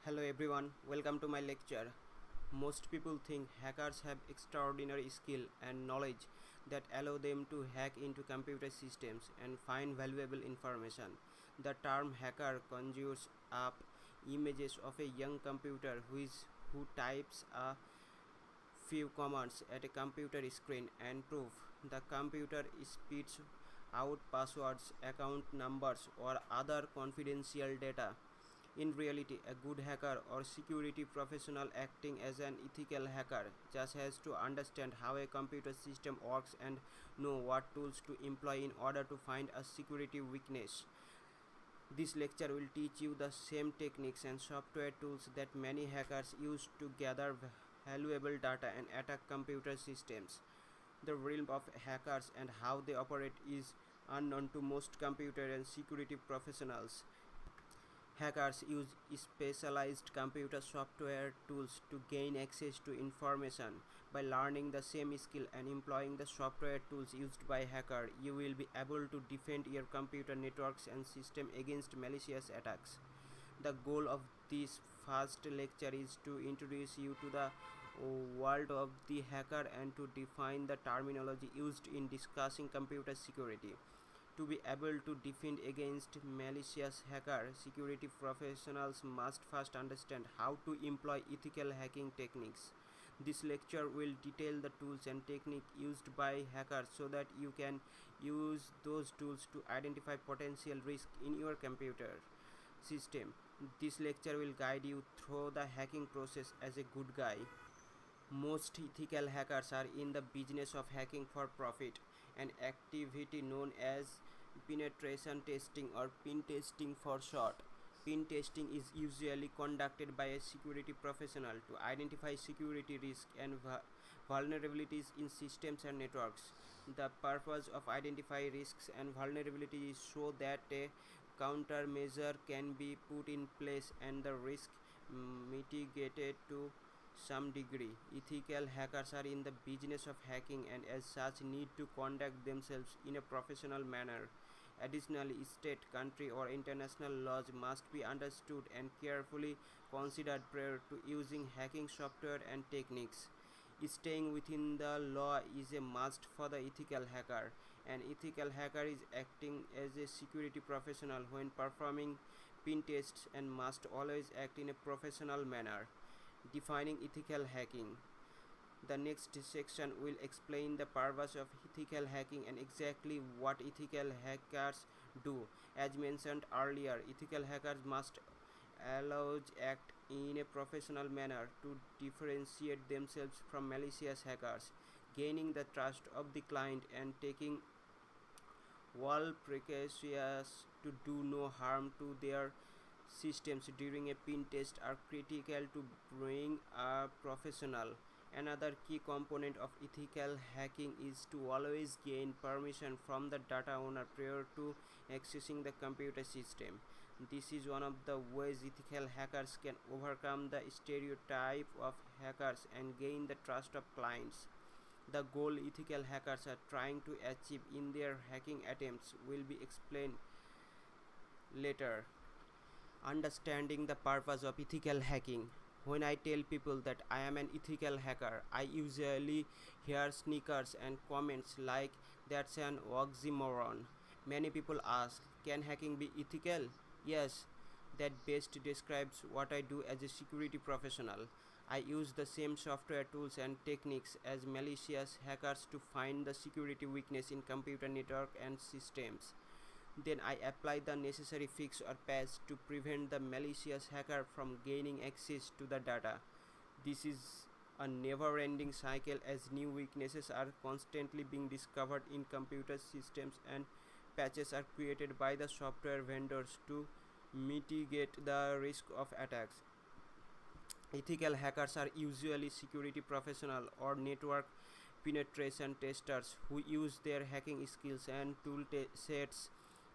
Hello everyone, welcome to my lecture. Most people think hackers have extraordinary skill and knowledge that allow them to hack into computer systems and find valuable information. The term hacker conjures up images of a young computer who types a few commands at a computer screen and proof the computer spits out passwords, account numbers, or other confidential data. In reality, a good hacker or security professional acting as an ethical hacker just has to understand how a computer system works and know what tools to employ in order to find a security weakness. This lecture will teach you the same techniques and software tools that many hackers use to gather valuable data and attack computer systems. The realm of hackers and how they operate is unknown to most computer and security professionals. Hackers use specialized computer software tools to gain access to information. By learning the same skill and employing the software tools used by hacker, you will be able to defend your computer networks and system against malicious attacks. The goal of this first lecture is to introduce you to the world of the hacker and to define the terminology used in discussing computer security. To be able to defend against malicious hacker, security professionals must first understand how to employ ethical hacking techniques. This lecture will detail the tools and techniques used by hackers so that you can use those tools to identify potential risk in your computer system. This lecture will guide you through the hacking process as a good guy. Most ethical hackers are in the business of hacking for profit, an activity known as penetration testing or pin testing for short. Pin testing is usually conducted by a security professional to identify security risks and vulnerabilities in systems and networks. The purpose of identifying risks and vulnerabilities is so that a countermeasure can be put in place and the risk mitigated to some degree. Ethical hackers are in the business of hacking and as such need to conduct themselves in a professional manner. Additionally, state, country or international laws must be understood and carefully considered prior to using hacking software and techniques. Staying within the law is a must for the ethical hacker. An ethical hacker is acting as a security professional when performing pin tests and must always act in a professional manner. Defining ethical hacking. The next section will explain the purpose of ethical hacking and exactly what ethical hackers do. As mentioned earlier, ethical hackers must always act in a professional manner to differentiate themselves from malicious hackers, gaining the trust of the client and taking all precautions to do no harm to their systems during a pin test are critical to being a professional. Another key component of ethical hacking is to always gain permission from the data owner prior to accessing the computer system. This is one of the ways ethical hackers can overcome the stereotype of hackers and gain the trust of clients. The goal ethical hackers are trying to achieve in their hacking attempts will be explained later. Understanding the purpose of ethical hacking. When I tell people that I am an ethical hacker, I usually hear sneakers and comments like that's an oxymoron. Many people ask, can hacking be ethical? Yes, that best describes what I do as a security professional. I use the same software tools and techniques as malicious hackers to find the security weakness in computer network and systems. Then I apply the necessary fix or patch to prevent the malicious hacker from gaining access to the data. This is a never-ending cycle as new weaknesses are constantly being discovered in computer systems and patches are created by the software vendors to mitigate the risk of attacks. Ethical hackers are usually security professionals or network penetration testers who use their hacking skills and tool sets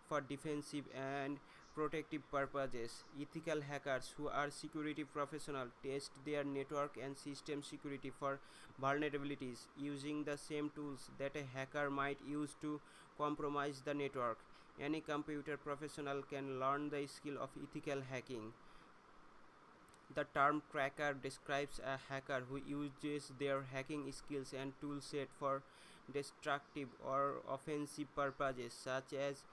for defensive and protective purposes. Ethical hackers who are security professionals test their network and system security for vulnerabilities using the same tools that a hacker might use to compromise the network. Any computer professional can learn the skill of ethical hacking. The term cracker describes a hacker who uses their hacking skills and toolset for destructive or offensive purposes such as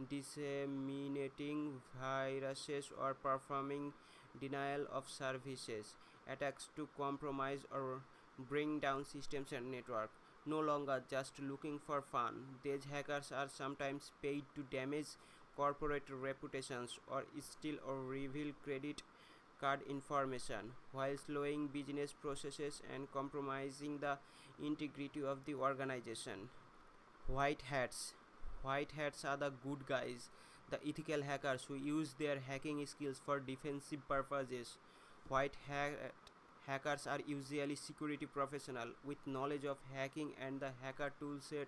disseminating viruses or performing denial of services attacks to compromise or bring down systems and network. No longer just looking for fun, these hackers are sometimes paid to damage corporate reputations or steal or reveal credit card information while slowing business processes and compromising the integrity of the organization. White hats. White hats are the good guys, the ethical hackers who use their hacking skills for defensive purposes. White hat hackers are usually security professionals with knowledge of hacking and the hacker toolset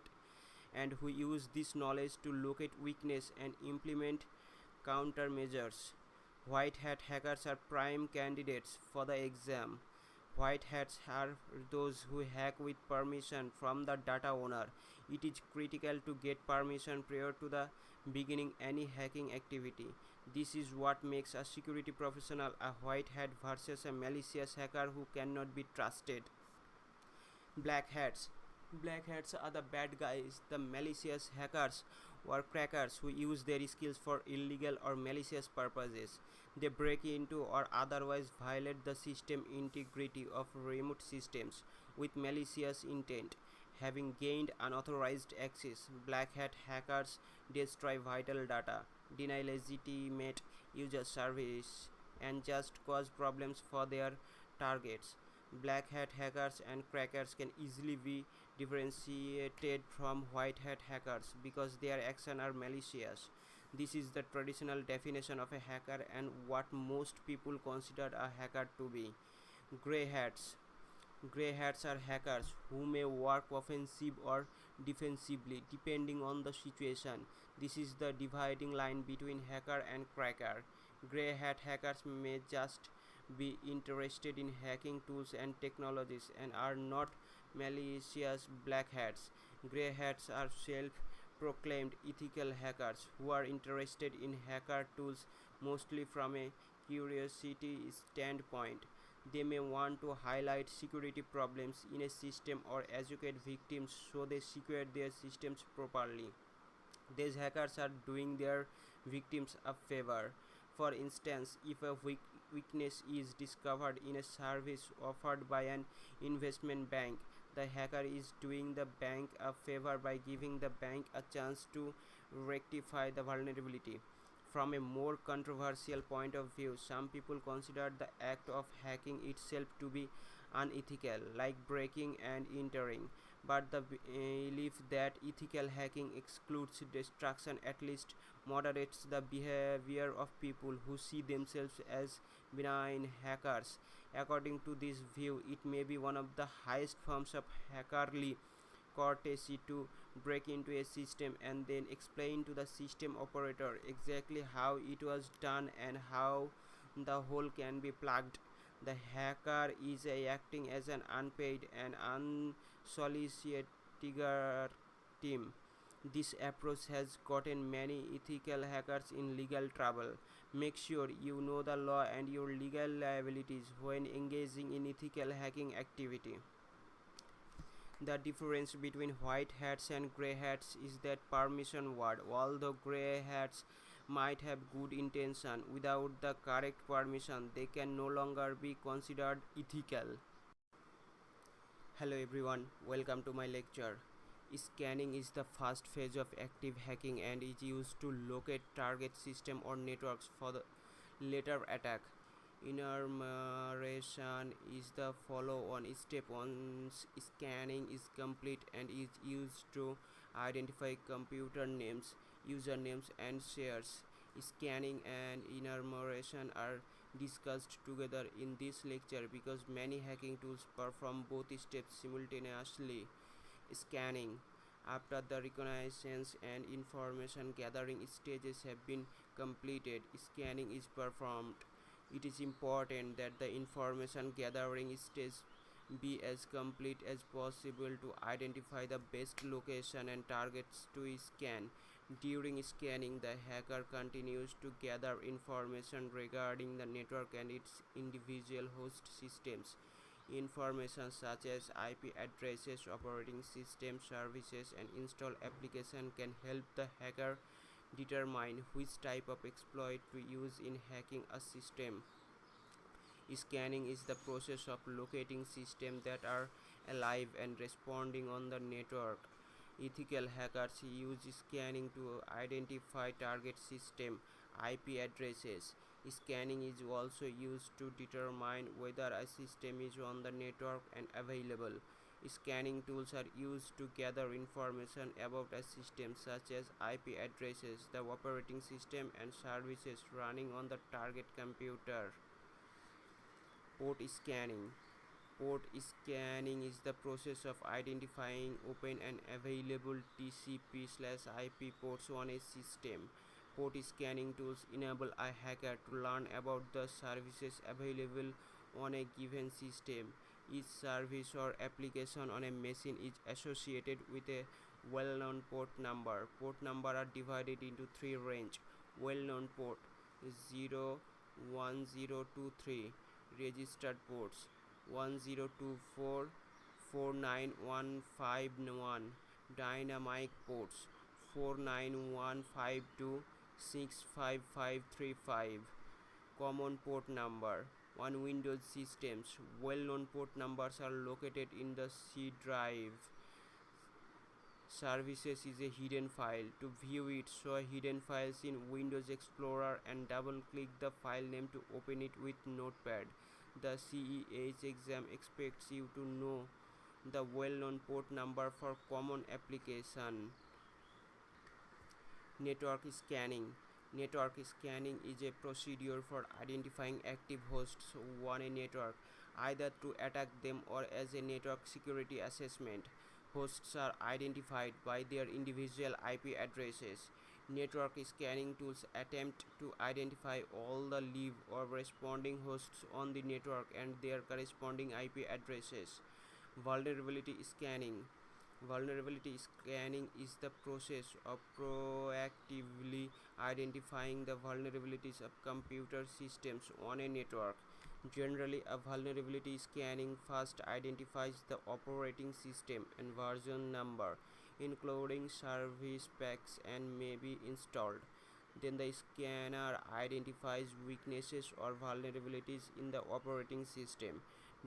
and who use this knowledge to locate weakness and implement countermeasures. White hat hackers are prime candidates for the exam. White hats are those who hack with permission from the data owner. It is critical to get permission prior to the beginning any hacking activity. This is what makes a security professional a white hat versus a malicious hacker who cannot be trusted. Black hats. Black hats are the bad guys, the malicious hackers or crackers who use their skills for illegal or malicious purposes. They break into or otherwise violate the system integrity of remote systems with malicious intent. Having gained unauthorized access, black hat hackers destroy vital data, deny legitimate user service, and just cause problems for their targets. Black hat hackers and crackers can easily be differentiated from white hat hackers because their actions are malicious. This is the traditional definition of a hacker and what most people consider a hacker to be. Grey hats. Grey hats are hackers who may work offensive or defensively depending on the situation. This is the dividing line between hacker and cracker. Grey hat hackers may just be interested in hacking tools and technologies and are not malicious black hats. Grey hats are self-proclaimed ethical hackers who are interested in hacker tools mostly from a curiosity standpoint. They may want to highlight security problems in a system or educate victims so they secure their systems properly. These hackers are doing their victims a favor. For instance, if a weakness is discovered in a service offered by an investment bank, the hacker is doing the bank a favor by giving the bank a chance to rectify the vulnerability. From a more controversial point of view, some people consider the act of hacking itself to be unethical, like breaking and entering. But the belief that ethical hacking excludes destruction at least moderates the behavior of people who see themselves as benign hackers. According to this view, it may be one of the highest forms of hackerly courtesy to break into a system and then explain to the system operator exactly how it was done and how the hole can be plugged. The hacker is acting as an unpaid and unsolicited team. This approach has gotten many ethical hackers in legal trouble. Make sure you know the law and your legal liabilities when engaging in ethical hacking activity. The difference between white hats and grey hats is that permission word. Although grey hats might have good intention, without the correct permission, they can no longer be considered ethical. Hello everyone, welcome to my lecture. Scanning is the first phase of active hacking and is used to locate target system or networks for the later attack. Enumeration is the follow-on step once scanning is complete and is used to identify computer names, usernames and shares. Scanning and enumeration are discussed together in this lecture because many hacking tools perform both steps simultaneously. Scanning. After the reconnaissance and information gathering stages have been completed, scanning is performed. It is important that the information gathering stage be as complete as possible to identify the best location and targets to scan. During scanning, the hacker continues to gather information regarding the network and its individual host systems. Information such as IP addresses, operating system services, and installed application can help the hacker determine which type of exploit to use in hacking a system. Scanning is the process of locating systems that are alive and responding on the network. Ethical hackers use scanning to identify target system IP addresses. Scanning is also used to determine whether a system is on the network and available. Scanning tools are used to gather information about a system such as IP addresses, the operating system, and services running on the target computer. Port scanning. Port scanning is the process of identifying open and available TCP/IP ports on a system. Port scanning tools enable a hacker to learn about the services available on a given system. Each service or application on a machine is associated with a well-known port number. Port numbers are divided into three ranges. Well-known port 01023, registered ports 1024 49151, dynamic ports 49152 65535. Common port number. On Windows systems, well-known port numbers are located in the C drive. Services is a hidden file. To view it, show hidden files in Windows Explorer and double-click the file name to open it with Notepad. The CEH exam expects you to know the well-known port number for common application. Network scanning. Network scanning is a procedure for identifying active hosts on a network, either to attack them or as a network security assessment. Hosts are identified by their individual IP addresses. Network scanning tools attempt to identify all the live or responding hosts on the network and their corresponding IP addresses. Vulnerability scanning. Vulnerability scanning is the process of proactively identifying the vulnerabilities of computer systems on a network. Generally, a vulnerability scanning first identifies the operating system and version number, including service packs and may be installed. Then the scanner identifies weaknesses or vulnerabilities in the operating system.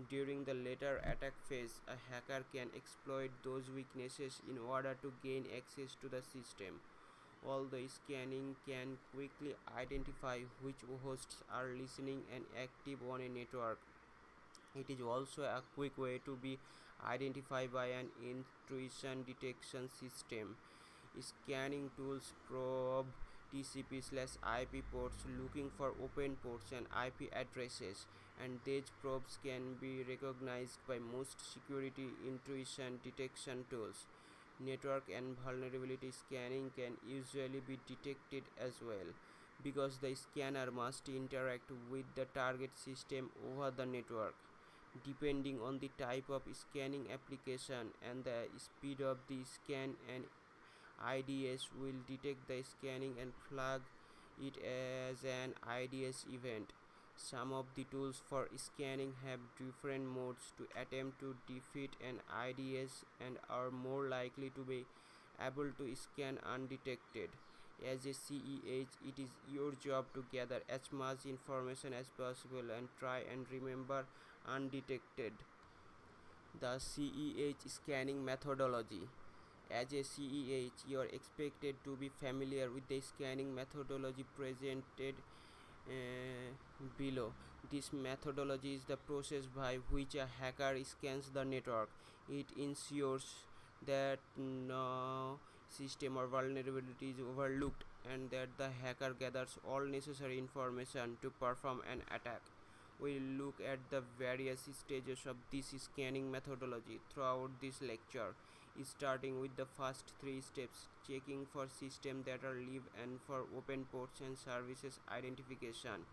During the later attack phase, a hacker can exploit those weaknesses in order to gain access to the system. Although scanning can quickly identify which hosts are listening and active on a network, it is also a quick way to be identified by an intrusion detection system. Scanning tools probe TCP/IP ports looking for open ports and IP addresses, and these probes can be recognized by most security intrusion detection tools. Network and vulnerability scanning can usually be detected as well, because the scanner must interact with the target system over the network. Depending on the type of scanning application and the speed of the scan, an IDS will detect the scanning and flag it as an IDS event. Some of the tools for scanning have different modes to attempt to defeat an IDS and are more likely to be able to scan undetected. As a CEH, it is your job to gather as much information as possible and try and remember undetected. The CEH scanning methodology. As a CEH, you are expected to be familiar with the scanning methodology presented below. This methodology is the process by which a hacker scans the network. It ensures that no system or vulnerability is overlooked and that the hacker gathers all necessary information to perform an attack. We will look at the various stages of this scanning methodology throughout this lecture, starting with the first three steps: checking for systems that are live and for open ports and services identification.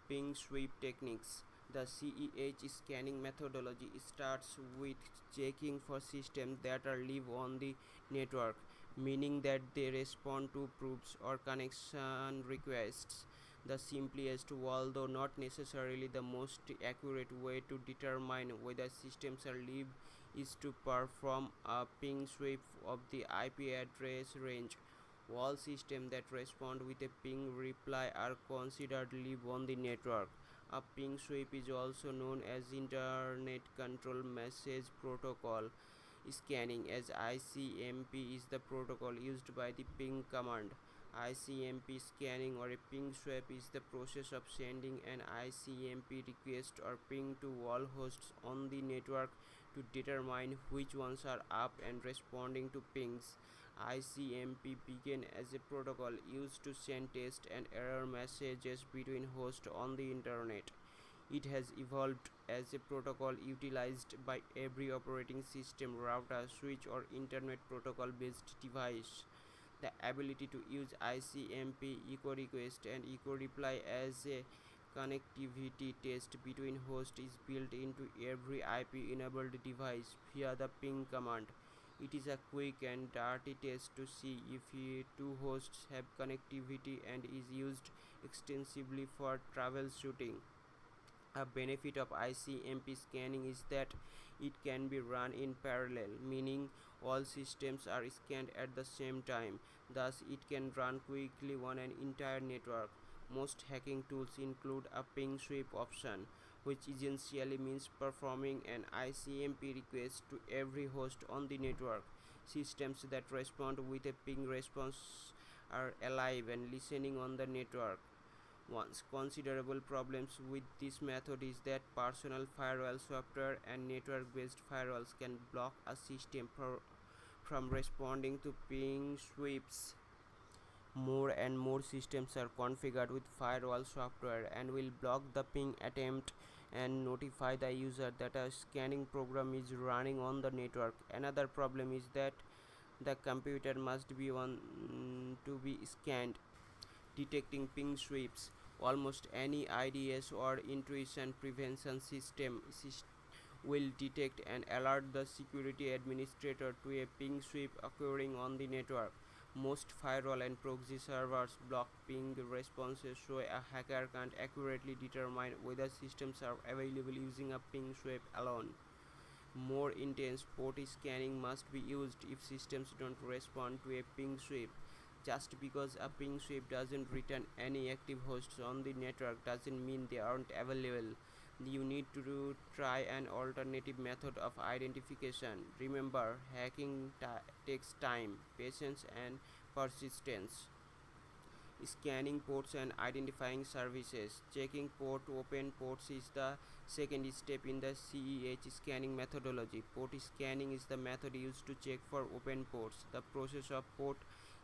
Ping sweep techniques. The CEH scanning methodology starts with checking for systems that are live on the network, meaning that they respond to proofs or connection requests. The simplest, although not necessarily the most accurate way to determine whether systems are live is to perform a ping sweep of the IP address range. All systems that respond with a ping reply are considered live on the network. A ping sweep is also known as Internet Control Message Protocol scanning, as ICMP is the protocol used by the ping command. ICMP scanning or a ping swap is the process of sending an ICMP request or ping to all hosts on the network to determine which ones are up and responding to pings. ICMP began as a protocol used to send test and error messages between hosts on the internet. It has evolved as a protocol utilized by every operating system, router, switch, or internet protocol based device. The ability to use ICMP echo request and echo reply as a connectivity test between hosts is built into every IP enabled device via the ping command. It is a quick and dirty test to see if two hosts have connectivity and is used extensively for troubleshooting. A benefit of ICMP scanning is that it can be run in parallel, meaning all systems are scanned at the same time. Thus, it can run quickly on an entire network. Most hacking tools include a ping sweep option, which essentially means performing an ICMP request to every host on the network. Systems that respond with a ping response are alive and listening on the network. Once considerable problems with this method is that personal firewall software and network-based firewalls can block a system from responding to ping sweeps. More and more systems are configured with firewall software and will block the ping attempt and notify the user that a scanning program is running on the network. Another problem is that the computer must be on to be scanned. Detecting ping sweeps, almost any IDS or intrusion prevention system will detect and alert the security administrator to a ping sweep occurring on the network. Most firewall and proxy servers block ping responses so a hacker can't accurately determine whether systems are available using a ping sweep alone. More intense port scanning must be used if systems don't respond to a ping sweep. Just because a ping sweep doesn't return any active hosts on the network doesn't mean they aren't available. You need to try an alternative method of identification. Remember, hacking takes time, patience, and persistence. Scanning ports and identifying services. Checking port open ports is the second step in the CEH scanning methodology. Port scanning is the method used to check for open ports. The process of port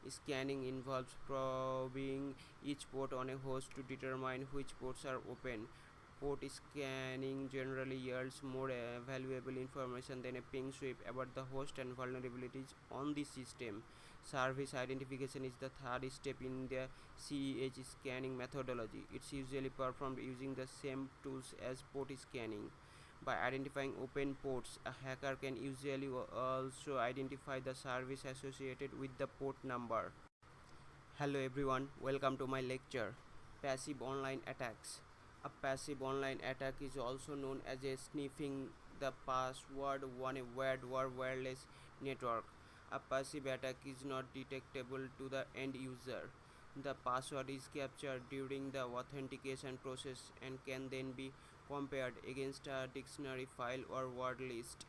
scanning involves probing each port on a host to determine which ports are open. Port scanning generally yields more valuable information than a ping sweep about the host and vulnerabilities on the system. Service identification is the third step in the CEH scanning methodology. It's usually performed using the same tools as port scanning. By identifying open ports, a hacker can usually also identify the service associated with the port number. Hello everyone, welcome to my lecture. Passive online attacks. A passive online attack is also known as a sniffing the password on a wired or wireless network. A passive attack is not detectable to the end user. The password is captured during the authentication process and can then be compared against a dictionary file or word list.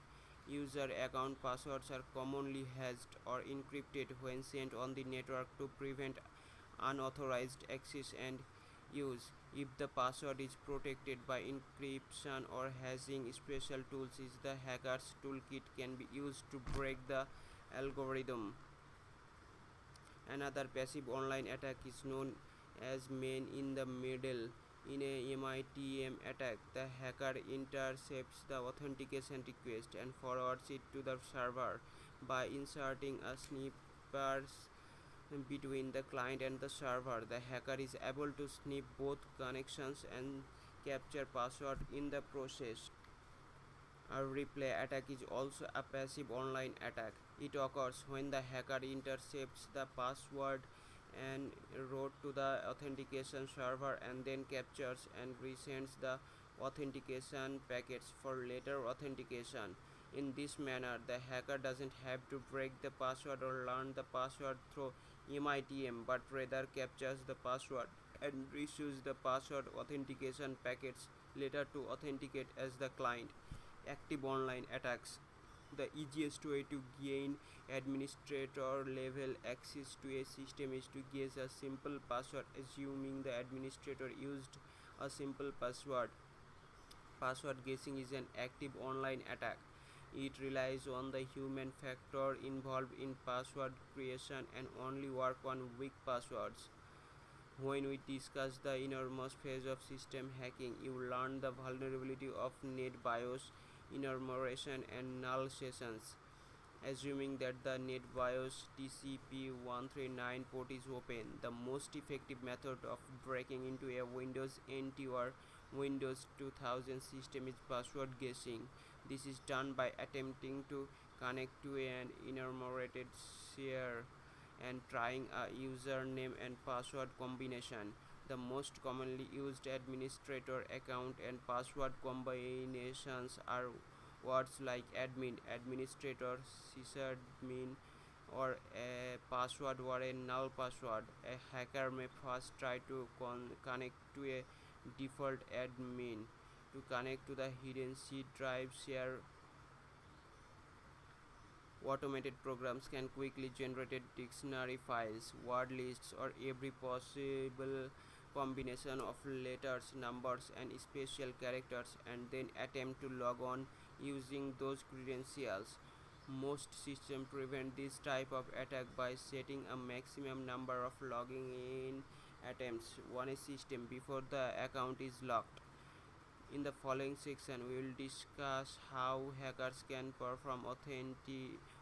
User account passwords are commonly hashed or encrypted when sent on the network to prevent unauthorized access and use. If the password is protected by encryption or hashing, special tools is the hacker's toolkit can be used to break the algorithm. Another passive online attack is known as man in the middle. In a MITM attack, the hacker intercepts the authentication request and forwards it to the server by inserting a sniffer between the client and the server. The hacker is able to sniff both connections and capture password in the process. A replay attack is also a passive online attack. It occurs when the hacker intercepts the password and route to the authentication server and then captures and resends the authentication packets for later authentication. In this manner, the hacker doesn't have to break the password or learn the password through MITM, but rather captures the password and issues the password authentication packets later to authenticate as the client. Active online attacks. The easiest way to gain administrator level access to a system is to guess a simple password, assuming the administrator used a simple password. Password guessing is an active online attack. It relies on the human factor involved in password creation and only work on weak passwords. When we discuss the innermost phase of system hacking, you learn the vulnerability of NetBIOS, enumeration, and null sessions. Assuming that the NetBIOS TCP/139 port is open, the most effective method of breaking into a Windows NT or Windows 2000 system is password guessing. This is done by attempting to connect to an enumerated share and trying a username and password combination. The most commonly used administrator account and password combinations are words like admin, administrator, sysadmin, or a password or a null password. A hacker may first try to connect to a default admin. To connect to the hidden C drive share, automated programs can quickly generate dictionary files, word lists, or every possible combination of letters, numbers, and special characters, and then attempt to log on using those credentials. Most systems prevent this type of attack by setting a maximum number of logging in attempts on a system before the account is locked. In the following section, we will discuss how hackers can perform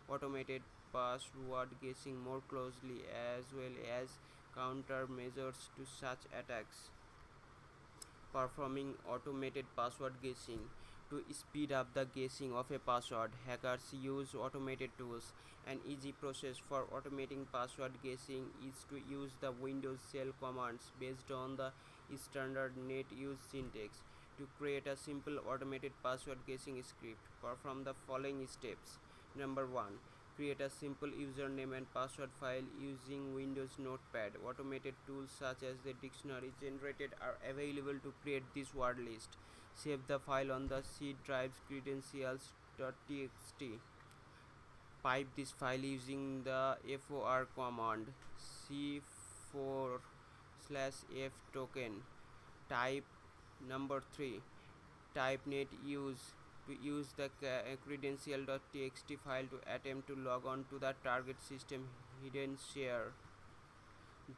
automated password guessing more closely, as well as countermeasures to such attacks. Performing automated password guessing. To speed up the guessing of a password, hackers use automated tools. An easy process for automating password guessing is to use the Windows shell commands based on the standard net use syntax. To create a simple automated password guessing script, perform the following steps. Number 1. Create a simple username and password file using Windows Notepad. Automated tools such as the dictionary generated are available to create this word list. Save the file on the C drive's credentials.txt. Pipe this file using the for command. C4/f token. Type number 3. Type net use to use the credential.txt file to attempt to log on to the target system hidden share.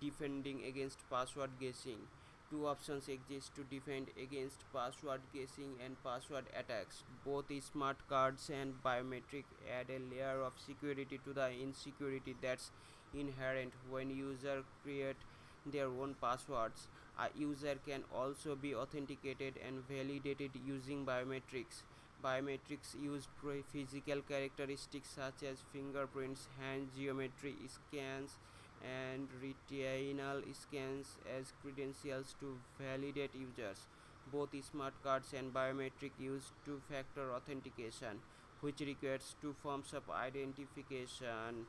Defending against password guessing. Two options exist to defend against password guessing and password attacks. Both smart cards and biometric add a layer of security to the insecurity that's inherent when users create their own passwords. A user can also be authenticated and validated using biometrics. Biometrics use physical characteristics such as fingerprints, hand geometry scans, and retinal scans as credentials to validate users. Both smart cards and biometric use two-factor authentication, which requires two forms of identification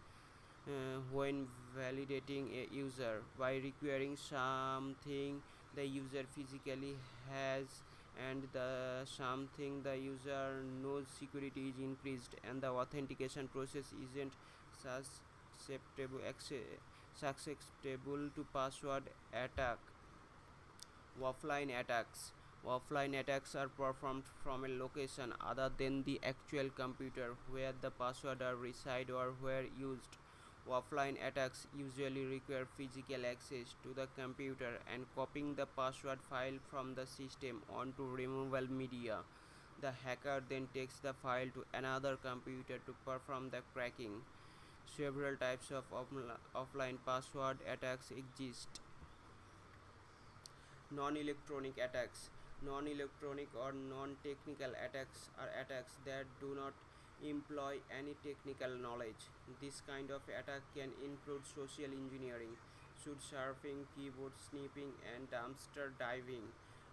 when validating a user. By requiring something the user physically has and the something the user knows, security is increased and the authentication process isn't susceptible susceptible to password attack. Offline attacks. Offline attacks are performed from a location other than the actual computer where the password are reside or where used. Offline attacks usually require physical access to the computer and copying the password file from the system onto removable media. The hacker then takes the file to another computer to perform the cracking. Several types of offline password attacks exist. Non-electronic attacks. Non-electronic or non-technical attacks are attacks that do not employ any technical knowledge. This kind of attack can include social engineering, shoot surfing, keyboard sniffing, and dumpster diving.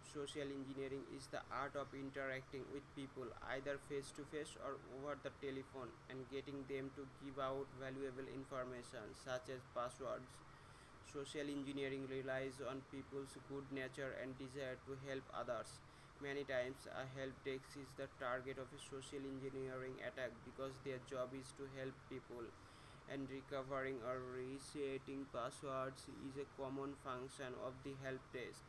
Social engineering is the art of interacting with people either face to face or over the telephone and getting them to give out valuable information such as passwords. Social engineering relies on people's good nature and desire to help others. Many times, a help desk is the target of a social engineering attack because their job is to help people, and recovering or resetting passwords is a common function of the help desk.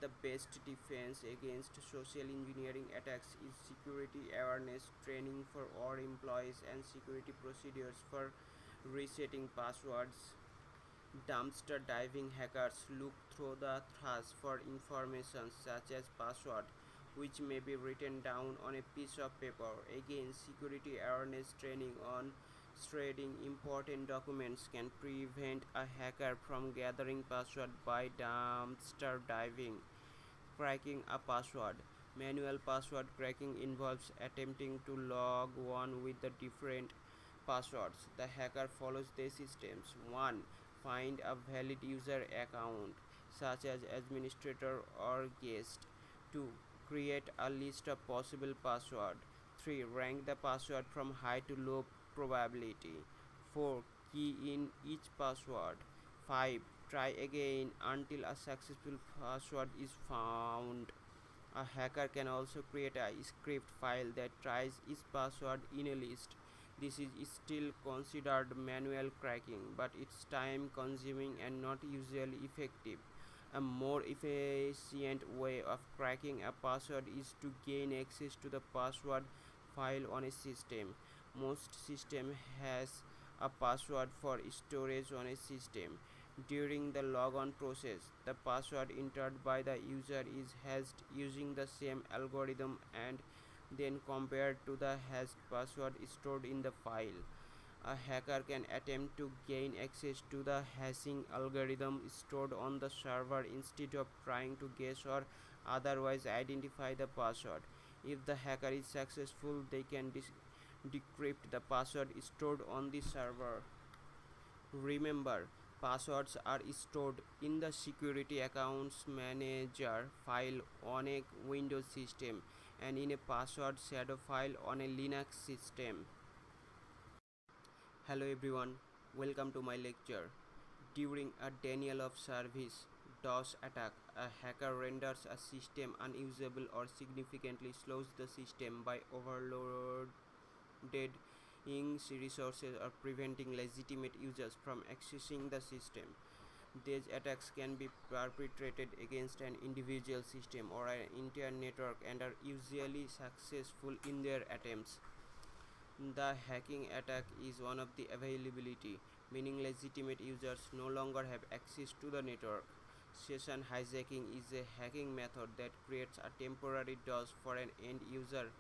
The best defense against social engineering attacks is security awareness training for all employees and security procedures for resetting passwords. Dumpster diving hackers look through the trash for information such as password, which may be written down on a piece of paper. Again, security awareness training on shredding important documents can prevent a hacker from gathering password by dumpster diving. Cracking a password. Manual password cracking involves attempting to log on with the different passwords. The hacker follows these systems. 1. Find a valid user account, such as administrator or guest. 2. Create a list of possible passwords. 3. Rank the password from high to low probability. 4. Key in each password. 5. Try again until a successful password is found. A hacker can also create a script file that tries each password in a list. This is still considered manual cracking, but it's time consuming and not usually effective. A more efficient way of cracking a password is to gain access to the password file on a system. Most system has a password for storage on a system. During the logon process, the password entered by the user is hashed using the same algorithm and then compared to the hashed password stored in the file. A hacker can attempt to gain access to the hashing algorithm stored on the server instead of trying to guess or otherwise identify the password. If the hacker is successful, they can decrypt the password stored on the server. Remember, passwords are stored in the Security Accounts Manager file on a Windows system and in a password shadow file on a Linux system. Hello everyone, welcome to my lecture. During a denial of service DOS attack, a hacker renders a system unusable or significantly slows the system by overloading resources or preventing legitimate users from accessing the system. These attacks can be perpetrated against an individual system or an entire network and are usually successful in their attempts. The hacking attack is one of the availability, meaning legitimate users no longer have access to the network. Session hijacking is a hacking method that creates a temporary DOS for an end user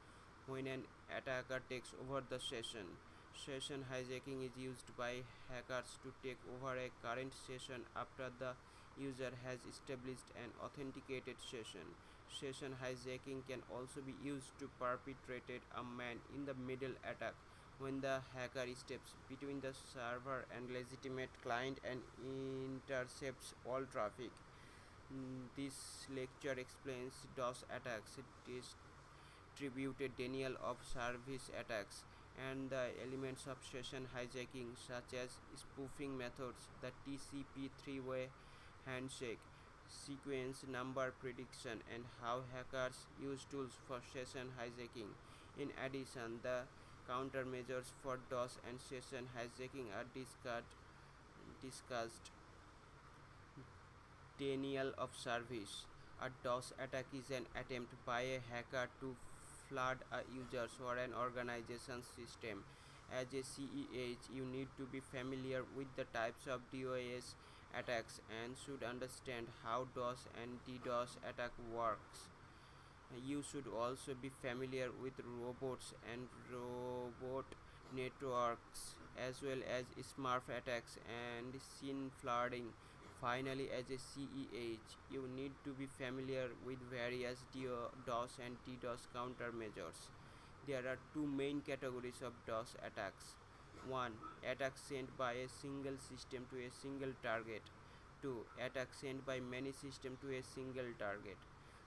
when an attacker takes over the session. Session hijacking is used by hackers to take over a current session after the user has established an authenticated session. Session hijacking can also be used to perpetrate a man-in-the-middle attack when the hacker steps between the server and legitimate client and intercepts all traffic. This lecture explains DOS attacks, distributed denial of service attacks, and the elements of session hijacking such as spoofing methods, the TCP three-way handshake, sequence number prediction, and how hackers use tools for session hijacking. In addition, the countermeasures for DOS and session hijacking are discussed. Denial of service. A DOS attack is an attempt by a hacker to flood a user's or an organization's system. As a CEH, you need to be familiar with the types of DOS attacks and should understand how DOS and DDoS attack works. You should also be familiar with robots and robot networks as well as smurf attacks and SYN flooding. Finally, as a CEH, you need to be familiar with various DOS and DDoS countermeasures. There are two main categories of DOS attacks. 1. Attacks sent by a single system to a single target. 2. Attacks sent by many systems to a single target.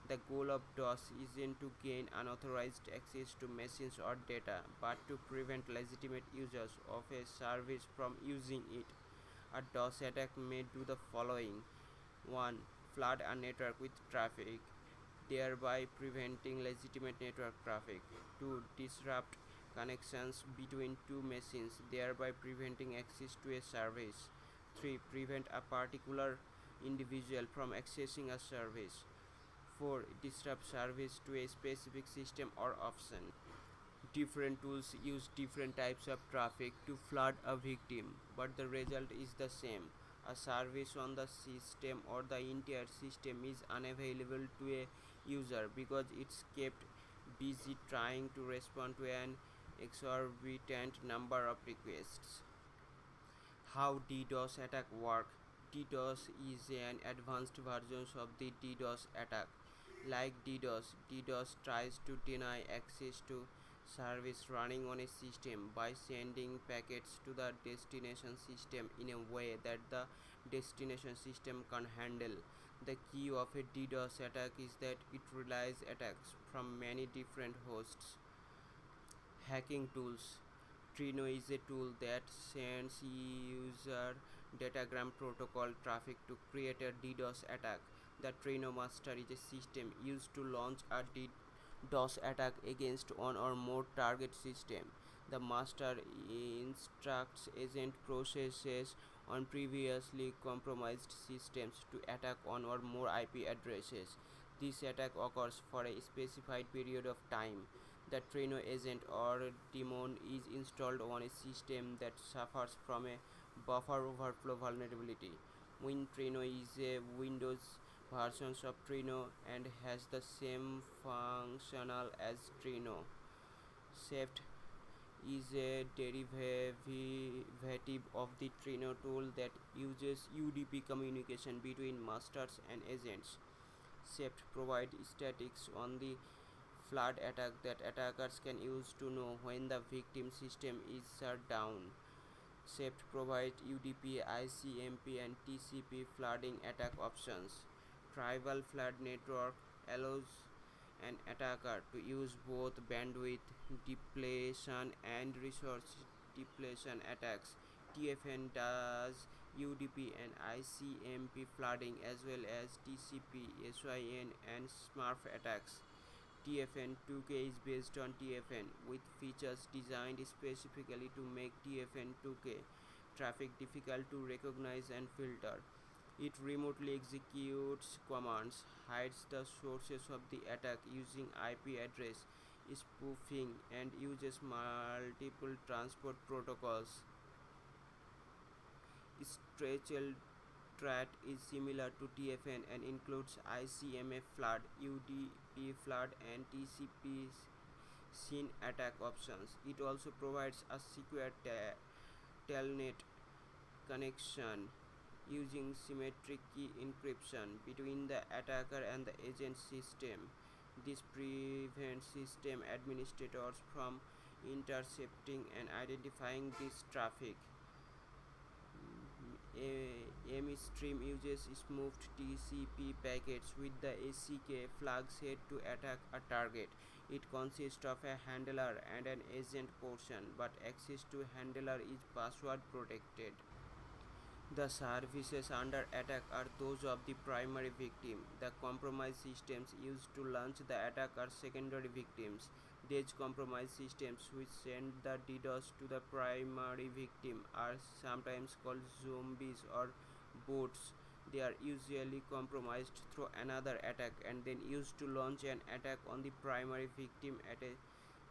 The goal of DOS isn't to gain unauthorized access to machines or data, but to prevent legitimate users of a service from using it. A DOS attack may do the following: 1. Flood a network with traffic, thereby preventing legitimate network traffic. 2. Disrupt connections between two machines, thereby preventing access to a service. 3. Prevent a particular individual from accessing a service. 4. Disrupt service to a specific system or option. Different tools use different types of traffic to flood a victim, but the result is the same. A service on the system or the entire system is unavailable to a user because it's kept busy trying to respond to an exorbitant number of requests. How DDoS attack work? DDoS is an advanced version of the DDoS attack. Like DDoS tries to deny access to service running on a system by sending packets to the destination system in a way that the destination system can handle. The key of a DDoS attack is that it relies attacks from many different hosts. Hacking tools. Trino is a tool that sends user datagram protocol traffic to create a DDoS attack. The Trino master is a system used to launch a DDoS attack against one or more target system. The master instructs agent processes on previously compromised systems to attack one or more IP addresses. This attack occurs for a specified period of time. The Trino agent or daemon is installed on a system that suffers from a buffer overflow vulnerability. WinTrino is a Windows version of Trino and has the same functional as Trino. Ceph is a derivative of the Trino tool that uses UDP communication between masters and agents. Ceph provides statistics on the flood attack that attackers can use to know when the victim system is shut down. Ceph provides UDP, ICMP and TCP flooding attack options. Tribal flood network allows an attacker to use both bandwidth depletion and resource depletion attacks. TFN does UDP and ICMP flooding as well as TCP, SYN and SMARF attacks. TFN2K is based on TFN with features designed specifically to make TFN2K traffic difficult to recognize and filter. It remotely executes commands, hides the sources of the attack using IP address spoofing, and uses multiple transport protocols. Stretchel Strat is similar to TFN and includes ICMF flood, UDP flood and TCP SYN attack options. It also provides a secure telnet connection using symmetric key encryption between the attacker and the agent system. This prevents system administrators from intercepting and identifying this traffic. MStream uses smoothed TCP packets with the ACK flag set to attack a target. It consists of a handler and an agent portion, but access to handler is password protected. The services under attack are those of the primary victim. The compromised systems used to launch the attack are secondary victims. These compromised systems which send the DDoS to the primary victim are sometimes called zombies or bots. They are usually compromised through another attack and then used to launch an attack on the primary victim at a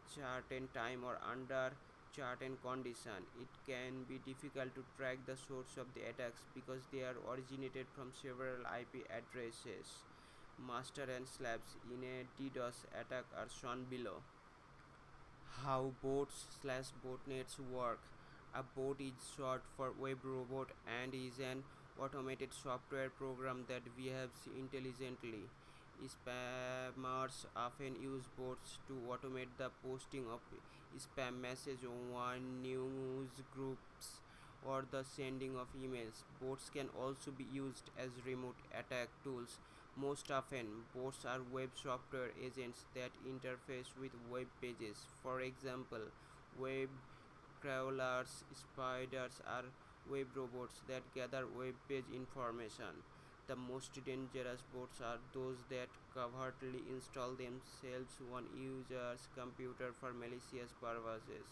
certain time or under certain condition. It can be difficult to track the source of the attacks because they are originated from several IP addresses. Master and slaves in a DDoS attack are shown below. How bots/botnets work. A bot is short for web robot and is an automated software program that behaves intelligently. Spammers often use bots to automate the posting of spam message on news groups or the sending of emails. Bots can also be used as remote attack tools. Most often, bots are web software agents that interface with web pages. For example, web crawlers, spiders are web robots that gather web page information. The most dangerous bots are those that covertly install themselves on users' computer for malicious purposes.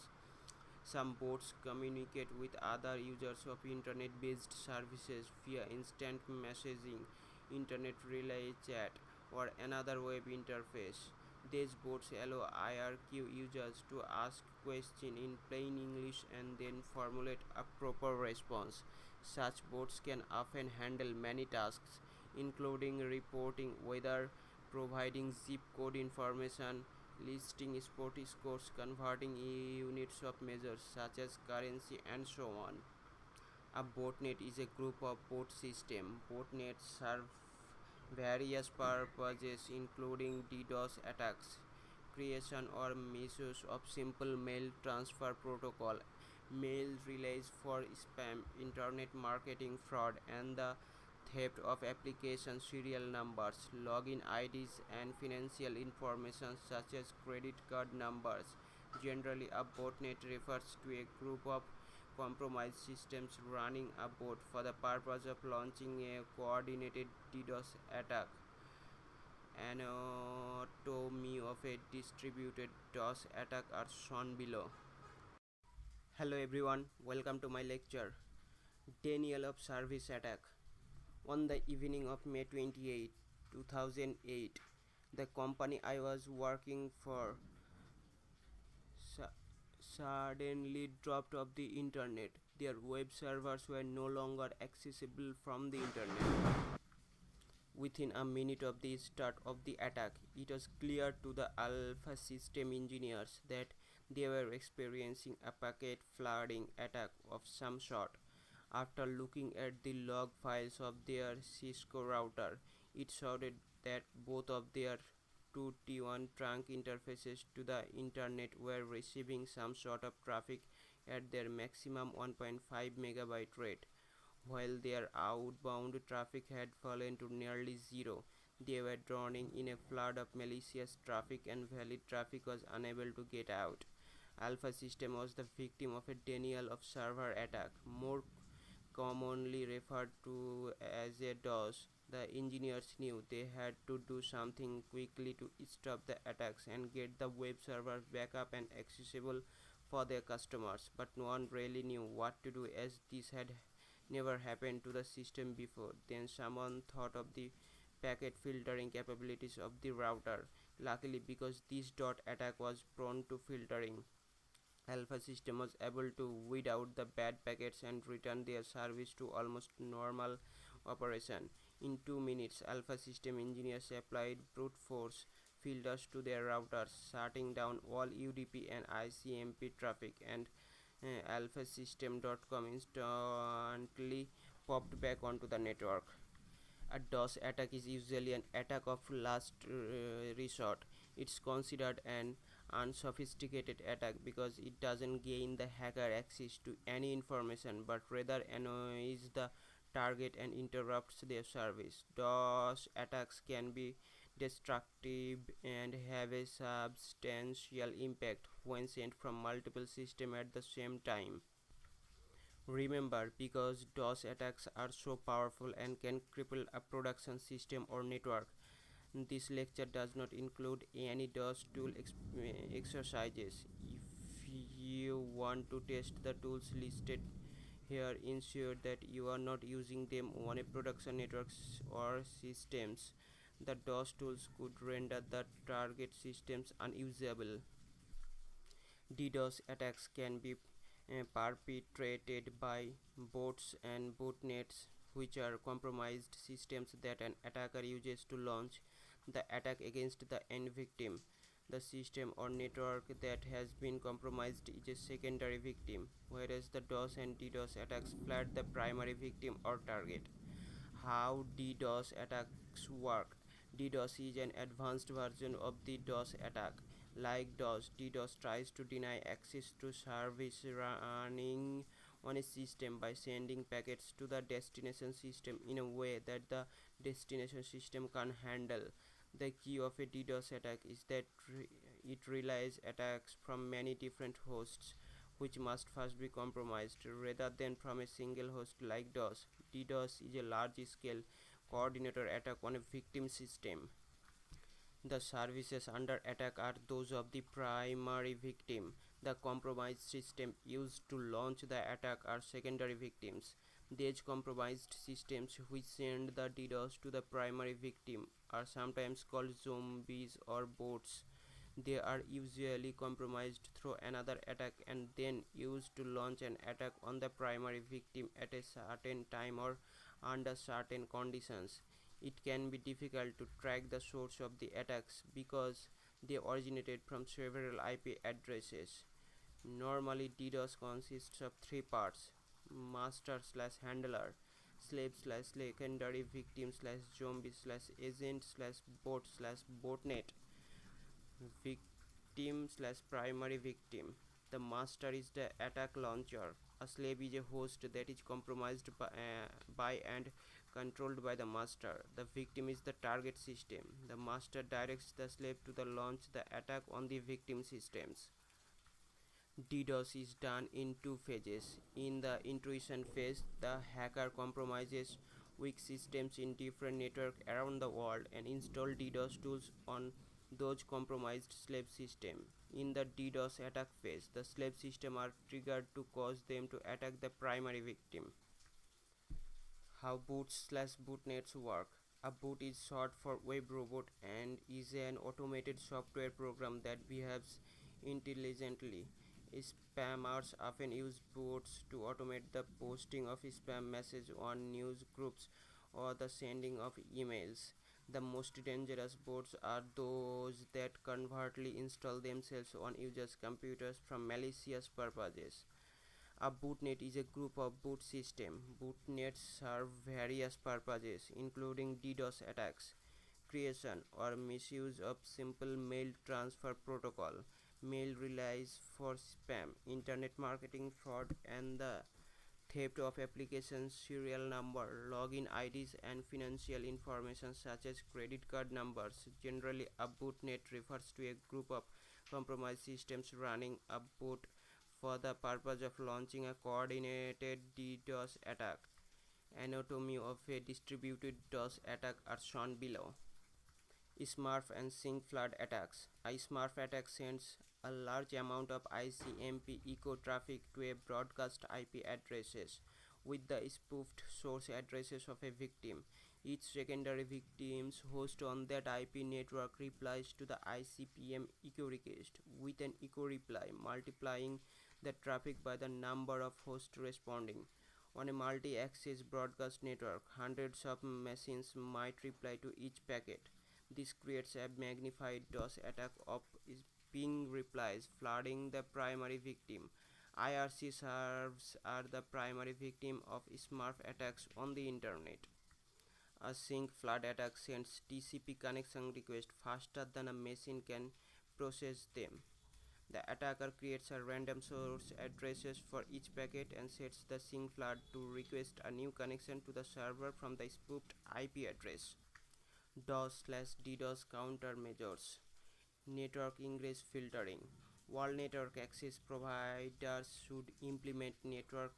Some bots communicate with other users of internet-based services via instant messaging, internet relay chat, or another web interface. These bots allow IRQ users to ask questions in plain English and then formulate a proper response. Such bots can often handle many tasks, including reporting weather, providing zip code information, listing sport scores, converting units of measures such as currency, and so on. A botnet is a group of bot systems. Botnets serve various purposes including DDoS attacks, creation or misuse of simple mail transfer protocol, mail relays for spam, internet marketing fraud, and the theft of application serial numbers, login IDs, and financial information such as credit card numbers. Generally, a botnet refers to a group of compromised systems running a bot for the purpose of launching a coordinated DDoS attack. Anatomy of a distributed DOS attack are shown below. Hello everyone, welcome to my lecture. Denial of service attack. On the evening of May 28, 2008, the company I was working for suddenly dropped off the internet. Their web servers were no longer accessible from the internet. Within a minute of the start of the attack, it was clear to the Alpha system engineers that they were experiencing a packet flooding attack of some sort. After looking at the log files of their Cisco router, it showed that both of their two T1 trunk interfaces to the internet were receiving some sort of traffic at their maximum 1.5 megabyte rate. While their outbound traffic had fallen to nearly zero, they were drowning in a flood of malicious traffic and valid traffic was unable to get out. Alpha System was the victim of a denial of server attack, more commonly referred to as a DOS. The engineers knew they had to do something quickly to stop the attacks and get the web servers back up and accessible for their customers, but no one really knew what to do as this had never happened to the system before. Then someone thought of the packet filtering capabilities of the router. Luckily, because this dot attack was prone to filtering, Alpha system was able to weed out the bad packets and return their service to almost normal operation. In 2 minutes, Alpha system engineers applied brute force filters to their routers, shutting down all UDP and ICMP traffic, and alphasystem.com instantly popped back onto the network. A DOS attack is usually an attack of last resort. It's considered an unsophisticated attack because it doesn't gain the hacker access to any information but rather annoys the target and interrupts their service. DOS attacks can be destructive and have a substantial impact when sent from multiple systems at the same time. Remember, because DOS attacks are so powerful and can cripple a production system or network, this lecture does not include any DOS tool exercises. If you want to test the tools listed here, ensure that you are not using them on a production networks or systems. The DOS tools could render the target systems unusable. DDoS attacks can be perpetrated by bots and botnets, which are compromised systems that an attacker uses to launch the attack against the end victim. The system or network that has been compromised is a secondary victim, whereas the DOS and DDoS attacks flood the primary victim or target. How DDoS attacks work? DDoS is an advanced version of the DOS attack. Like DOS, DDoS tries to deny access to service running on a system by sending packets to the destination system in a way that the destination system can't handle. The key of a DDoS attack is that it relies attacks from many different hosts, which must first be compromised rather than from a single host like DOS. DDoS is a large scale coordinator attack on a victim system. The services under attack are those of the primary victim. The compromised system used to launch the attack are secondary victims. These compromised systems which send the DDoS to the primary victim are sometimes called zombies or bots. They are usually compromised through another attack and then used to launch an attack on the primary victim at a certain time or under certain conditions. It can be difficult to track the source of the attacks because they originated from several IP addresses. Normally, DDoS consists of three parts: master slash handler, slave slash secondary victim slash zombie slash agent slash bot slash botnet. Victim slash primary victim. The master is the attack launcher. A slave is a host that is compromised by and controlled by the master. The victim is the target system. The master directs the slave to the launch the attack on the victim systems. DDoS is done in two phases. In the intrusion phase, the hacker compromises weak systems in different networks around the world and install DDoS tools on those compromised slave systems. In the DDoS attack phase, the slave systems are triggered to cause them to attack the primary victim. How boots/bootnets work. A boot is short for web robot and is an automated software program that behaves intelligently. Spammers often use bots to automate the posting of spam messages on news groups or the sending of emails. The most dangerous bots are those that covertly install themselves on users' computers for malicious purposes. A bootnet is a group of boot systems. Bootnets serve various purposes, including DDoS attacks, creation or misuse of simple mail transfer protocol, mail relays for spam, internet marketing fraud, and the theft of application serial number, login IDs, and financial information such as credit card numbers. Generally, a bootnet refers to a group of compromised systems running a boot for the purpose of launching a coordinated DDoS attack. Anatomy of a distributed DOS attack are shown below. Smurf and sync flood attacks. A Smurf attack sends a large amount of ICMP echo traffic to a broadcast IP addresses with the spoofed source addresses of a victim. Each secondary victim's host on that IP network replies to the ICPM echo request with an echo reply, multiplying the traffic by the number of hosts responding. On a multi-access broadcast network, hundreds of machines might reply to each packet. This creates a magnified DOS attack of ping replies, flooding the primary victim. IRC servers are the primary victim of Smurf attacks on the internet. A sync flood attack sends TCP connection requests faster than a machine can process them. The attacker creates a random source addresses for each packet and sets the sync flood to request a new connection to the server from the spoofed IP address. DOS/DDoS countermeasures. Network ingress filtering. All network access providers should implement network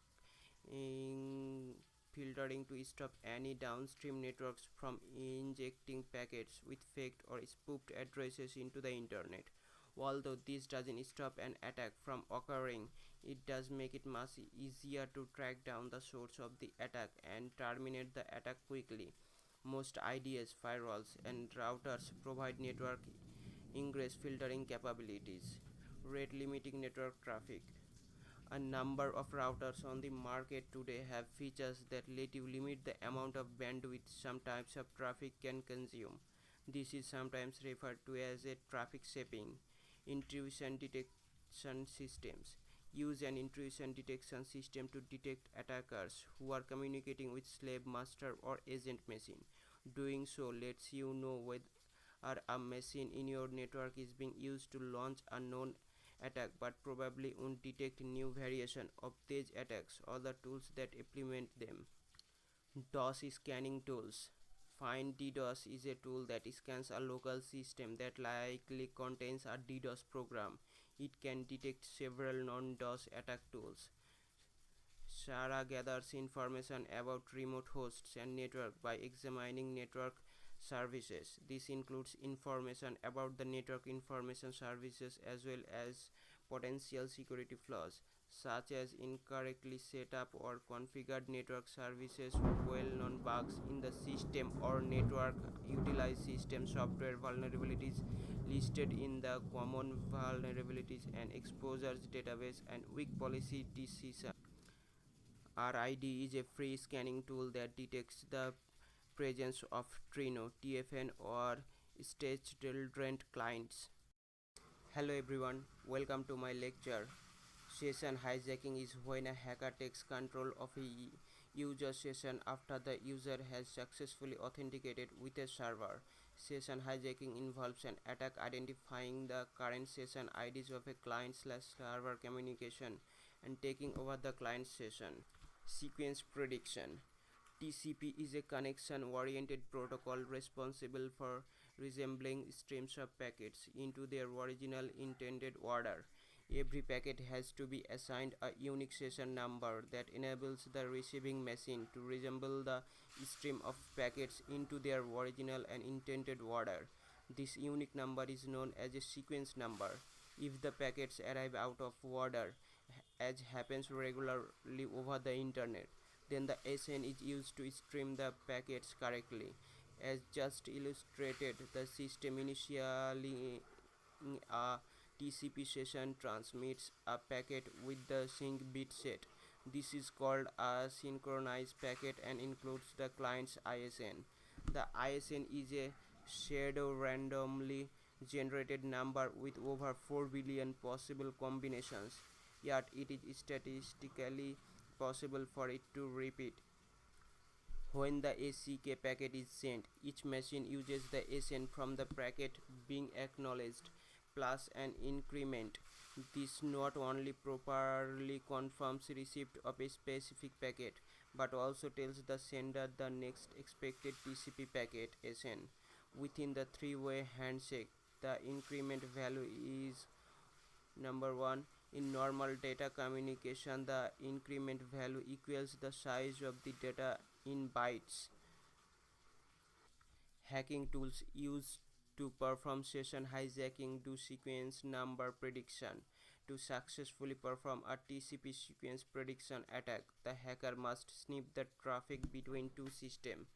filtering to stop any downstream networks from injecting packets with faked or spoofed addresses into the internet. Although this doesn't stop an attack from occurring, it does make it much easier to track down the source of the attack and terminate the attack quickly. Most IDS, firewalls, and routers provide network ingress filtering capabilities. Rate limiting network traffic. A number of routers on the market today have features that let you limit the amount of bandwidth some types of traffic can consume. This is sometimes referred to as a traffic shaping. Intrusion detection systems. Use an intrusion detection system to detect attackers who are communicating with slave master or agent machine. Doing so lets you know whether a machine in your network is being used to launch a known attack, but probably won't detect new variation of these attacks or the tools that implement them. DOS scanning tools. Find DDoS is a tool that scans a local system that likely contains a DDoS program. It can detect several non-DOS attack tools. Sarah gathers information about remote hosts and network by examining network services. This includes information about the network information services as well as potential security flaws, such as incorrectly set up or configured network services, well-known bugs in the system, or network utilized system software vulnerabilities listed in the common vulnerabilities and exposures database, and weak policy decision. RID is a free scanning tool that detects the presence of Trino, TFN, or state-relevant clients. Hello everyone, welcome to my lecture. Session hijacking is when a hacker takes control of a user session after the user has successfully authenticated with a server. Session hijacking involves an attack identifying the current session IDs of a client/server communication and taking over the client session. Sequence prediction. TCP is a connection-oriented protocol responsible for resembling streams of packets into their original intended order. Every packet has to be assigned a unique session number that enables the receiving machine to resemble the stream of packets into their original and intended order. This unique number is known as a sequence number. If the packets arrive out of order, as happens regularly over the internet, then the SN is used to stream the packets correctly. As just illustrated, the system initially a TCP session transmits a packet with the sync bit set. This is called a synchronized packet and includes the client's ISN. The ISN is a pseudo randomly generated number with over 4 billion possible combinations, yet it is statistically possible for it to repeat. When the ACK packet is sent, each machine uses the SN from the packet being acknowledged plus an increment. This not only properly confirms receipt of a specific packet but also tells the sender the next expected TCP packet SN. Within the three-way handshake, the increment value is number 1. In normal data communication, the increment value equals the size of the data in bytes. Hacking tools used to perform session hijacking do sequence number prediction. To successfully perform a TCP sequence prediction attack, the hacker must snip the traffic between two systems.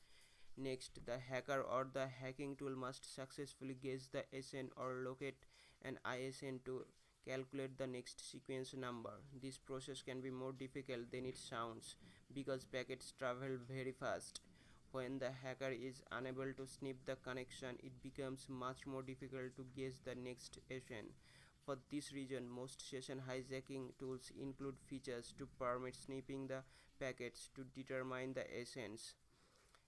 Next, the hacker or the hacking tool must successfully guess the SN or locate an ISN to calculate the next sequence number. This process can be more difficult than it sounds because packets travel very fast. When the hacker is unable to snip the connection, it becomes much more difficult to guess the next SN. For this reason, most session hijacking tools include features to permit snipping the packets to determine the SNs.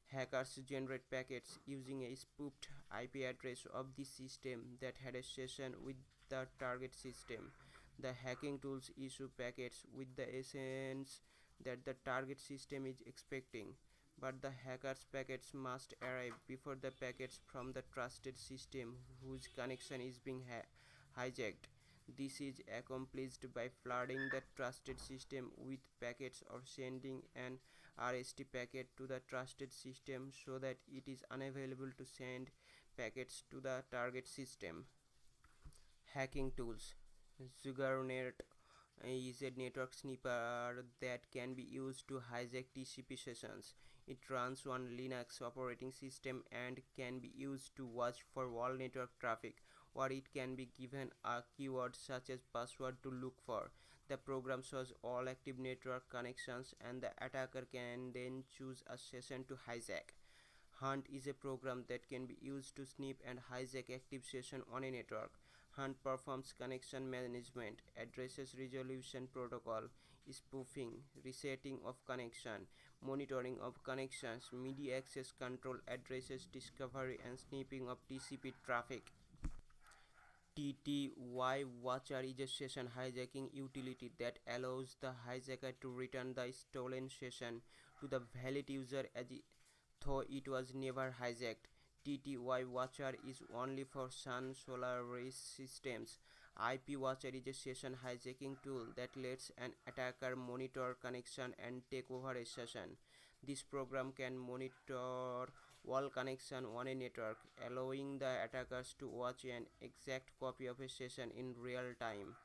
Hackers generate packets using a spoofed IP address of the system that had a session with the target system. The hacking tools issue packets with the SNs that the target system is expecting, but the hacker's packets must arrive before the packets from the trusted system whose connection is being hijacked. This is accomplished by flooding the trusted system with packets or sending an RST packet to the trusted system so that it is unavailable to send packets to the target system. Hacking tools. Juggernaut is a network sniffer that can be used to hijack TCP sessions. It runs on Linux operating system and can be used to watch for all network traffic, or it can be given a keyword such as password to look for. The program shows all active network connections and the attacker can then choose a session to hijack. Hunt is a program that can be used to snip and hijack active session on a network. Hunt performs connection management, addresses resolution protocol, spoofing, resetting of connection, monitoring of connections, media access control, addresses discovery and snipping of TCP traffic. TTY Watcher is a session hijacking utility that allows the hijacker to return the stolen session to the valid user as though it was never hijacked. TTY Watcher is only for Sun Solaris systems. IP Watcher is a session hijacking tool that lets an attacker monitor connection and take over a session. This program can monitor all connection on a network, allowing the attackers to watch an exact copy of a session in real time.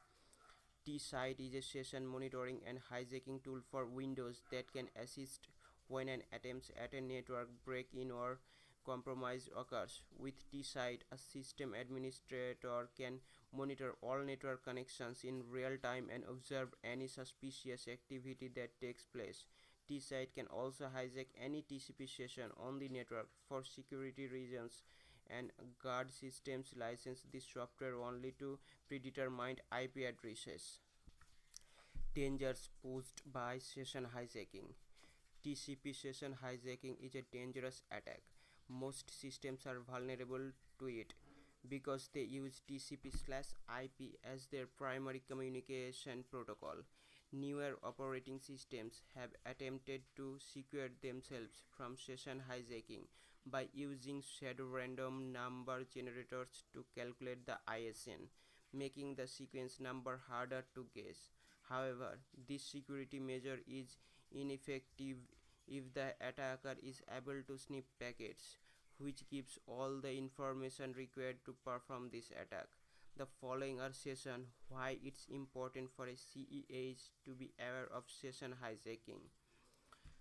T-Site is a session monitoring and hijacking tool for Windows that can assist when an attempt at a network break-in or compromise occurs. With T-Site, a system administrator can monitor all network connections in real time and observe any suspicious activity that takes place. T-Site can also hijack any TCP session on the network for security reasons, and guard systems license this software only to predetermined IP addresses. Dangers posed by session hijacking. TCP session hijacking is a dangerous attack. Most systems are vulnerable to it because they use TCP/IP as their primary communication protocol. Newer operating systems have attempted to secure themselves from session hijacking by using pseudo-random number generators to calculate the ISN, making the sequence number harder to guess. However, this security measure is ineffective if the attacker is able to snip packets, which gives all the information required to perform this attack. The following are session why it's important for a CEH to be aware of session hijacking.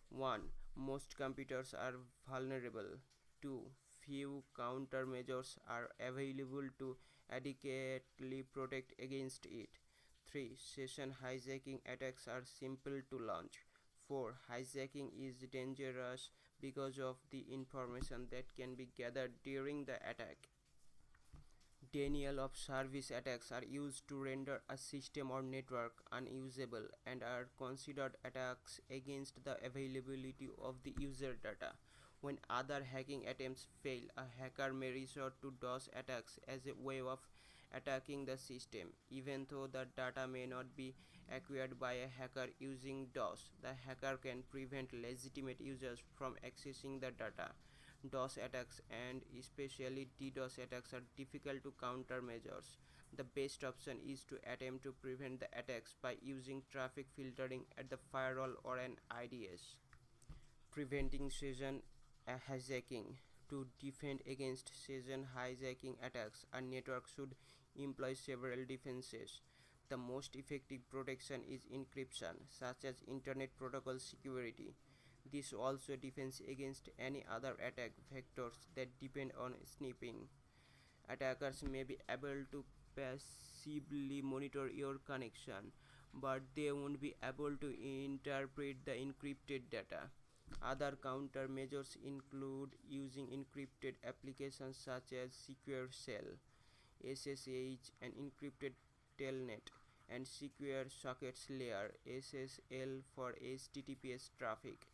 1. Most computers are vulnerable. 2. Few countermeasures are available to adequately protect against it. 3. Session hijacking attacks are simple to launch. 4. Hijacking is dangerous because of the information that can be gathered during the attack. Denial of service attacks are used to render a system or network unusable and are considered attacks against the availability of the user data. When other hacking attempts fail, a hacker may resort to DOS attacks as a way of attacking the system. Even though the data may not be acquired by a hacker using DOS, the hacker can prevent legitimate users from accessing the data. DOS attacks and especially DDoS attacks are difficult to countermeasures. The best option is to attempt to prevent the attacks by using traffic filtering at the firewall or an IDS. Preventing session hijacking. To defend against session hijacking attacks, a network should employ several defenses. The most effective protection is encryption, such as Internet Protocol security. This also defends against any other attack vectors that depend on sniffing. Attackers may be able to passively monitor your connection, but they won't be able to interpret the encrypted data. Other countermeasures include using encrypted applications such as Secure Shell, SSH, and encrypted telnet, and Secure Sockets Layer (SSL) for HTTPS traffic.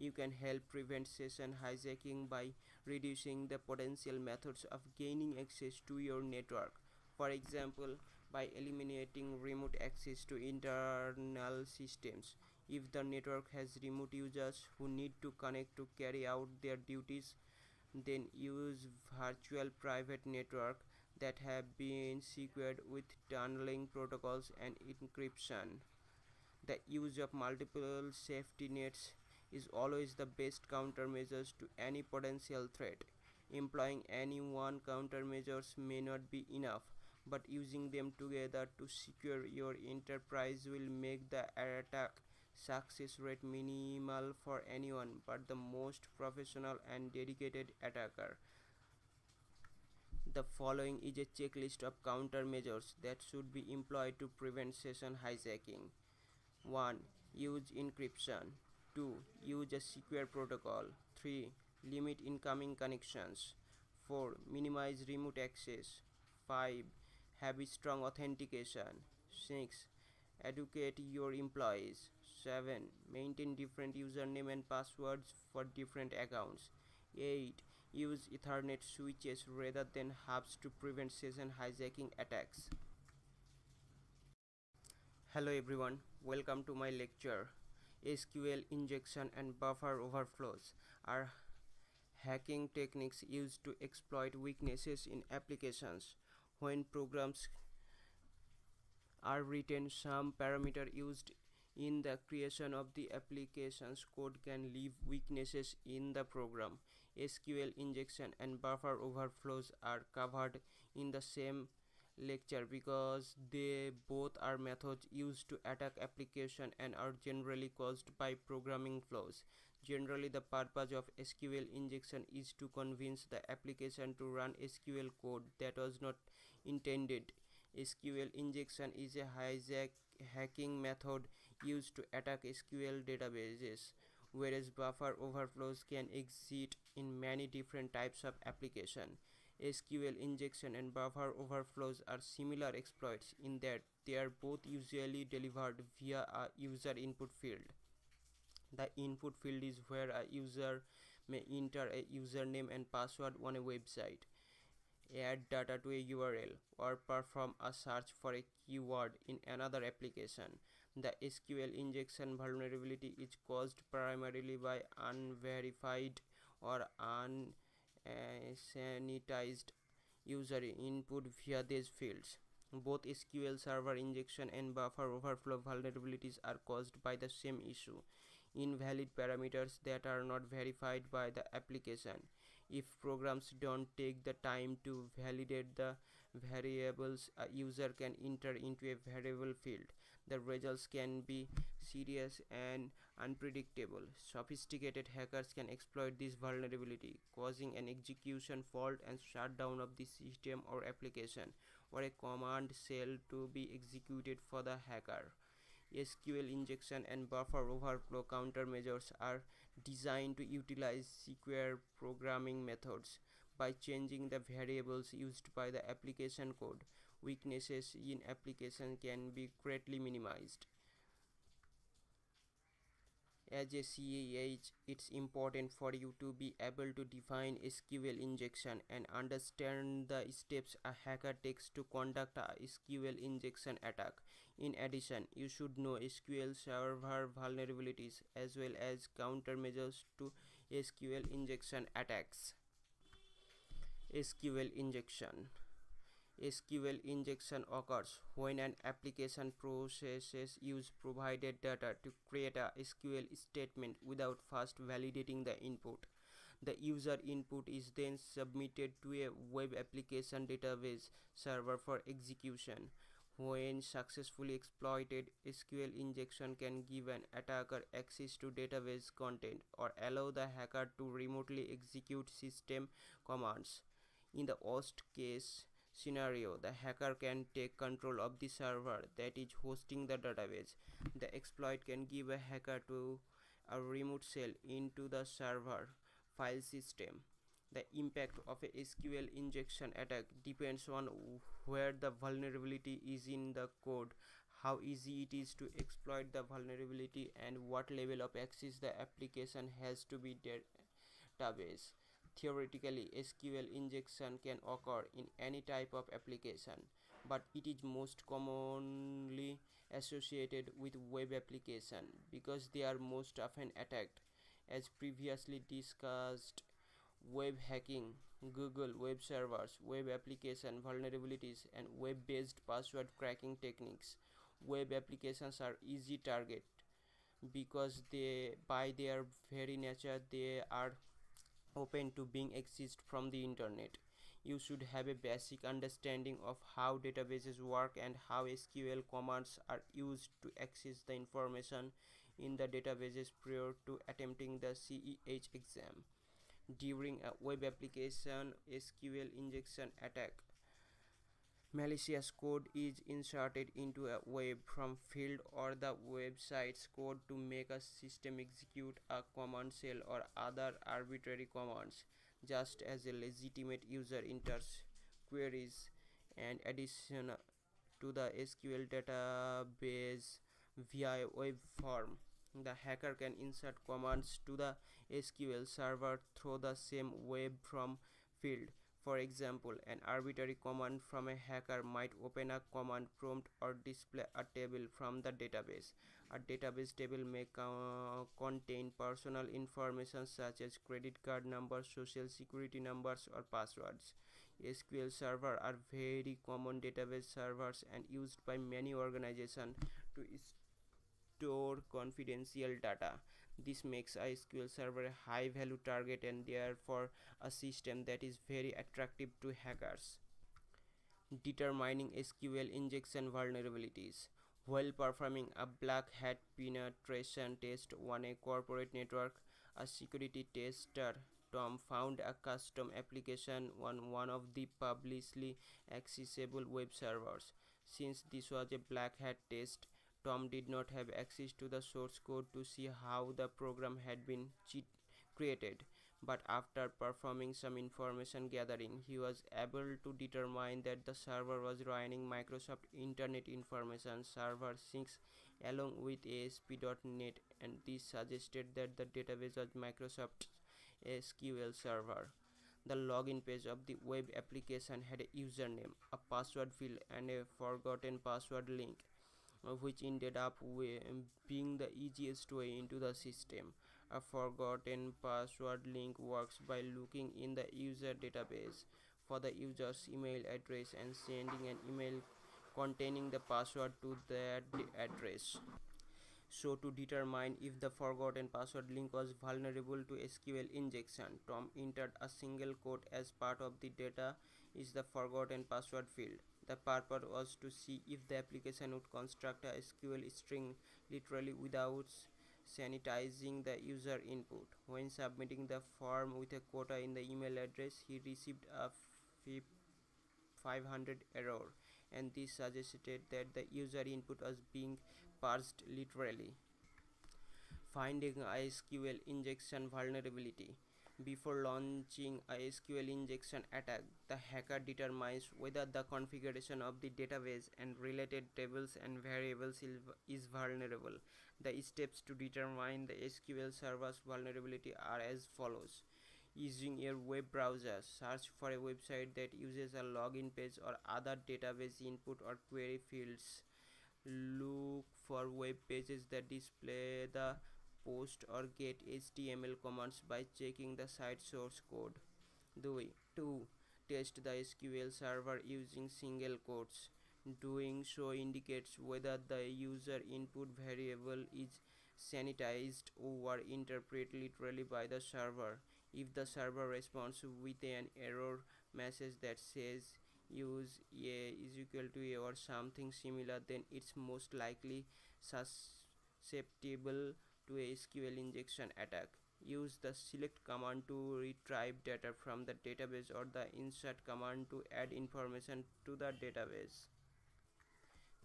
You can help prevent session hijacking by reducing the potential methods of gaining access to your network. For example, by eliminating remote access to internal systems. If the network has remote users who need to connect to carry out their duties, then use virtual private network that have been secured with tunneling protocols and encryption. The use of multiple safety nets is always the best countermeasures to any potential threat. Employing any one countermeasures may not be enough, but using them together to secure your enterprise will make the attack success rate minimal for anyone but the most professional and dedicated attacker. The following is a checklist of countermeasures that should be employed to prevent session hijacking. 1. Use encryption. 2. Use a secure protocol. 3. Limit incoming connections. 4. Minimize remote access. 5. Have strong authentication. 6. Educate your employees. 7. Maintain different username and passwords for different accounts. 8. Use Ethernet switches rather than hubs to prevent session hijacking attacks. Hello everyone, welcome to my lecture. SQL injection and buffer overflows are hacking techniques used to exploit weaknesses in applications. When programs are written, some parameter used in the creation of the application's code can leave weaknesses in the program. SQL injection and buffer overflows are covered in the same lecture because they both are methods used to attack application and are generally caused by programming flaws. Generally, the purpose of SQL injection is to convince the application to run SQL code that was not intended. SQL injection is a hacking method used to attack SQL databases, whereas buffer overflows can exist in many different types of application. SQL injection and buffer overflows are similar exploits in that they are both usually delivered via a user input field. The input field is where a user may enter a username and password on a website, add data to a URL, or perform a search for a keyword in another application. The SQL injection vulnerability is caused primarily by unverified or unsanitized user input via these fields. Both SQL Server injection and buffer overflow vulnerabilities are caused by the same issue: invalid parameters that are not verified by the application. If programs don't take the time to validate the variables a user can enter into a variable field, the results can be serious and unpredictable. Sophisticated hackers can exploit this vulnerability, causing an execution fault and shutdown of the system or application, or a command shell to be executed for the hacker. SQL injection and buffer overflow countermeasures are designed to utilize secure programming methods. By changing the variables used by the application code, weaknesses in application can be greatly minimized. As a CAH, it's important for you to be able to define SQL injection and understand the steps a hacker takes to conduct a SQL injection attack. In addition, you should know SQL Server vulnerabilities as well as countermeasures to SQL injection attacks. SQL injection. SQL injection occurs when an application processes use provided data to create a SQL statement without first validating the input. The user input is then submitted to a web application database server for execution. When successfully exploited, SQL injection can give an attacker access to database content or allow the hacker to remotely execute system commands. In the worst case scenario, the hacker can take control of the server that is hosting the database. The exploit can give a hacker to a remote shell into the server file system. The impact of a SQL injection attack depends on where the vulnerability is in the code, how easy it is to exploit the vulnerability, and what level of access the application has to the database. Theoretically, SQL injection can occur in any type of application, but it is most commonly associated with web application because they are most often attacked. As previously discussed, web hacking, Google web servers, web application vulnerabilities, and web-based password cracking techniques. Web applications are easy target because they, by their very nature, they are open to being accessed from the internet. You should have a basic understanding of how databases work and how SQL commands are used to access the information in the databases prior to attempting the CEH exam. During a web application SQL injection attack, malicious code is inserted into a web from field or the website's code to make a system execute a command shell or other arbitrary commands. Just as a legitimate user enters queries and addition to the SQL database via web form. The hacker can insert commands to the SQL server through the same web form field. For example, an arbitrary command from a hacker might open a command prompt or display a table from the database. A database table may contain personal information such as credit card numbers, social security numbers, or passwords. SQL servers are very common database servers and used by many organizations to store confidential data. This makes a SQL server a high value target and therefore a system that is very attractive to hackers. Determining SQL injection vulnerabilities. While performing a black hat penetration test on a corporate network, a security tester Tom found a custom application on one of the publicly accessible web servers. Since this was a black hat test, Tom did not have access to the source code to see how the program had been created, but after performing some information gathering, he was able to determine that the server was running Microsoft Internet Information Server 6 along with ASP.NET, and this suggested that the database was Microsoft's SQL server. The login page of the web application had a username, a password field, and a forgotten password link, which ended up being the easiest way into the system. A forgotten password link works by looking in the user database for the user's email address and sending an email containing the password to that address. So, to determine if the forgotten password link was vulnerable to SQL injection, Tom entered a single quote as part of the data is the forgotten password field. The purpose was to see if the application would construct a SQL string literally without sanitizing the user input. When submitting the form with a quota in the email address, he received a 500 error, and this suggested that the user input was being parsed literally. Finding a SQL injection vulnerability. Before launching a SQL injection attack, the hacker determines whether the configuration of the database and related tables and variables is vulnerable. The steps to determine the SQL server's vulnerability are as follows. Using your web browser, search for a website that uses a login page or other database input or query fields. Look for web pages that display the post or get HTML commands by checking the site source code. 2. Test the SQL server using single quotes. Doing so indicates whether the user input variable is sanitized or interpreted literally by the server. If the server responds with an error message that says use a is equal to a or something similar, then it's most likely susceptible to a SQL injection attack. Use the select command to retrieve data from the database or the insert command to add information to the database.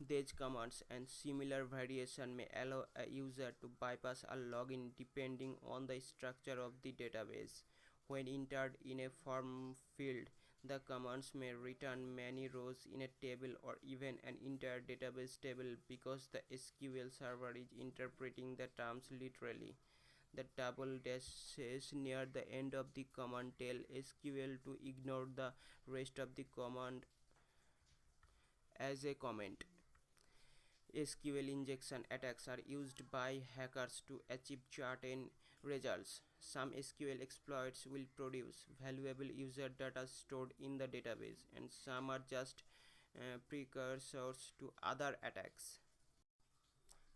These commands and similar variation may allow a user to bypass a login depending on the structure of the database. When entered in a form field, the commands may return many rows in a table or even an entire database table because the SQL server is interpreting the terms literally. The double dashes near the end of the command tell SQL to ignore the rest of the command as a comment. SQL injection attacks are used by hackers to achieve certain results. Some SQL exploits will produce valuable user data stored in the database, and some are just precursors to other attacks.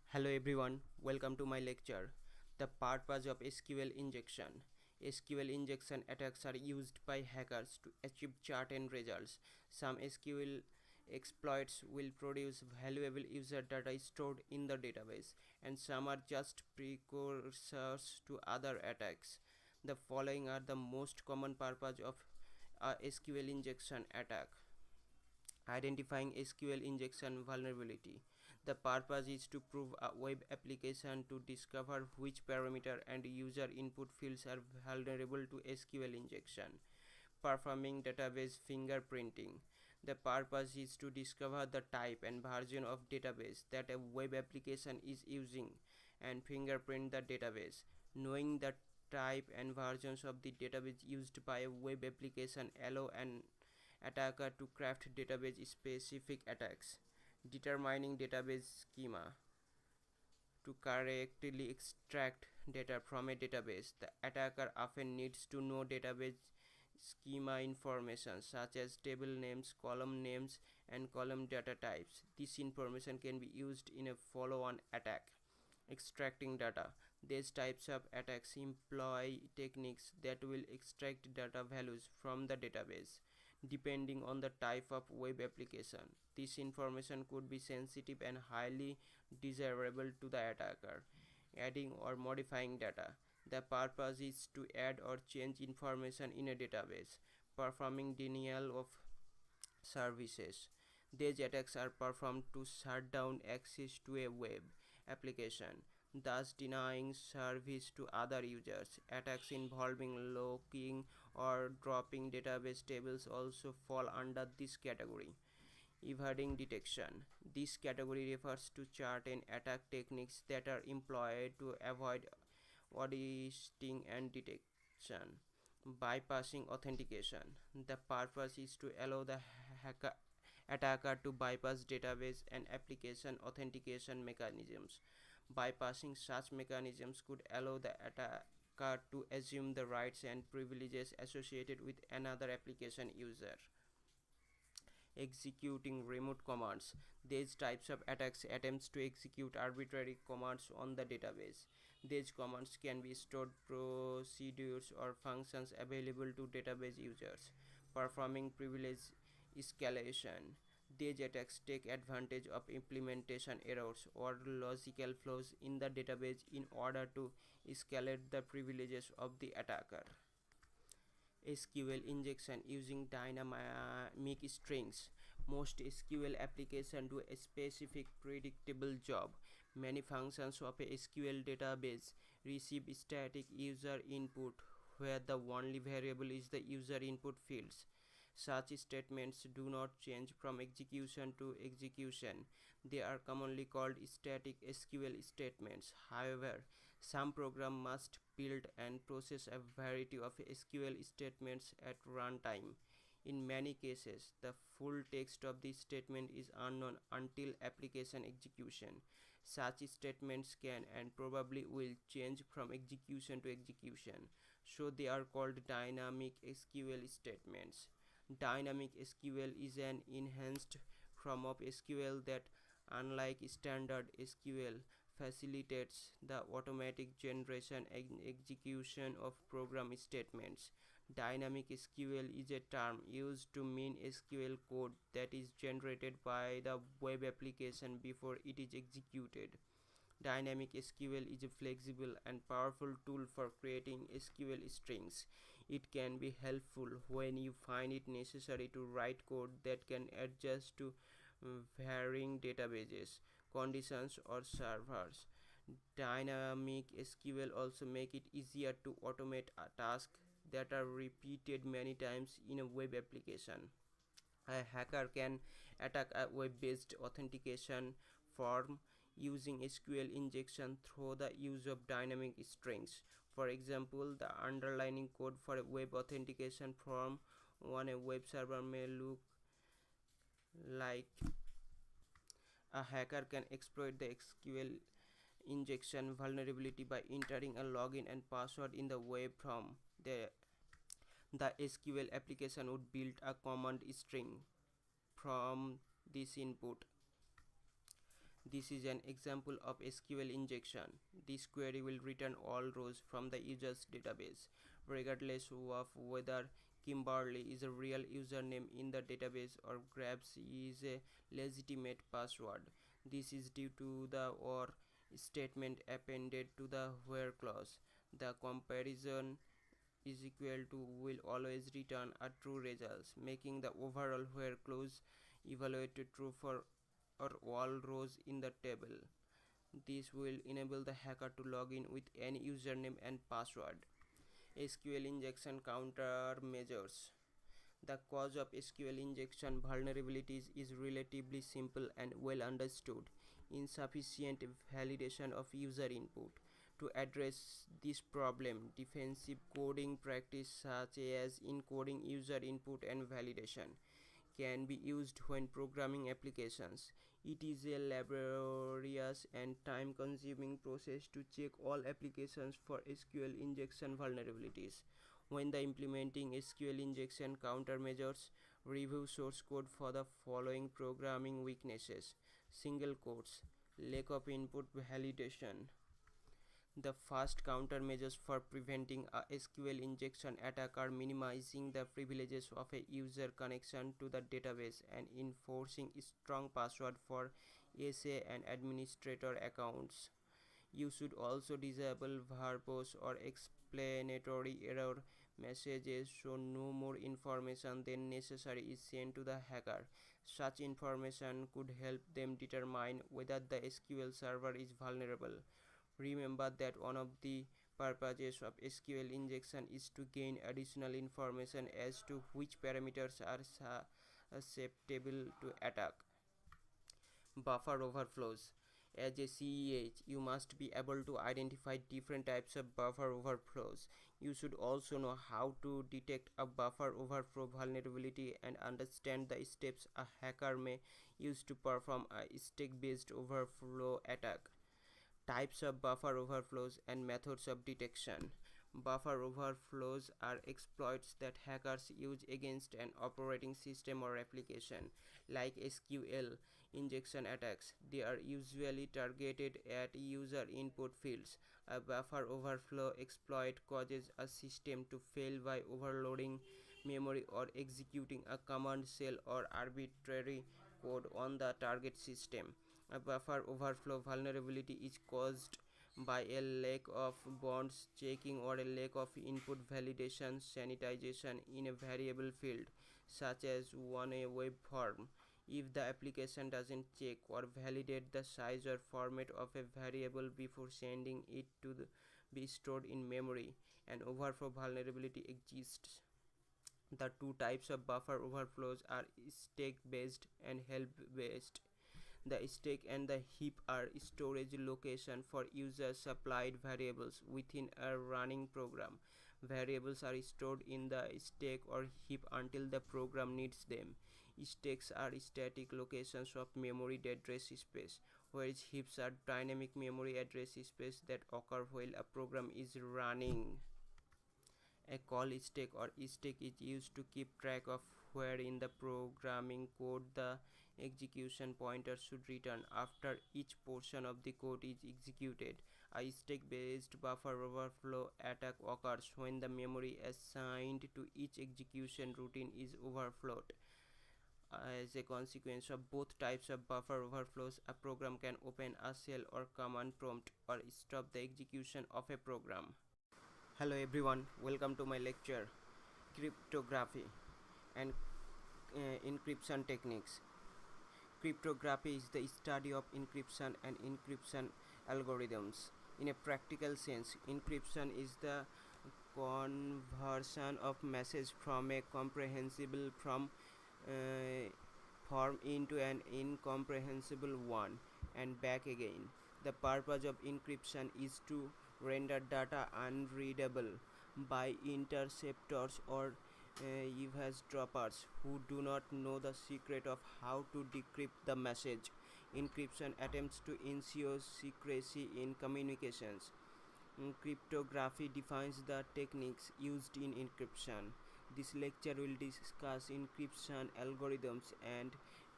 Hello everyone, welcome to my lecture. The purpose of SQL injection. SQL injection attacks are used by hackers to achieve certain results. Some SQL exploits will produce valuable user data stored in the database, and some are just precursors to other attacks. The following are the most common purpose of a SQL injection attack. Identifying SQL injection vulnerability. The purpose is to prove a web application to discover which parameter and user input fields are vulnerable to SQL injection. Performing database fingerprinting. The purpose is to discover the type and version of database that a web application is using and fingerprint the database. Knowing the type and versions of the database used by a web application allow an attacker to craft database specific attacks. Determining database schema. To correctly extract data from a database, the attacker often needs to know database schema information such as table names, column names, and column data types. This information can be used in a follow-on attack. Extracting data. These types of attacks employ techniques that will extract data values from the database depending on the type of web application. This information could be sensitive and highly desirable to the attacker. Adding or modifying data. The purpose is to add or change information in a database. Performing denial of services. These attacks are performed to shut down access to a web application, thus denying service to other users. Attacks involving locking or dropping database tables also fall under this category. Evading detection. This category refers to certain attack techniques that are employed to avoid auditing and detection. Bypassing authentication. The purpose is to allow the hacker attacker to bypass database and application authentication mechanisms. Bypassing such mechanisms could allow the attacker to assume the rights and privileges associated with another application user. Executing remote commands. These types of attacks attempts to execute arbitrary commands on the database. These commands can be stored procedures or functions available to database users. Performing privilege escalation. These attacks take advantage of implementation errors or logical flaws in the database in order to escalate the privileges of the attacker. SQL injection using dynamic strings. Most SQL applications do a specific predictable job. Many functions of a SQL database receive static user input where the only variable is the user input fields. Such statements do not change from execution to execution. They are commonly called static SQL statements. However, some programs must build and process a variety of SQL statements at runtime. In many cases, the full text of the statement is unknown until application execution. Such statements can and probably will change from execution to execution, so they are called dynamic SQL statements. Dynamic SQL is an enhanced form of SQL that, unlike standard SQL, facilitates the automatic generation and execution of program statements. Dynamic SQL is a term used to mean SQL code that is generated by the web application before it is executed. Dynamic SQL is a flexible and powerful tool for creating SQL strings. It can be helpful when you find it necessary to write code that can adjust to varying databases, conditions, or servers. Dynamic SQL also make it easier to automate tasks that are repeated many times in a web application. A hacker can attack a web-based authentication form using SQL injection through the use of dynamic strings. For example, the underlying code for a web authentication form on a web server may look like. A hacker can exploit the SQL injection vulnerability by entering a login and password in the web form. The SQL application would build a command string from this input. This is an example of SQL injection. This query will return all rows from the user's database, regardless of whether Kimberly is a real username in the database or Grabs is a legitimate password. This is due to the OR statement appended to the where clause. The comparison is equal to will always return a true result, making the overall where clause evaluated true for or all rows in the table. This will enable the hacker to log in with any username and password. SQL injection countermeasures. The cause of SQL injection vulnerabilities is relatively simple and well understood: insufficient validation of user input. To address this problem, defensive coding practices such as encoding user input and validation can be used when programming applications. It is a laborious and time consuming process to check all applications for SQL injection vulnerabilities. When the implementing SQL injection countermeasures, review source code for the following programming weaknesses: single quotes, lack of input validation. The first countermeasures for preventing a SQL injection attack are minimizing the privileges of a user connection to the database and enforcing strong password for SA and administrator accounts. You should also disable verbose or explanatory error messages so no more information than necessary is sent to the hacker. Such information could help them determine whether the SQL server is vulnerable. Remember that one of the purposes of SQL injection is to gain additional information as to which parameters are susceptible to attack. Buffer overflows. As a CEH, you must be able to identify different types of buffer overflows. You should also know how to detect a buffer overflow vulnerability and understand the steps a hacker may use to perform a stack-based overflow attack. Types of buffer overflows and methods of detection. Buffer overflows are exploits that hackers use against an operating system or application. Like SQL injection attacks, they are usually targeted at user input fields. A buffer overflow exploit causes a system to fail by overloading memory or executing a command shell or arbitrary code on the target system. A buffer overflow vulnerability is caused by a lack of bonds checking or a lack of input validation sanitization in a variable field, such as on a web form. If the application doesn't check or validate the size or format of a variable before sending it to be stored in memory, an overflow vulnerability exists. The two types of buffer overflows are stack based and heap based. The stack and the heap are storage location for user supplied variables within a running program. Variables are stored in the stack or heap until the program needs them. Stacks are static locations of memory address space, whereas heaps are dynamic memory address space that occur while a program is running. A call stack or stack is used to keep track of where in the programming code the execution pointer should return after each portion of the code is executed. A stack-based buffer overflow attack occurs when the memory assigned to each execution routine is overflowed. As a consequence of both types of buffer overflows, a program can open a shell or command prompt or stop the execution of a program. Hello everyone, welcome to my lecture, Cryptography and Encryption Techniques. Cryptography is the study of encryption and encryption algorithms. In a practical sense, encryption is the conversion of message from a comprehensible form into an incomprehensible one and back again. The purpose of encryption is to render data unreadable by interceptors or eavesdroppers who do not know the secret of how to decrypt the message. Encryption attempts to ensure secrecy in communications. Cryptography defines the techniques used in encryption. This lecture will discuss encryption algorithms and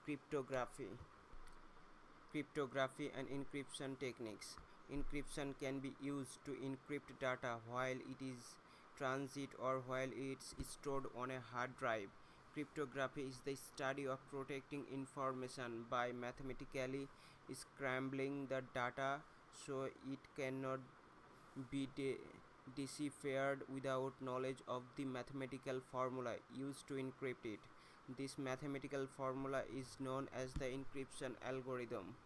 cryptography. Cryptography and encryption techniques. Encryption can be used to encrypt data while it is transit or while it's stored on a hard drive. Cryptography is the study of protecting information by mathematically scrambling the data so it cannot be deciphered without knowledge of the mathematical formula used to encrypt it. This mathematical formula is known as the encryption algorithm.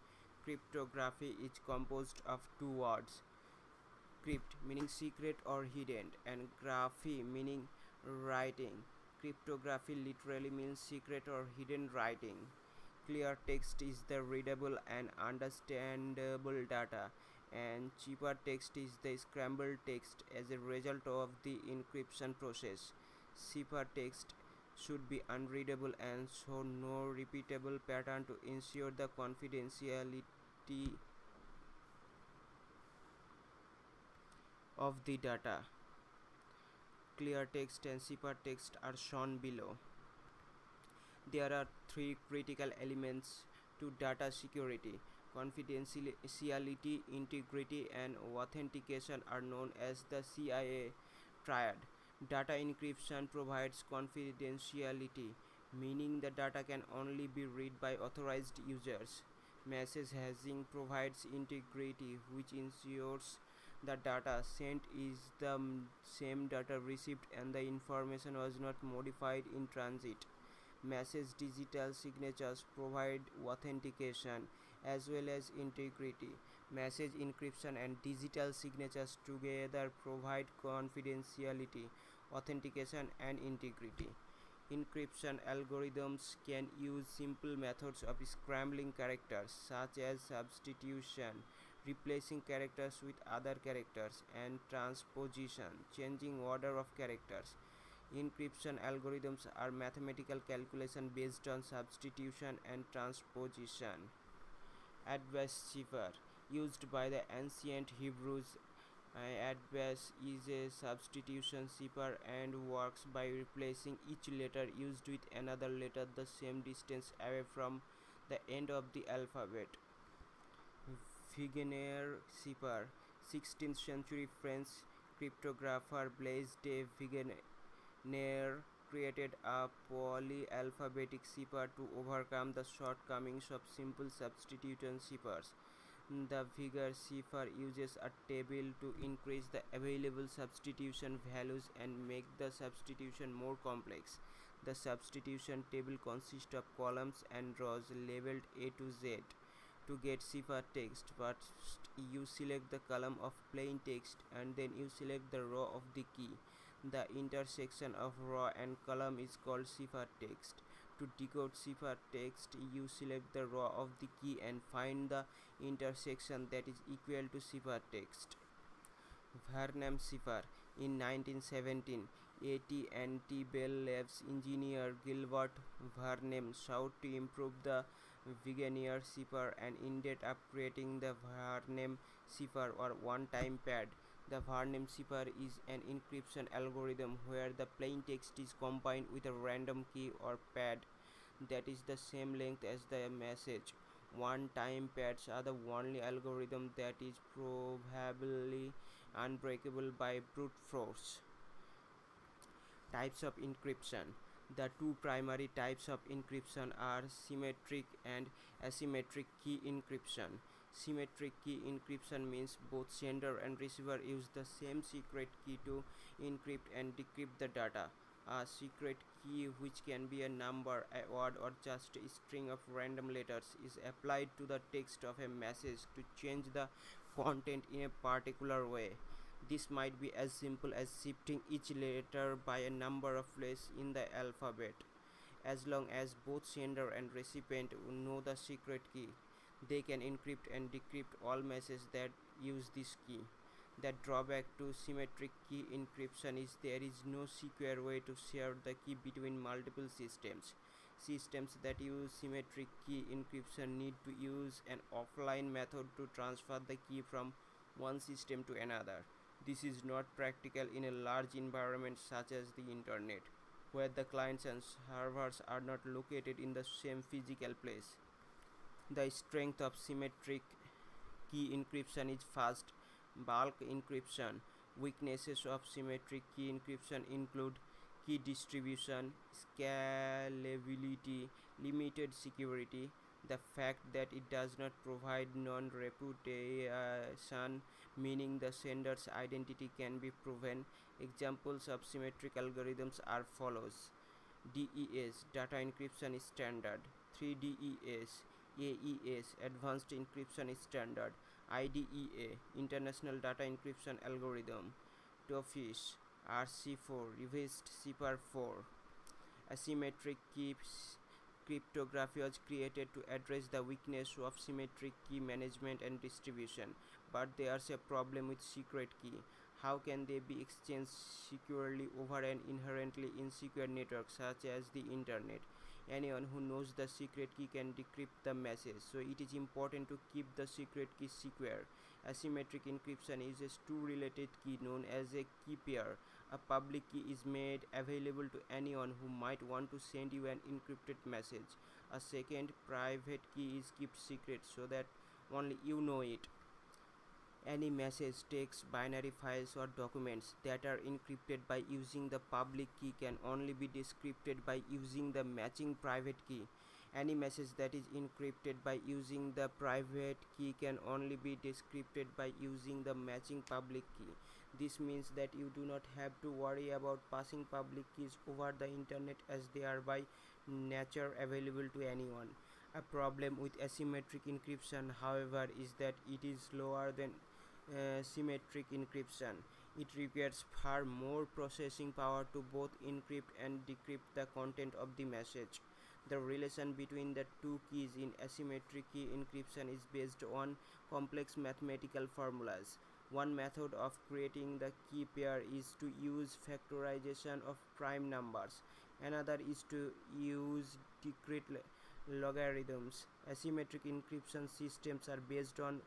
Cryptography is composed of two words: crypt meaning secret or hidden and graphy meaning writing. Cryptography literally means secret or hidden writing. Clear text is the readable and understandable data, and cheaper text is the scrambled text as a result of the encryption process. Cipher text should be unreadable and show no repeatable pattern to ensure the confidentiality of the data. Clear text and cipher text are shown below. There are three critical elements to data security. Confidentiality, integrity, and authentication are known as the CIA triad. Data encryption provides confidentiality, meaning the data can only be read by authorized users. Message hashing provides integrity, which ensures the data sent is the same data received and the information was not modified in transit. Message digital signatures provide authentication as well as integrity. Message encryption and digital signatures together provide confidentiality, authentication, and integrity. Encryption algorithms can use simple methods of scrambling characters such as substitution, replacing characters with other characters, and transposition, changing order of characters. Encryption algorithms are mathematical calculation based on substitution and transposition. Advanced cipher used by the ancient Hebrews. Advanced is a substitution cipher and works by replacing each letter used with another letter the same distance away from the end of the alphabet. Vigenère cipher. 16th century French cryptographer Blaise de Vigenère created a polyalphabetic cipher to overcome the shortcomings of simple substitution ciphers. The Vigenère cipher uses a table to increase the available substitution values and make the substitution more complex. The substitution table consists of columns and rows labeled A to Z. To get cipher text, first you select the column of plain text and then you select the row of the key. The intersection of row and column is called cipher text. To decode cipher text, you select the row of the key and find the intersection that is equal to cipher text. Varnam cipher. In 1917, AT&T Bell Labs engineer Gilbert Varnam sought to improve the Vigenère cipher and ended up creating the Varnam cipher or one-time pad. The Varnam cipher is an encryption algorithm where the plain text is combined with a random key or pad that is the same length as the message. One-time pads are the only algorithm that is probably unbreakable by brute force. Types of encryption. The two primary types of encryption are symmetric and asymmetric key encryption. Symmetric key encryption means both sender and receiver use the same secret key to encrypt and decrypt the data. A secret key, which can be a number, a word, or just a string of random letters, is applied to the text of a message to change the content in a particular way. This might be as simple as shifting each letter by a number of places in the alphabet. As long as both sender and recipient know the secret key, they can encrypt and decrypt all messages that use this key. The drawback to symmetric key encryption is there is no secure way to share the key between multiple systems. Systems that use symmetric key encryption need to use an offline method to transfer the key from one system to another. This is not practical in a large environment such as the internet, where the clients and servers are not located in the same physical place. The strength of symmetric key encryption is fast, bulk encryption. Weaknesses of symmetric key encryption include key distribution, scalability, limited security, the fact that it does not provide non-reputation, meaning the sender's identity can be proven. Examples of symmetric algorithms are follows: DES, data encryption standard; 3DES, AES, advanced encryption standard; IDEA, international data encryption algorithm; TOFIS, RC4, reversed cipher 4. Asymmetric key cryptography was created to address the weakness of symmetric key management and distribution. But there's a problem with secret key. How can they be exchanged securely over an inherently insecure network such as the internet? Anyone who knows the secret key can decrypt the message, so it is important to keep the secret key secure. Asymmetric encryption uses two related keys known as a key pair. A public key is made available to anyone who might want to send you an encrypted message. A second private key is kept secret so that only you know it. Any message, text, binary files or documents that are encrypted by using the public key can only be decrypted by using the matching private key. Any message that is encrypted by using the private key can only be decrypted by using the matching public key. This means that you do not have to worry about passing public keys over the internet as they are by nature available to anyone. A problem with asymmetric encryption, however, is that it is slower than symmetric encryption. It requires far more processing power to both encrypt and decrypt the content of the message. The relation between the two keys in asymmetric key encryption is based on complex mathematical formulas. One method of creating the key pair is to use factorization of prime numbers. Another is to use discrete logarithms. Asymmetric encryption systems are based on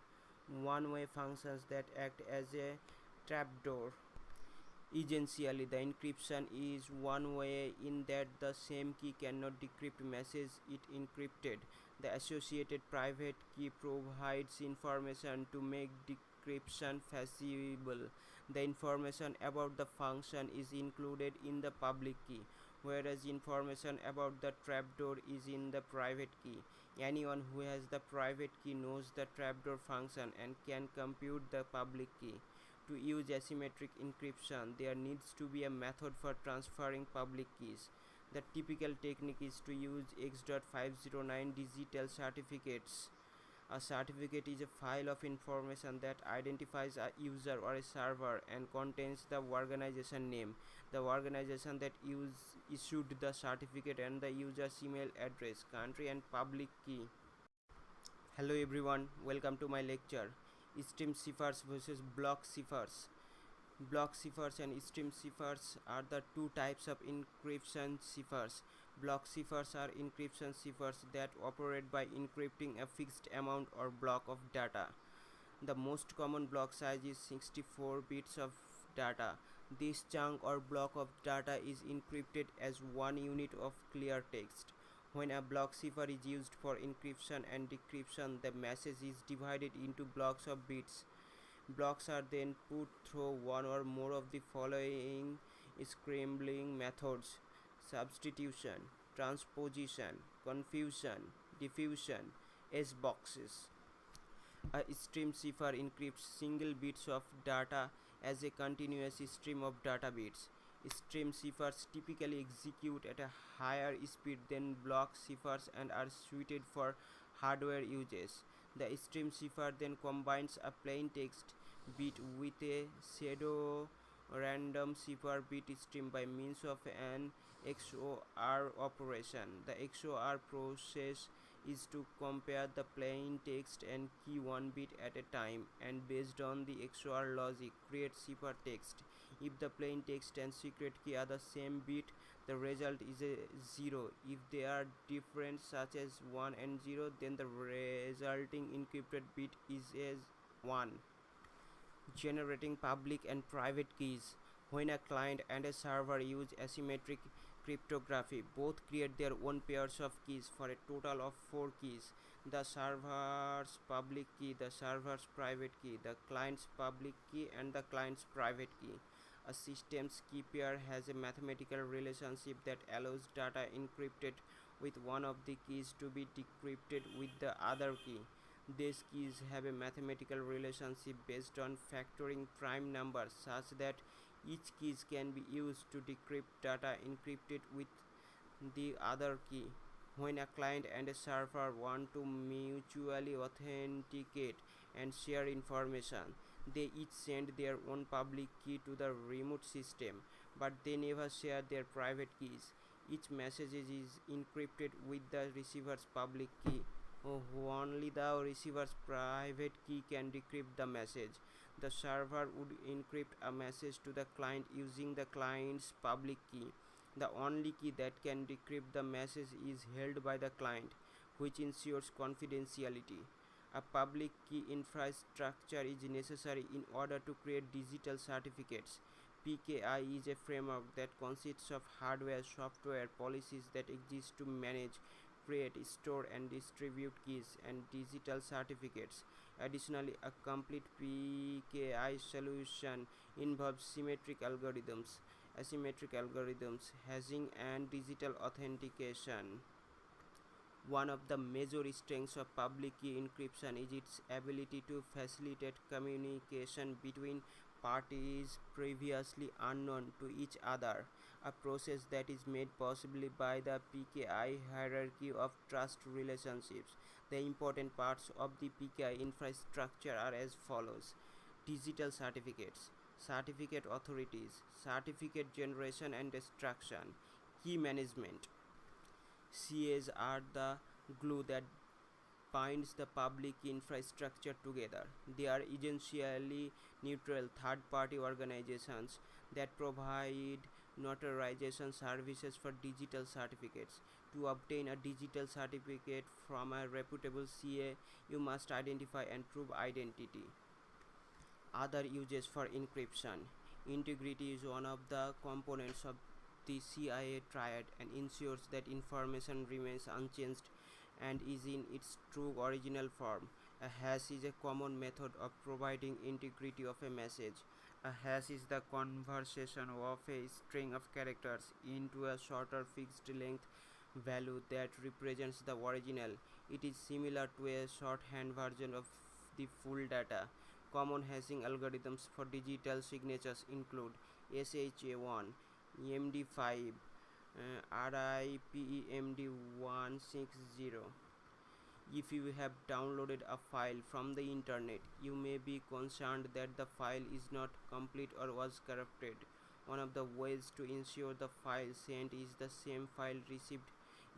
one-way functions that act as a trapdoor. Essentially, the encryption is one-way in that the same key cannot decrypt message it encrypted. The associated private key provides information to make decryption feasible. The information about the function is included in the public key, whereas information about the trapdoor is in the private key. Anyone who has the private key knows the trapdoor function and can compute the public key. To use asymmetric encryption, there needs to be a method for transferring public keys. The typical technique is to use X.509 digital certificates. A certificate is a file of information that identifies a user or a server and contains the organization name, the organization that issued the certificate, and the user's email address, country, and public key. Hello everyone, welcome to my lecture. Stream ciphers versus block ciphers. Block ciphers and stream ciphers are the two types of encryption ciphers. Block ciphers are encryption ciphers that operate by encrypting a fixed amount or block of data. The most common block size is 64 bits of data. This chunk or block of data is encrypted as one unit of clear text. When a block cipher is used for encryption and decryption, the message is divided into blocks of bits. Blocks are then put through one or more of the following scrambling methods: substitution, transposition, confusion, diffusion, S-boxes. A stream cipher encrypts single bits of data as a continuous stream of data bits. Stream ciphers typically execute at a higher speed than block ciphers and are suited for hardware uses. The stream cipher then combines a plain text bit with a pseudo random cipher bit stream by means of an XOR operation. The XOR process is to compare the plain text and key one bit at a time, and based on the XOR logic create ciphertext. If the plain text and secret key are the same bit, the result is a 0. If they are different, such as 1 and 0, then the resulting encrypted bit is as 1. Generating public and private keys. When a client and a server use asymmetric cryptography, both create their own pairs of keys for a total of 4 keys: the server's public key, the server's private key, the client's public key, and the client's private key. A system's key pair has a mathematical relationship that allows data encrypted with one of the keys to be decrypted with the other key. These keys have a mathematical relationship based on factoring prime numbers such that each key can be used to decrypt data encrypted with the other key. When a client and a server want to mutually authenticate and share information, they each send their own public key to the remote system, but they never share their private keys. Each message is encrypted with the receiver's public key. Only the receiver's private key can decrypt the message. The server would encrypt a message to the client using the client's public key. The only key that can decrypt the message is held by the client, which ensures confidentiality. A public key infrastructure is necessary in order to create digital certificates. PKI is a framework that consists of hardware, software, policies that exist to manage, create, store, and distribute keys and digital certificates. Additionally, a complete PKI solution involves symmetric algorithms, asymmetric algorithms, hashing, and digital authentication. One of the major strengths of public key encryption is its ability to facilitate communication between parties previously unknown to each other, a process that is made possible by the PKI hierarchy of trust relationships. The important parts of the PKI infrastructure are as follows: digital certificates, certificate authorities, certificate generation and destruction, key management. CAs are the glue that binds the public infrastructure together. They are essentially neutral third party organizations that provide notarization services for digital certificates. To obtain a digital certificate from a reputable CA, you must identify and prove identity. Other uses for encryption. Integrity is one of the components of the CIA triad and ensures that information remains unchanged and is in its true original form. A hash is a common method of providing integrity of a message. A hash is the conversion of a string of characters into a shorter fixed length value that represents the original. It is similar to a shorthand version of the full data. Common hashing algorithms for digital signatures include SHA-1, MD5, RIPEMD160. If you have downloaded a file from the internet, you may be concerned that the file is not complete or was corrupted. One of the ways to ensure the file sent is the same file received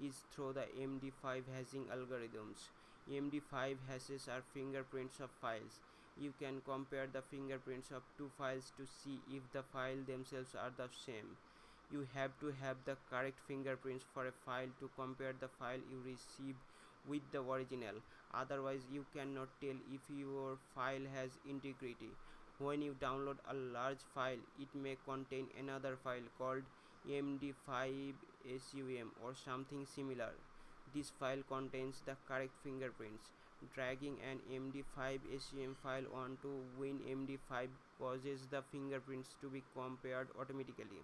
is through the MD5 hashing algorithms. MD5 hashes are fingerprints of files. You can compare the fingerprints of two files to see if the files themselves are the same. You have to have the correct fingerprints for a file to compare the file you receive with the original. Otherwise, you cannot tell if your file has integrity. When you download a large file, it may contain another file called MD5SUM or something similar. This file contains the correct fingerprints. Dragging an MD5SUM file onto WinMD5 causes the fingerprints to be compared automatically.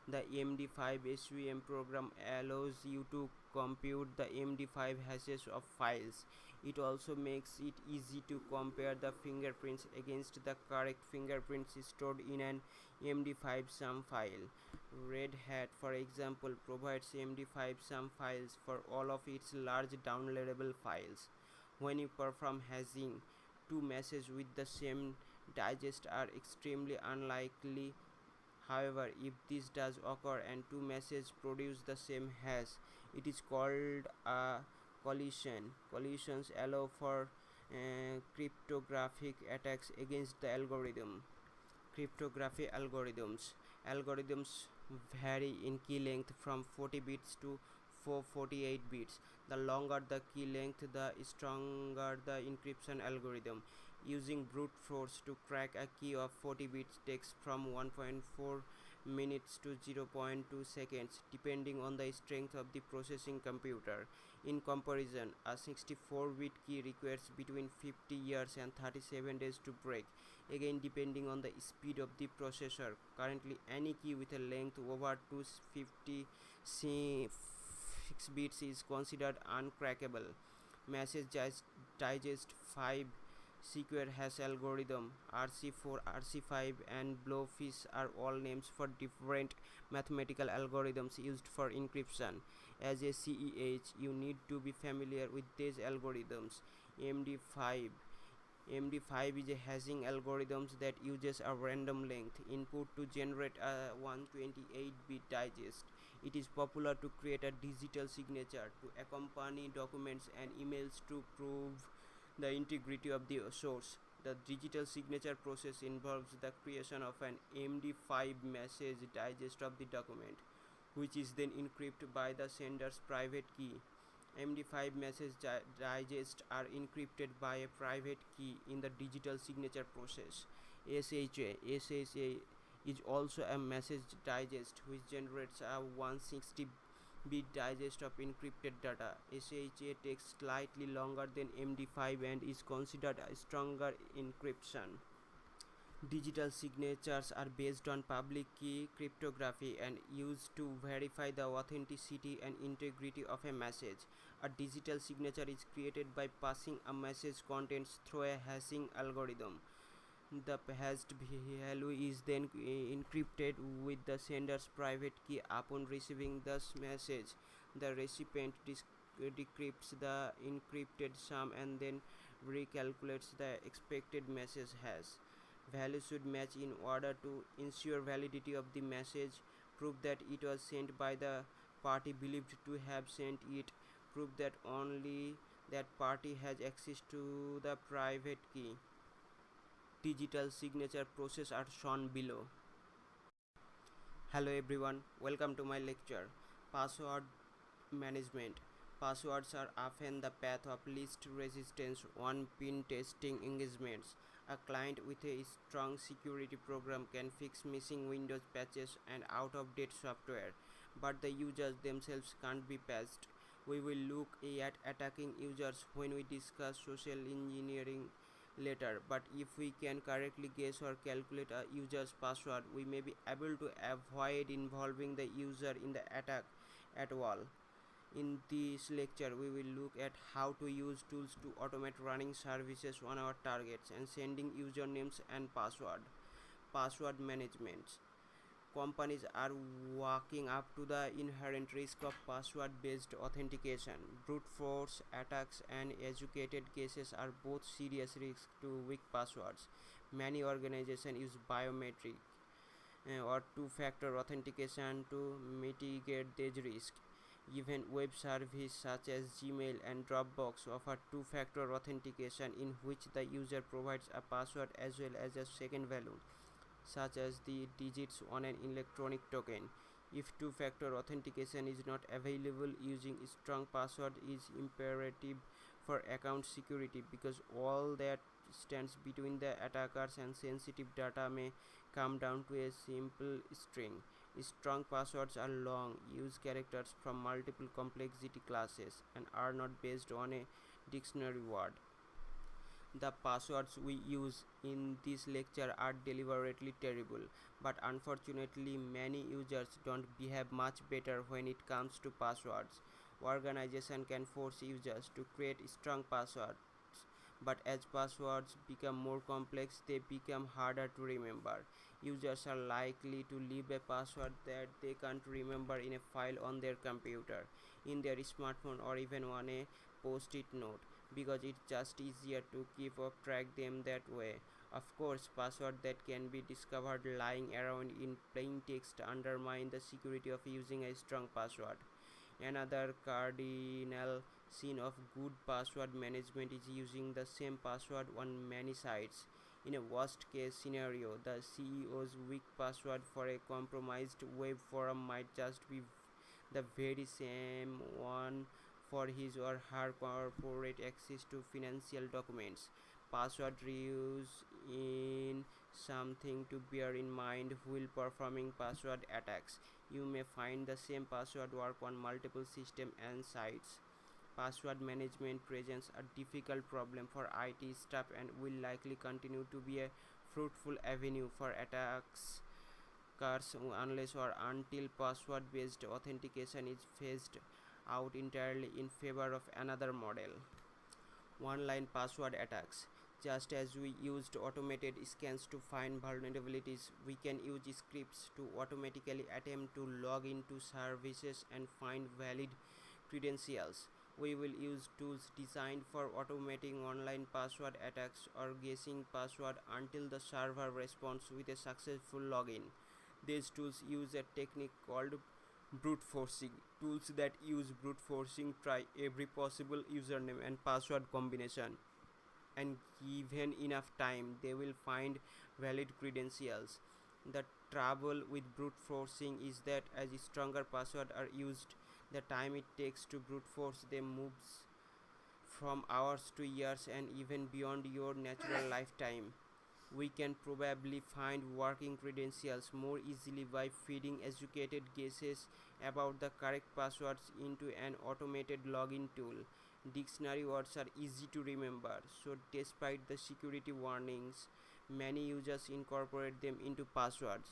The MD5SUM program allows you to compute the MD5 hashes of files. It also makes it easy to compare the fingerprints against the correct fingerprints stored in an MD5SUM file. Red Hat, for example, provides MD5SUM files for all of its large downloadable files. When you perform hashing, two messages with the same digest are extremely unlikely. However, if this does occur and two messages produce the same hash, it is called a collision. Collisions allow for cryptographic attacks against the algorithm. Cryptography algorithms vary in key length from 40 bits to 448 bits. The longer the key length, the stronger the encryption algorithm. Using brute force to crack a key of 40 bits takes from 1.4 minutes to 0.2 seconds depending on the strength of the processing computer. In comparison, a 64-bit key requires between 50 years and 37 days to break, again depending on the speed of the processor. Currently, any key with a length over 256 bits is considered uncrackable. Message Digest 5 secure hash algorithm, RC4, RC5 and Blowfish are all names for different mathematical algorithms used for encryption. As a CEH, you need to be familiar with these algorithms. MD5 is a hashing algorithm that uses a random length input to generate a 128-bit digest. It is popular to create a digital signature to accompany documents and emails to prove the integrity of the source. The digital signature process involves the creation of an MD5 message digest of the document, which is then encrypted by the sender's private key. MD5 message digests are encrypted by a private key in the digital signature process. SHA is also a message digest which generates a 160-bit digest of encrypted data. SHA takes slightly longer than MD5 and is considered a stronger encryption. Digital signatures are based on public key cryptography and used to verify the authenticity and integrity of a message. A digital signature is created by passing a message contents through a hashing algorithm. The hashed value is then encrypted with the sender's private key. Upon receiving the message, the recipient decrypts the encrypted sum and then recalculates the expected message hash. Values should match in order to ensure validity of the message. Prove that it was sent by the party believed to have sent it. Prove that only that party has access to the private key. Digital signature process are shown below. Hello everyone, welcome to my lecture. Password management. Passwords are often the path of least resistance on pen testing engagements. A client with a strong security program can fix missing Windows patches and out-of-date software, but the users themselves can't be patched. We will look at attacking users when we discuss social engineering later, but if we can correctly guess or calculate a user's password, we may be able to avoid involving the user in the attack at all. In this lecture, we will look at how to use tools to automate running services on our targets and sending usernames and password. Password management. Companies are waking up to the inherent risk of password-based authentication. Brute force attacks and educated guesses are both serious risks to weak passwords. Many organizations use biometric or two-factor authentication to mitigate these risks. Even web services such as Gmail and Dropbox offer two-factor authentication in which the user provides a password as well as a second value, such as the digits on an electronic token. If two-factor authentication is not available, using a strong password is imperative for account security because all that stands between the attackers and sensitive data may come down to a simple string. Strong passwords are long, use characters from multiple complexity classes, and are not based on a dictionary word. The passwords we use in this lecture are deliberately terrible, but unfortunately many users don't behave much better when it comes to passwords. Organizations can force users to create strong passwords, but as passwords become more complex, they become harder to remember. Users are likely to leave a password that they can't remember in a file on their computer, in their smartphone, or even on a post-it note, because it's just easier to keep track them that way. Of course, passwords that can be discovered lying around in plain text undermine the security of using a strong password. Another cardinal sin of good password management is using the same password on many sites. In a worst case scenario, the CEO's weak password for a compromised web forum might just be the very same one for his or her corporate access to financial documents. Password reuse is something to bear in mind while performing password attacks. You may find the same password work on multiple systems and sites. Password management presents a difficult problem for IT staff and will likely continue to be a fruitful avenue for attacks unless or until password-based authentication is phased out entirely in favor of another model. One-line password attacks. Just as we used automated scans to find vulnerabilities, we can use scripts to automatically attempt to log into services and find valid credentials. We will use tools designed for automating online password attacks or guessing password until the server responds with a successful login. These tools use a technique called Brute forcing. Tools that use brute forcing try every possible username and password combination, and given enough time, they will find valid credentials. The trouble with brute forcing is that as stronger passwords are used, the time it takes to brute force them moves from hours to years and even beyond your natural lifetime. We can probably find working credentials more easily by feeding educated guesses about the correct passwords into an automated login tool. Dictionary words are easy to remember, so despite the security warnings, many users incorporate them into passwords.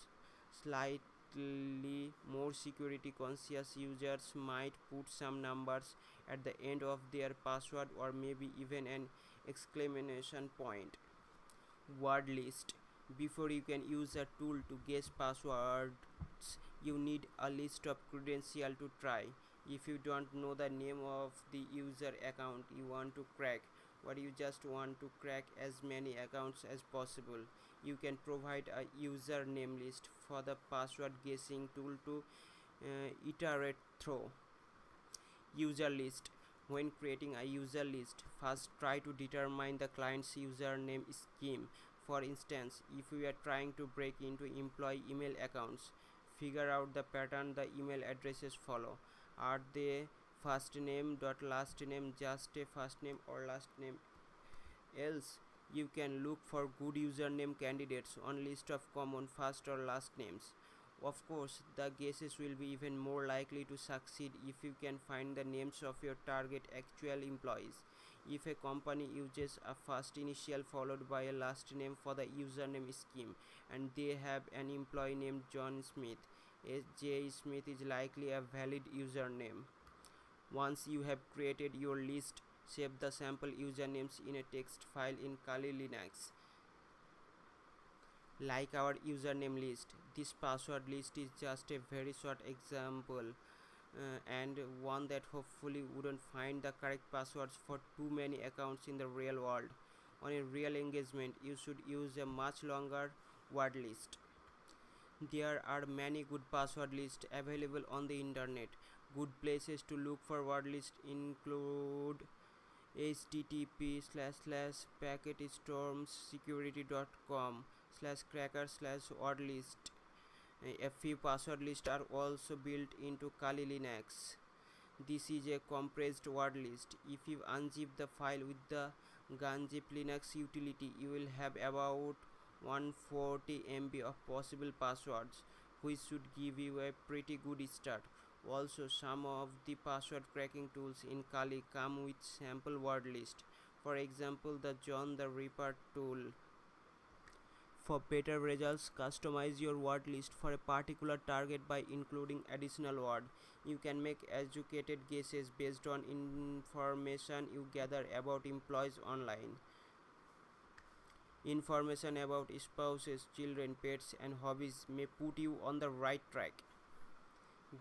Slightly more security conscious users might put some numbers at the end of their password or maybe even an exclamation point. Word list. Before you can use a tool to guess passwords, you need a list of credentials to try. If you don't know the name of the user account you want to crack, or you just want to crack as many accounts as possible, you can provide a username list for the password guessing tool to iterate through. User list. When creating a user list, first try to determine the client's username scheme. For instance, if you are trying to break into employee email accounts, figure out the pattern the email addresses follow. Are they first name dot last name, just a first name or last name? Else, you can look for good username candidates on list of common first or last names. Of course, the guesses will be even more likely to succeed if you can find the names of your target actual employees. If a company uses a first initial followed by a last name for the username scheme and they have an employee named John Smith, J. Smith is likely a valid username. Once you have created your list, save the sample usernames in a text file in Kali Linux. Like our username list, this password list is just a very short example and one that hopefully wouldn't find the correct passwords for too many accounts in the real world. On a real engagement, you should use a much longer word list. There are many good password lists available on the internet. Good places to look for word lists include http://packetstormsecurity.com/cracker/wordlist. A few password lists are also built into Kali Linux. This is a compressed word list. If you unzip the file with the gunzip Linux utility, you will have about 140 MB of possible passwords, which should give you a pretty good start. Also, some of the password cracking tools in Kali come with sample word list. For example, the John the Ripper tool. For better results, customize your word list for a particular target by including additional word. You can make educated guesses based on information you gather about employees online. Information about spouses, children, pets, and hobbies may put you on the right track.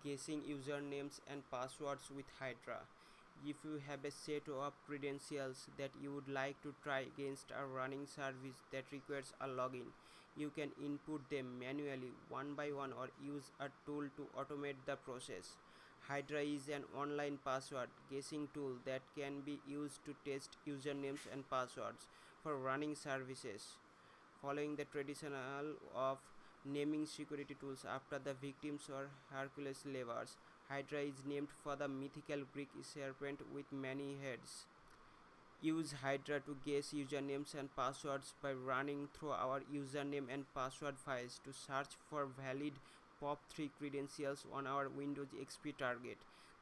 Guessing usernames and passwords with Hydra. If you have a set of credentials that you would like to try against a running service that requires a login, you can input them manually one by one or use a tool to automate the process. Hydra is an online password guessing tool that can be used to test usernames and passwords for running services. Following the traditional of naming security tools after the victims or Hercules levers, Hydra is named for the mythical Greek serpent with many heads. Use Hydra to guess usernames and passwords by running through our username and password files to search for valid POP3 credentials on our Windows XP target.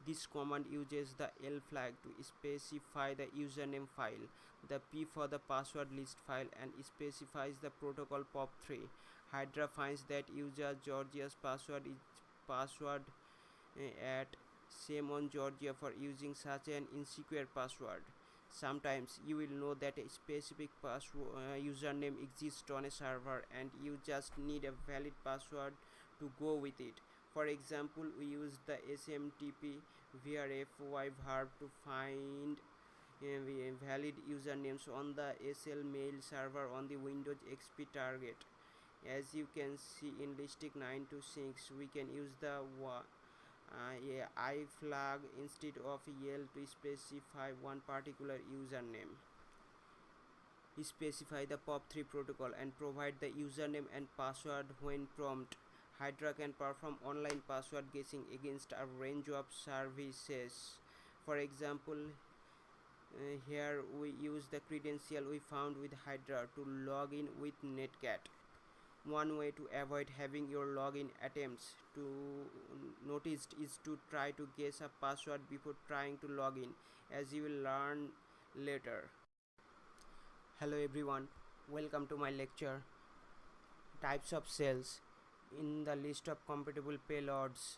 This command uses the L flag to specify the username file, the P for the password list file, and specifies the protocol POP3. Hydra finds that user Georgia's password is password at shame on Georgia for using such an insecure password. Sometimes you will know that a specific username exists on a server and you just need a valid password to go with it. For example, we use the SMTP VRFY verb to find valid usernames on the SL mail server on the Windows XP target. As you can see in listing 9 to 6, we can use the a I flag instead of yell to specify one particular username. Specify the POP3 protocol and provide the username and password when prompt. Hydra can perform online password guessing against a range of services. For example, here we use the credential we found with Hydra to log in with Netcat. One way to avoid having your login attempts to noticed is to try to guess a password before trying to log in, as you will learn later. Hello everyone, welcome to my lecture. Types of cells. In the list of compatible payloads,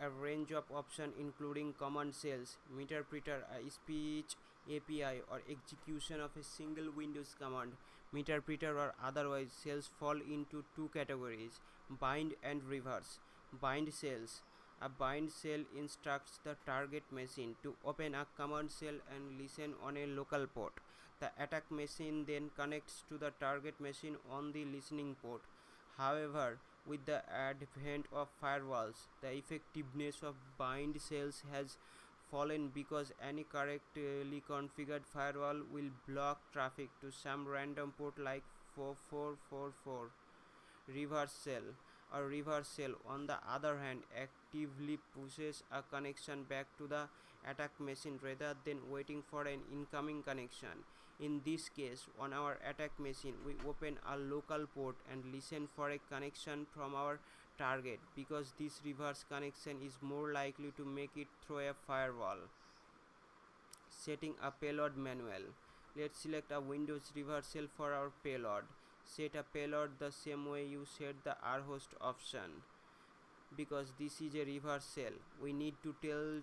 a range of options including command cells, meterpreter, a speech API, or execution of a single Windows command. Meterpreter or otherwise cells fall into two categories: bind and reverse. Bind cells. A bind cell instructs the target machine to open a command cell and listen on a local port. The attack machine then connects to the target machine on the listening port. However, with the advent of firewalls, the effectiveness of bind cells has fallen because any correctly configured firewall will block traffic to some random port like 4444. Reverse cell. A reverse cell, on the other hand, actively pushes a connection back to the attack machine rather than waiting for an incoming connection. In this case, on our attack machine, we open a local port and listen for a connection from our target, because this reverse connection is more likely to make it through a firewall. Setting a payload manual. Let's select a Windows reverse cell for our payload. Set a payload the same way you set the rhost option. Because this is a reverse cell, we need to tell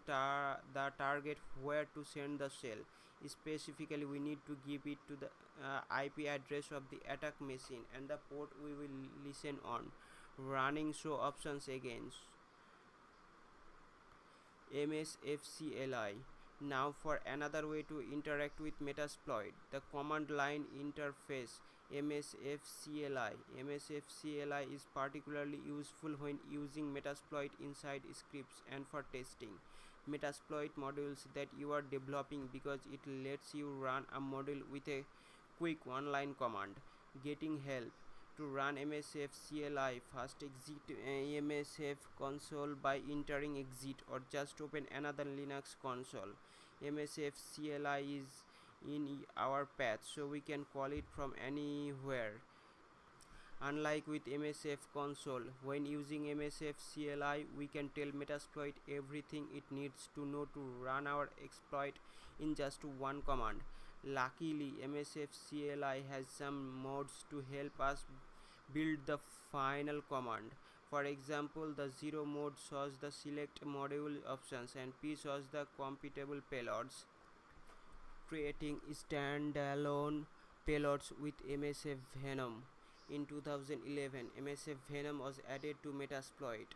the target where to send the cell. Specifically, we need to give it to the IP address of the attack machine and the port we will listen on. Running show options again. MSFCLI. Now for another way to interact with Metasploit, the command line interface MSFCLI. MSFCLI is particularly useful when using Metasploit inside scripts and for testing Metasploit modules that you are developing, because it lets you run a module with a quick one-line command. Getting help. To run MSFCLI, first exit MSF console by entering exit, or just open another Linux console. MSFCLI is in our path, so we can call it from anywhere. Unlike with MSF console, when using MSFCLI, we can tell Metasploit everything it needs to know to run our exploit in just one command. Luckily, MSFCLI has some modes to help us build the final command. For example, the 0 mode shows the select module options and P shows the compatible payloads. Creating standalone payloads with MSF Venom. In 2011, MSF Venom was added to Metasploit.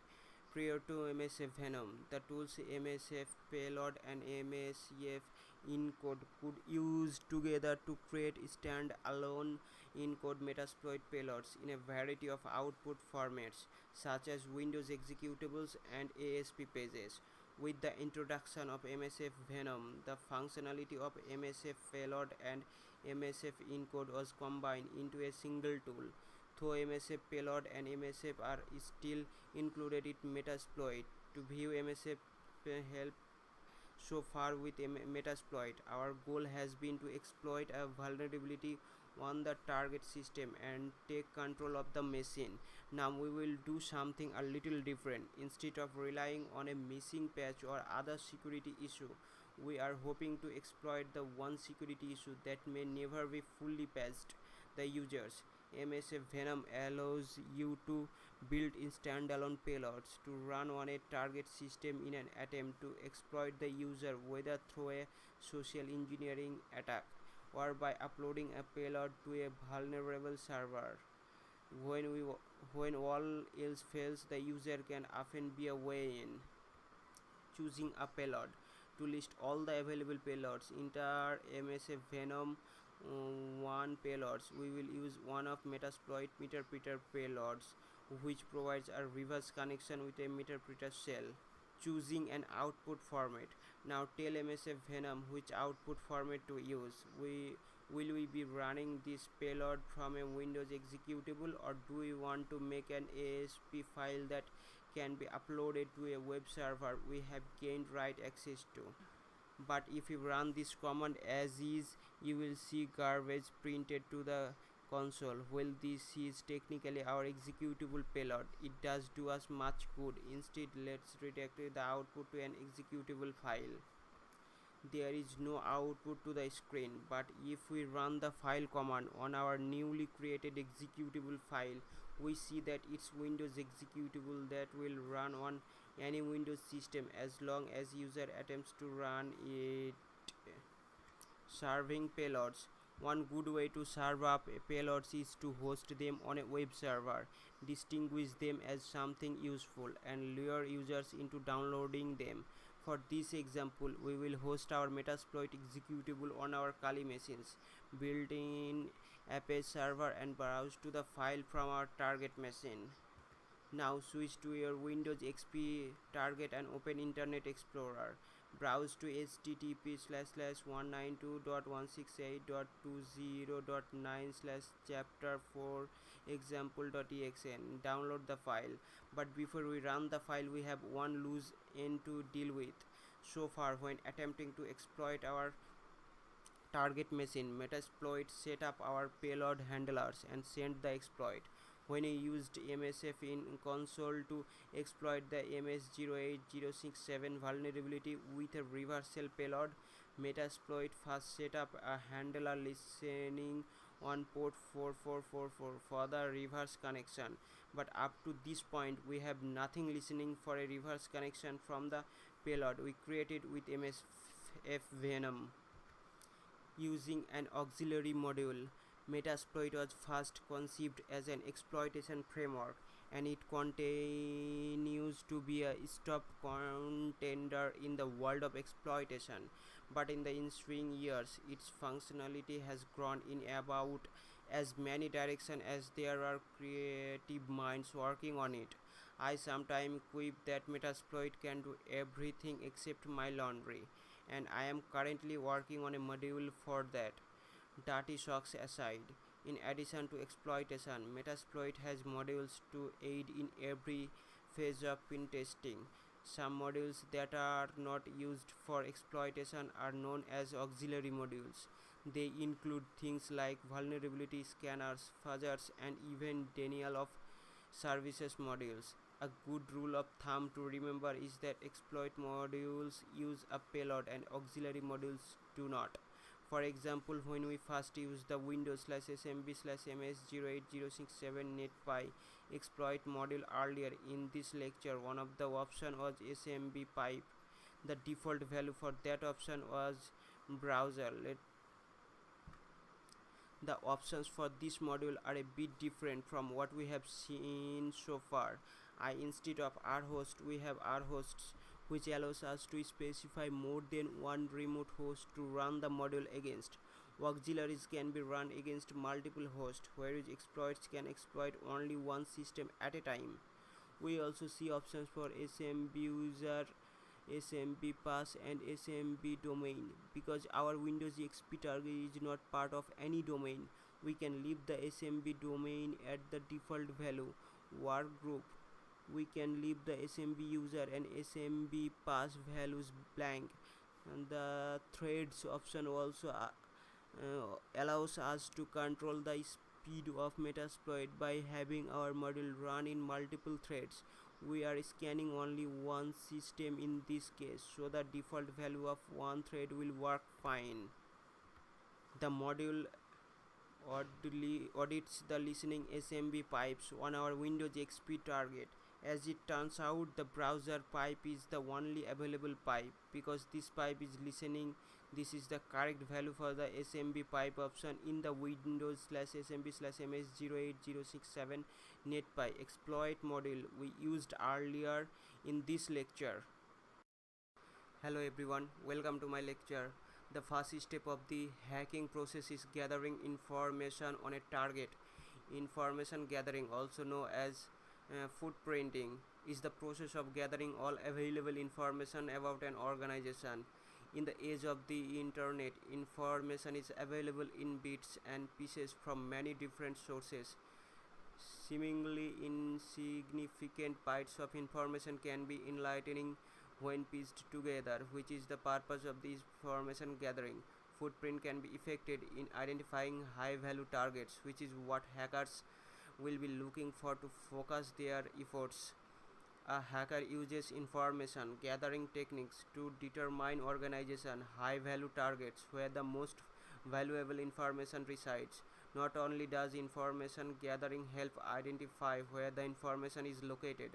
Prior to MSF Venom, the tools MSF Payload and MSF Encode could use together to create standalone encode Metasploit payloads in a variety of output formats, such as Windows executables and ASP pages. With the introduction of MSF Venom, the functionality of MSF Payload and MSF Encode was combined into a single tool. Though MSF Payload and MSF are still included in Metasploit, to view MSF help so far with Metasploit, our goal has been to exploit a vulnerability on the target system and take control of the machine. Now we will do something a little different. Instead of relying on a missing patch or other security issue, we are hoping to exploit the one security issue that may never be fully patched: the users. MSF Venom allows you to build in standalone payloads to run on a target system in an attempt to exploit the user, whether through a social engineering attack or by uploading a payload to a vulnerable server. When all else fails, the user can often be a way in. Choosing a payload. To list all the available payloads, enter MSF Venom 1 payloads. We will use one of Metasploit meterpreter payloads, which provides a reverse connection with a meterpreter shell. choosing an output format. Now tell MSF Venom which output format to use. Will we be running this payload from a Windows executable, or do we want to make an ASP file that can be uploaded to a web server we have gained write access to? But if you run this command as is, you will see garbage printed to the console. Well, this is technically our executable payload. It does do us much good. Instead, let's redirect the output to an executable file. There is no output to the screen, but if we run the file command on our newly created executable file, we see that it's Windows executable that will run on any Windows system as long as user attempts to run it. Serving payloads. One good way to serve up payloads is to host them on a web server, distinguish them as something useful, and lure users into downloading them. For this example, we will host our Metasploit executable on our Kali machines, build in Apache server, and browse to the file from our target machine. Now switch to your Windows XP target and open Internet Explorer. Browse to http://192.168.20.9/chapter4 example.exe and download the file. But before we run the file, we have one loose end to deal with. So far, when attempting to exploit our target machine, Metasploit set up our payload handlers and sent the exploit. When I used MSF in console to exploit the MS08067 vulnerability with a reversal payload, Metasploit first set up a handler listening on port 4444 for the reverse connection. But up to this point, we have nothing listening for a reverse connection from the payload we created with MSF Venom. Using an auxiliary module, Metasploit was first conceived as an exploitation framework, and it continues to be a top contender in the world of exploitation. But in the ensuing years, its functionality has grown in about as many directions as there are creative minds working on it. I sometimes quip that Metasploit can do everything except my laundry, and I am currently working on a module for that. Dirty socks aside, in addition to exploitation, Metasploit has modules to aid in every phase of pen testing. Some modules that are not used for exploitation are known as auxiliary modules. They include things like vulnerability scanners, fuzzers, and even denial of services modules. A good rule of thumb to remember is that exploit modules use a payload and auxiliary modules do not. For example, when we first used the Windows/SMB/MS08067 NetPy exploit module earlier in this lecture, one of the options was SMB pipe. The default value for that option was browser. The options for this module are a bit different from what we have seen so far. Instead of rhost, we have rhosts, which allows us to specify more than one remote host to run the module against. Auxiliaries can be run against multiple hosts, whereas exploits can exploit only one system at a time. We also see options for SMB user, SMB pass, and SMB domain. Because our Windows XP target is not part of any domain, we can leave the SMB domain at the default value. Workgroup, we can leave the SMB user and SMB pass values blank. And the threads option also allows us to control the speed of Metasploit by having our module run in multiple threads. We are scanning only one system in this case, so the default value of one thread will work fine. The module audits the listening SMB pipes on our Windows XP target. As it turns out, the browser pipe is the only available pipe. Because this pipe is listening, this is the correct value for the SMB pipe option in the Windows/SMB/MS08067 NetPy exploit module we used earlier in this lecture. Hello everyone, welcome to my lecture. The first step of the hacking process is gathering information on a target. Information gathering, also known as footprinting, is the process of gathering all available information about an organization. In the age of the internet, information is available in bits and pieces from many different sources. Seemingly insignificant bites of information can be enlightening when pieced together, which is the purpose of the information gathering. Footprint can be effected in identifying high value targets, which is what hackers will be looking for to focus their efforts. A hacker uses information gathering techniques to determine organization high value targets where the most valuable information resides. Not only does information gathering help identify where the information is located,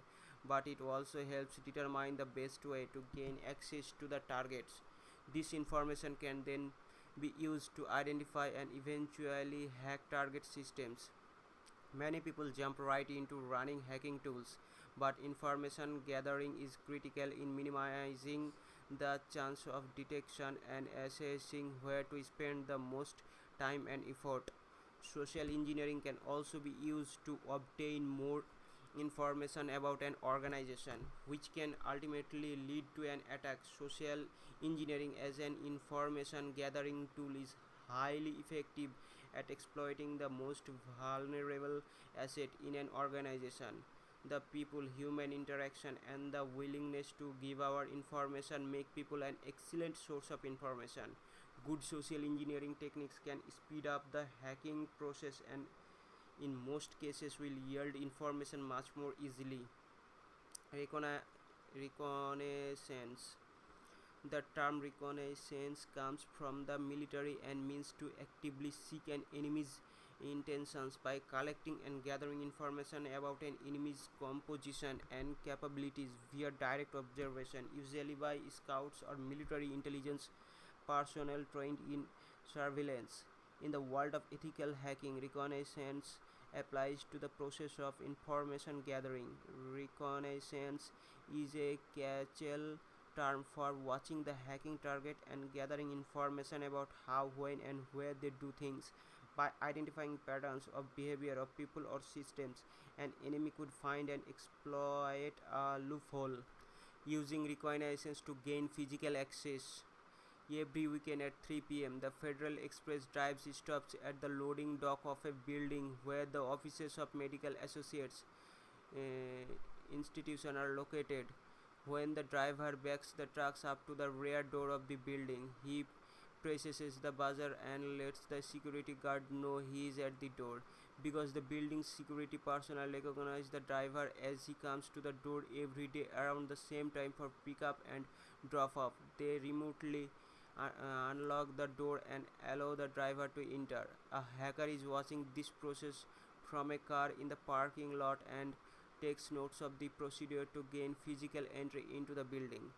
but it also helps determine the best way to gain access to the targets. This information can then be used to identify and eventually hack target systems. Many people jump right into running hacking tools, but information gathering is critical in minimizing the chance of detection and assessing where to spend the most time and effort. Social engineering can also be used to obtain more information about an organization, which can ultimately lead to an attack. Social engineering as an information gathering tool is highly effective at exploiting the most vulnerable asset in an organization. The people, human interaction, and the willingness to give our information make people an excellent source of information. Good social engineering techniques can speed up the hacking process and in most cases will yield information much more easily. Reconnaissance. The term reconnaissance comes from the military and means to actively seek an enemy's intentions by collecting and gathering information about an enemy's composition and capabilities via direct observation, usually by scouts or military intelligence personnel trained in surveillance. In the world of ethical hacking, reconnaissance applies to the process of information gathering. Reconnaissance is a catch-all term for watching the hacking target and gathering information about how, when, and where they do things. By identifying patterns of behavior of people or systems, an enemy could find and exploit a loophole, using reconnaissance to gain physical access. Every weekend at 3 p.m., the Federal Express drives stops at the loading dock of a building where the offices of medical associates institution are located. When the driver backs the trucks up to the rear door of the building, he presses the buzzer and lets the security guard know he is at the door. Because the building's security personnel recognize the driver as he comes to the door every day around the same time for pickup and drop off, they remotely unlock the door and allow the driver to enter. A hacker is watching this process from a car in the parking lot and takes notes of the procedure to gain physical entry into the building.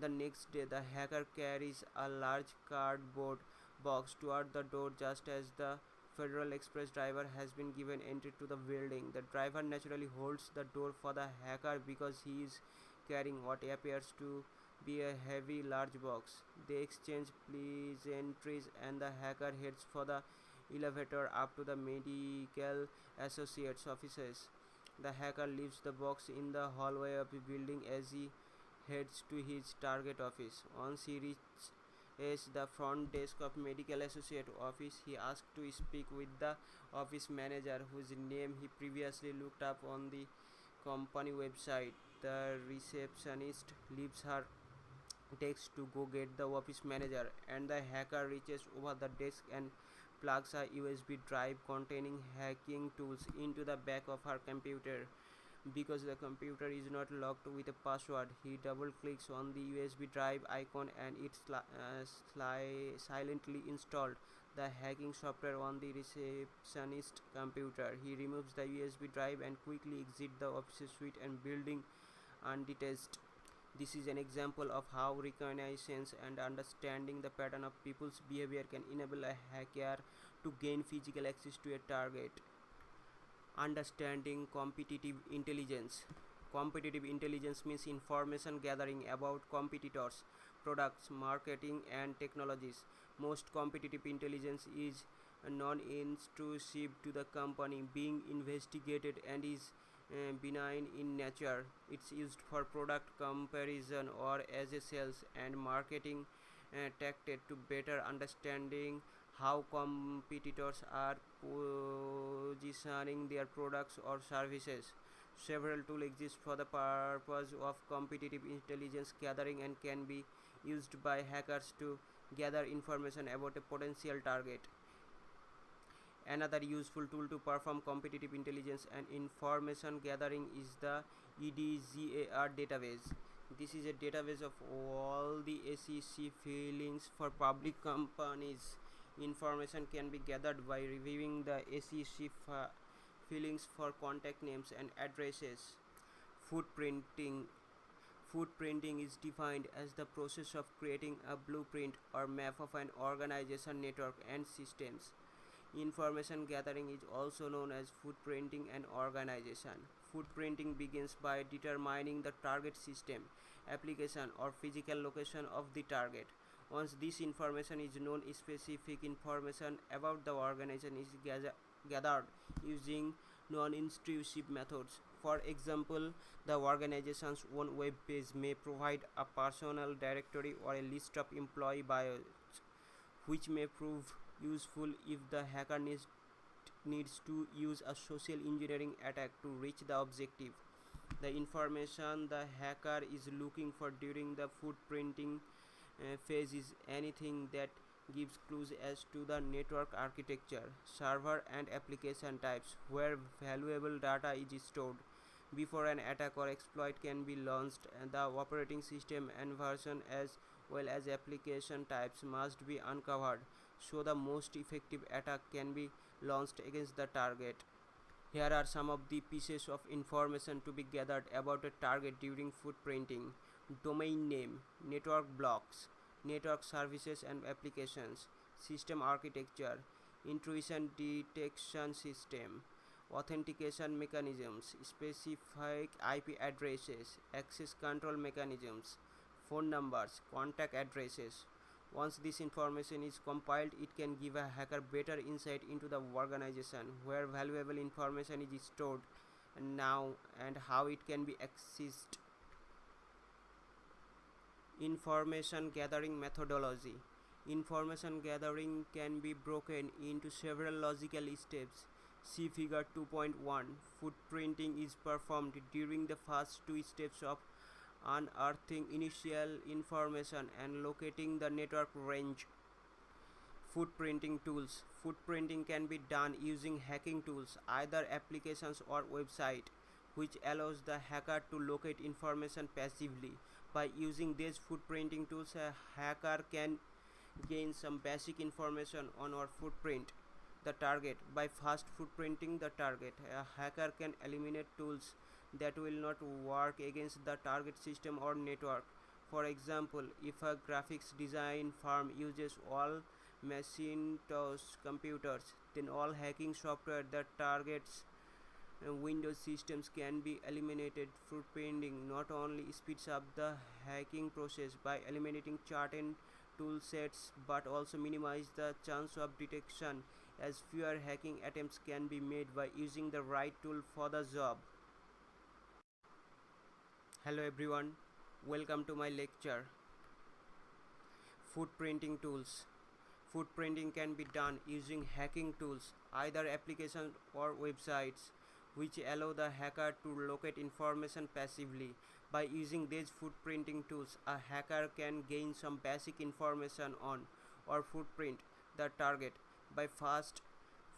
The next day, the hacker carries a large cardboard box toward the door just as the Federal Express driver has been given entry to the building. The driver naturally holds the door for the hacker because he is carrying what appears to be a heavy large box. They exchange pleasantries and the hacker heads for the elevator up to the medical associates offices. The hacker leaves the box in the hallway of the building as he heads to his target office. Once he reaches the front desk of medical associate office, he asks to speak with the office manager whose name he previously looked up on the company website. The receptionist leaves her desk to go get the office manager, and the hacker reaches over the desk and plugs a USB drive containing hacking tools into the back of her computer. Because the computer is not locked with a password, he double clicks on the USB drive icon and it's silently installed the hacking software on the receptionist computer. He removes the USB drive and quickly exits the office suite and building undetected. This is an example of how reconnaissance and understanding the pattern of people's behavior can enable a hacker to gain physical access to a target. Understanding competitive intelligence. Competitive intelligence means information gathering about competitors, products, marketing, and technologies. Most competitive intelligence is non-intrusive to the company being investigated and is benign in nature. It's used for product comparison or as a sales and marketing tactic to better understanding how competitors are positioning their products or services. Several tools exist for the purpose of competitive intelligence gathering and can be used by hackers to gather information about a potential target. Another useful tool to perform competitive intelligence and information gathering is the EDGAR database. This is a database of all the SEC filings for public companies. Information can be gathered by reviewing the SEC filings for contact names and addresses. Footprinting Footprinting is defined as the process of creating a blueprint or map of an organization network and systems. Information gathering is also known as footprinting an organization. Footprinting begins by determining the target system, application, or physical location of the target. Once this information is known, specific information about the organization is gathered using non-intrusive methods. For example, the organization's own web page may provide a personal directory or a list of employee bios, which may prove useful if the hacker needs to use a social engineering attack to reach the objective. The information the hacker is looking for during the footprinting phase is anything that gives clues as to the network architecture, server and application types where valuable data is stored. Before an attack or exploit can be launched, the operating system and version as well as application types must be uncovered so the most effective attack can be launched against the target. Here are some of the pieces of information to be gathered about a target during footprinting. Domain name, network blocks, network services and applications, system architecture, intrusion detection system, authentication mechanisms, specific IP addresses, access control mechanisms, phone numbers, contact addresses. Once this information is compiled, it can give a hacker better insight into the organization, where valuable information is stored now and how it can be accessed. Information gathering methodology. Information gathering can be broken into several logical steps. See figure 2.1. Footprinting is performed during the first two steps of unearthing initial information and locating the network range. Footprinting tools. Footprinting can be done using hacking tools, either applications or website, which allows the hacker to locate information passively. By using these footprinting tools, a hacker can gain some basic information on our footprint, the target. By fast footprinting the target, a hacker can eliminate tools that will not work against the target system or network. For example, if a graphics design firm uses all Macintosh computers, then all hacking software that targets Windows systems can be eliminated. Footprinting not only speeds up the hacking process by eliminating certain tool sets but also minimize the chance of detection, as fewer hacking attempts can be made by using the right tool for the job. Hello everyone, welcome to my lecture. Footprinting tools. Footprinting can be done using hacking tools, either applications or websites, which allow the hacker to locate information passively. By using these footprinting tools, a hacker can gain some basic information on or footprint the target. By fast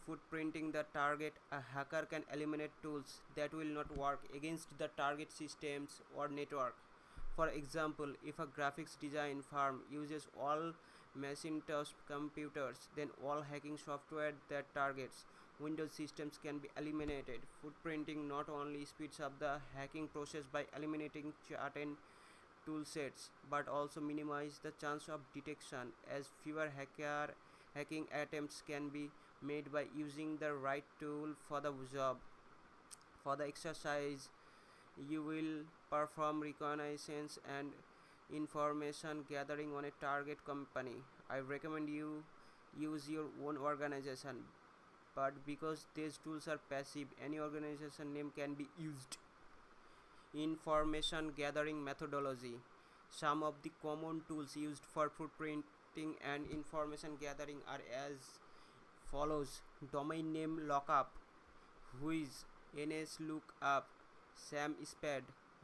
footprinting the target, a hacker can eliminate tools that will not work against the target systems or network. For example, if a graphics design firm uses all Macintosh computers, then all hacking software that targets Windows systems can be eliminated. Footprinting not only speeds up the hacking process by eliminating certain tool sets, but also minimize the chance of detection, as fewer hacking attempts can be made by using the right tool for the job. For the exercise, you will perform reconnaissance and information gathering on a target company. I recommend you use your own organization. but because these tools are passive, any organization name can be used. Information gathering methodology. Some of the common tools used for footprinting and information gathering are as follows: domain name lookup, whiz, NSLOOKUP, SAMSPAD.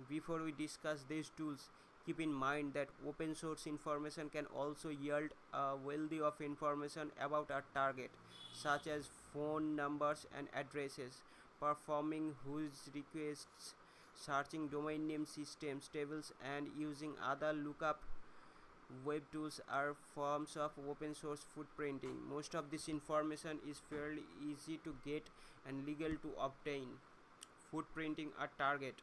Before we discuss these tools, keep in mind that open source information can also yield a wealth of information about our target, such as phone numbers and addresses. Performing whiz requests, searching domain name systems tables, and using other lookup web tools are forms of open source footprinting. Most of this information is fairly easy to get and legal to obtain. Footprinting a target.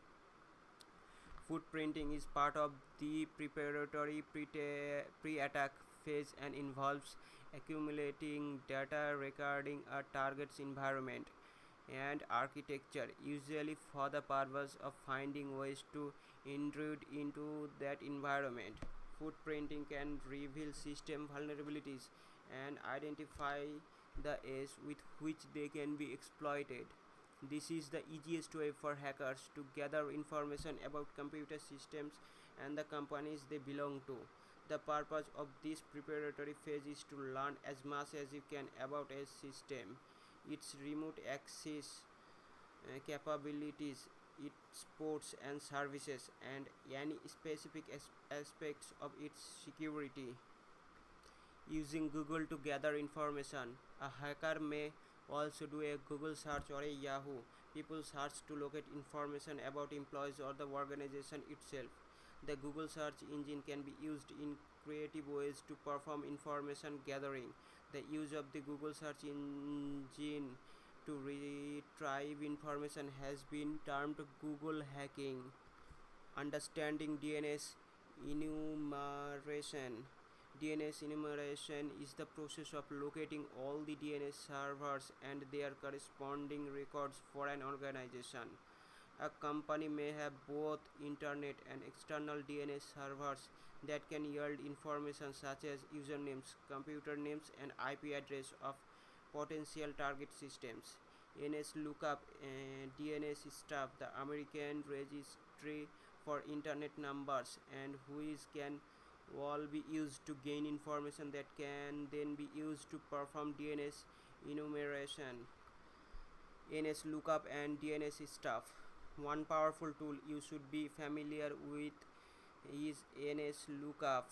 Footprinting is part of the preparatory pre-attack phase and involves accumulating data regarding a target's environment and architecture, usually for the purpose of finding ways to intrude into that environment. Footprinting can reveal system vulnerabilities and identify the ways with which they can be exploited. This is the easiest way for hackers to gather information about computer systems and the companies they belong to. The purpose of this preparatory phase is to learn as much as you can about a system, its remote access capabilities, its ports and services, and any specific aspects of its security. Using Google to gather information. A hacker may also do a Google search or a Yahoo. People search to locate information about employees or the organization itself. The Google search engine can be used in creative ways to perform information gathering. The use of the Google search engine to retrieve information has been termed Google hacking. Understanding DNS enumeration. DNS enumeration is the process of locating all the DNS servers and their corresponding records for an organization. A company may have both internet and external DNS servers that can yield information such as usernames, computer names, and IP address of potential target systems. NSLOOKUP DNS Stuff, the American Registry for Internet Numbers, and which can all be used to gain information that can then be used to perform DNS enumeration. NSLOOKUP and DNS Stuff. One powerful tool you should be familiar with is NSLOOKUP.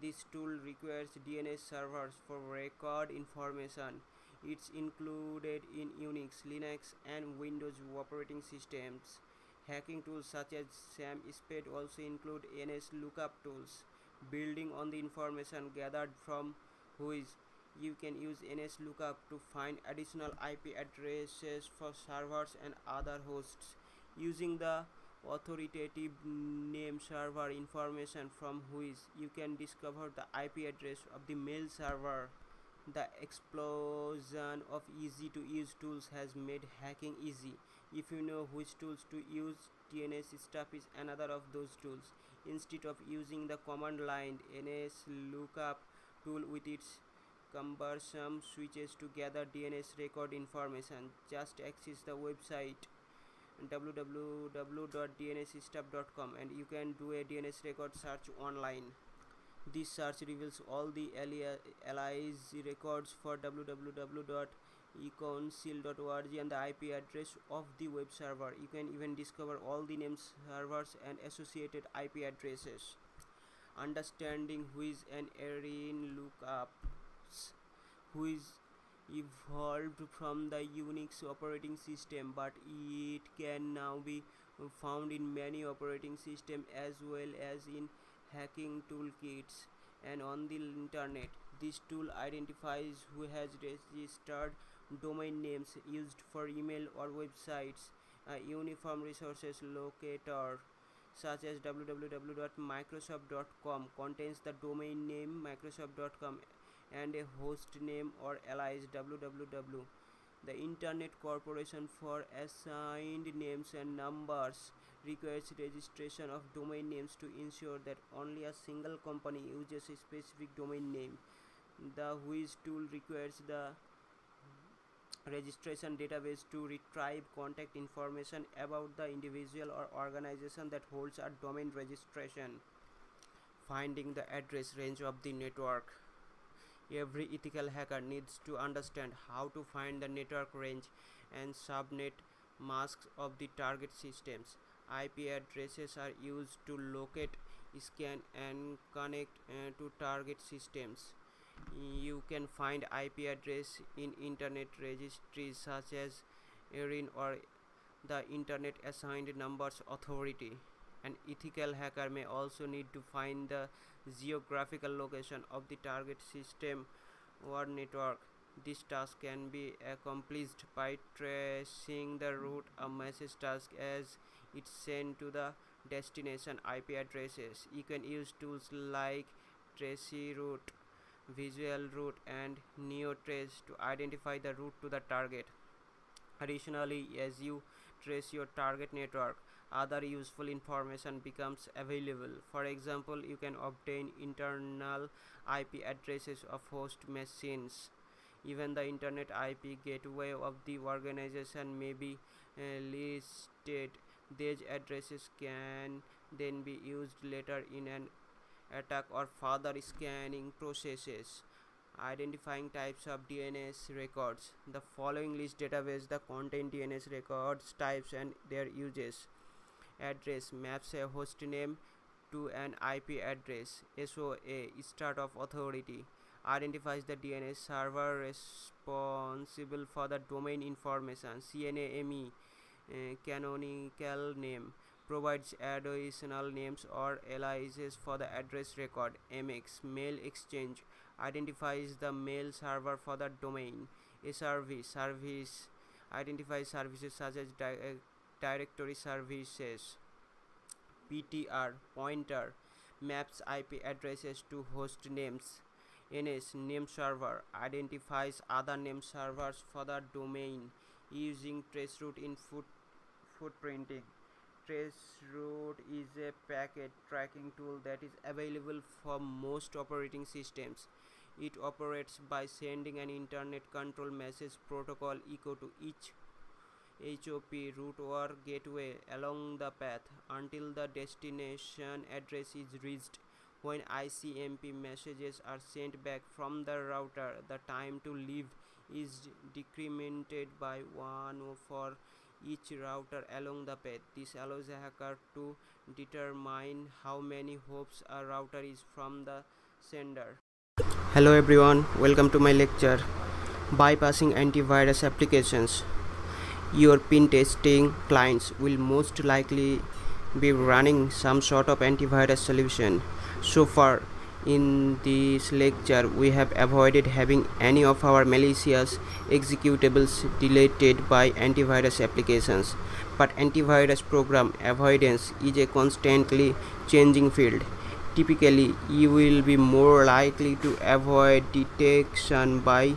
This tool requires DNS servers for record information. It's included in Unix, Linux, and Windows operating systems. Hacking tools such as SAMSPAD also include NSLOOKUP tools. Building on the information gathered from whiz, you can use NSLOOKUP to find additional IP addresses for servers and other hosts. Using the authoritative name server information from whiz, you can discover the IP address of the mail server. The explosion of easy-to-use tools has made hacking easy. If you know which tools to use, DNS Stuff is another of those tools. Instead of using the command line NSLOOKUP tool with its cumbersome switches to gather DNS record information, just access the website www.dnsstuff.com and you can do a DNS record search online. This search reveals all the alias records for www.ecouncil.org and the IP address of the web server. You can even discover all the names, servers, and associated IP addresses. Understanding whiz and erin lookups. Whiz evolved from the Unix operating system, but it can now be found in many operating systems as well as in hacking toolkits and on the internet. This tool identifies who has registered domain names used for email or websites. A uniform resources locator such as www.microsoft.com contains the domain name microsoft.com and a host name or alias www. The Internet Corporation for Assigned Names and Numbers requires registration of domain names to ensure that only a single company uses a specific domain name. The whiz tool requires the registration database to retrieve contact information about the individual or organization that holds a domain registration. Finding the address range of the network. Every ethical hacker needs to understand how to find the network range and subnet masks of the target systems. IP addresses are used to locate, scan, and connect to target systems. You can find IP address in internet registries such as ERIN or the Internet Assigned Numbers Authority. An ethical hacker may also need to find the geographical location of the target system or network. This task can be accomplished by tracing the route a message task as it's sent to the destination IP addresses. You can use tools like traceroute, visual route, and neotrace to identify the route to the target. Additionally, as you trace your target network, other useful information becomes available. For example, you can obtain internal IP addresses of host machines. Even the internet IP gateway of the organization may be listed. These addresses can then be used later in an attack or further scanning processes. Identifying types of DNS records. The following list database that contain DNS records types and their uses. Address maps a host name to an IP address. SOA, start of authority, identifies the DNS server responsible for the domain information. CNAME, canonical name, provides additional names or aliases for the address record. MX, mail exchange, identifies the mail server for the domain. SRV, service, identifies services such as directory services. PTR, pointer, maps IP addresses to host names. NS, name server, identifies other name servers for the domain using traceroute in footprinting. Traceroute is a packet tracking tool that is available for most operating systems. It operates by sending an internet control message protocol echo to each HOP route or gateway along the path until the destination address is reached. When ICMP messages are sent back from the router, the time to leave is decremented by 1 for each router along the path. This allows a hacker to determine how many hops a router is from the sender. Hello everyone, welcome to my lecture. Bypassing antivirus applications. Your pen testing clients will most likely be running some sort of antivirus solution. So far in this lecture, we have avoided having any of our malicious executables deleted by antivirus applications. But antivirus program avoidance is a constantly changing field. Typically, you will be more likely to avoid detection by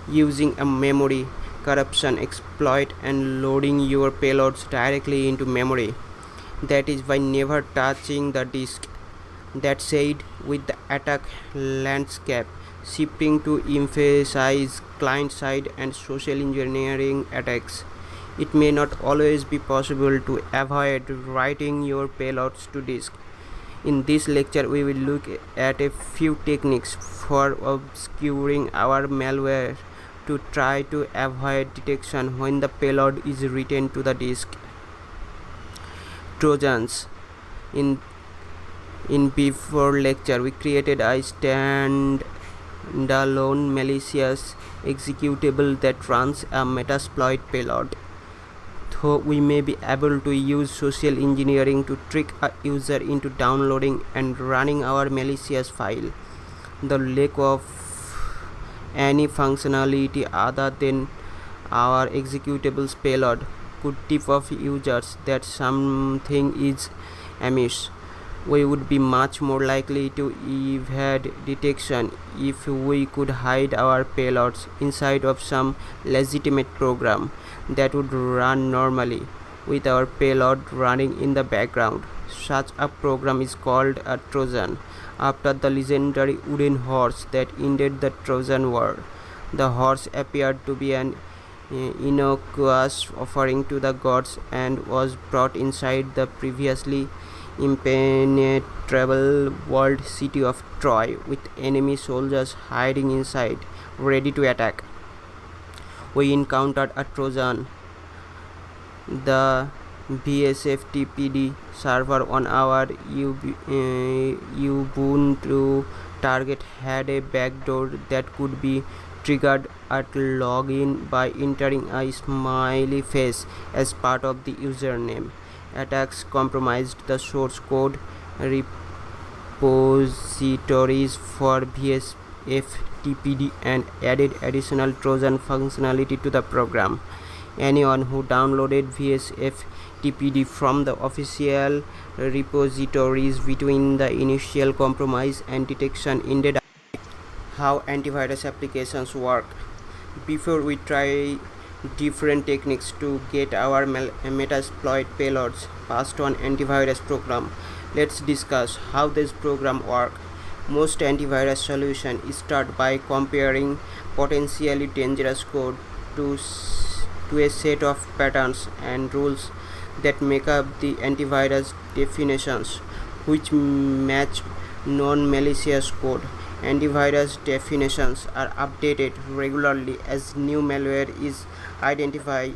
using a memory corruption exploit and loading your payloads directly into memory. That is by never touching the disk. That said, with the attack landscape shifting to emphasize client-side and social engineering attacks, it may not always be possible to avoid writing your payloads to disk. In this lecture, we will look at a few techniques for obscuring our malware to try to avoid detection when the payload is written to the disk. Trojans. In before lecture, we created a standalone malicious executable that runs a Metasploit payload. Though we may be able to use social engineering to trick a user into downloading and running our malicious file, the lack of any functionality other than our executables payload could tip off users that something is amiss. We would be much more likely to evade detection if we could hide our payloads inside of some legitimate program that would run normally with our payload running in the background. Such a program is called a Trojan, after the legendary wooden horse that ended the Trojan War. The horse appeared to be an innocuous offering to the gods and was brought inside the previously impenetrable walled city of Troy with enemy soldiers hiding inside, ready to attack. We encountered a Trojan, the VSFTPD server on our Ubuntu target had a backdoor that could be triggered at login by entering a smiley face as part of the username. Attacks compromised the source code repositories for VSFTPD and added additional Trojan functionality to the program. Anyone who downloaded VSFTPD from the official repositories between the initial compromise and detection ended up. How antivirus applications work. Before we try different techniques to get our metasploit payloads passed on antivirus program, let's discuss how this program work. Most antivirus solutions start by comparing potentially dangerous code to a set of patterns and rules that make up the antivirus definitions, which match non-malicious code. Antivirus definitions are updated regularly as new malware is identified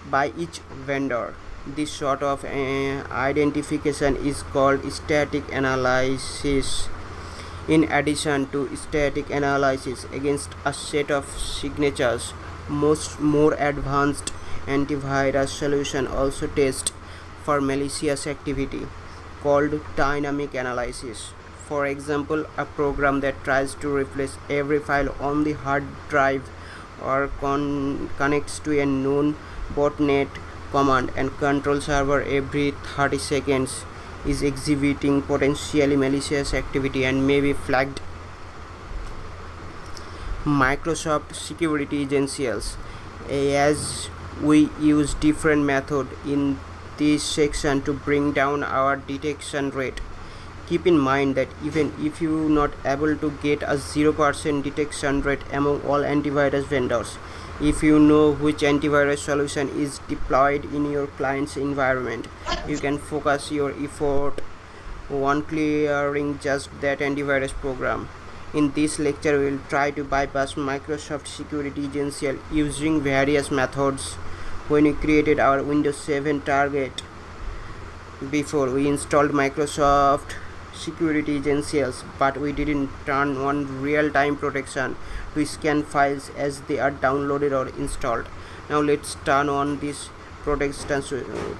by each vendor. This sort of identification is called static analysis. In addition to static analysis against a set of signatures, most more advanced antivirus solutions also test for malicious activity called dynamic analysis. For example, a program that tries to replace every file on the hard drive or connects to a known botnet command and control server every 30 seconds is exhibiting potentially malicious activity and may be flagged. Microsoft Security Essentials. As we use different methods in this section to bring down our detection rate. Keep in mind that even if you are not able to get a 0% detection rate among all antivirus vendors, if you know which antivirus solution is deployed in your client's environment, you can focus your effort on clearing just that antivirus program. In this lecture, we will try to bypass Microsoft Security Essentials using various methods. When we created our Windows 7 target, before we installed Microsoft Security Essentials, but we didn't turn on real-time protection to scan files as they are downloaded or installed. Now let's turn on this protection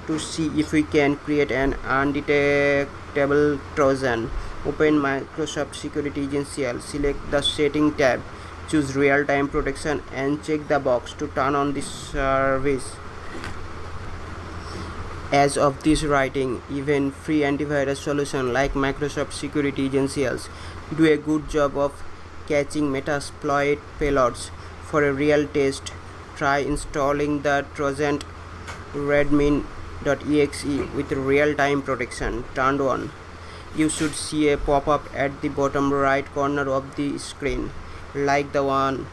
to see if we can create an undetectable Trojan. Open Microsoft Security Essentials, select the Setting tab, choose Real-Time Protection and check the box to turn on this service. As of this writing, even free antivirus solutions like Microsoft Security Essentials do a good job of catching metasploit payloads. For a real test, try installing the Trojan redmin.exe with real-time protection turned on. You should see a pop-up at the bottom right corner of the screen, like the one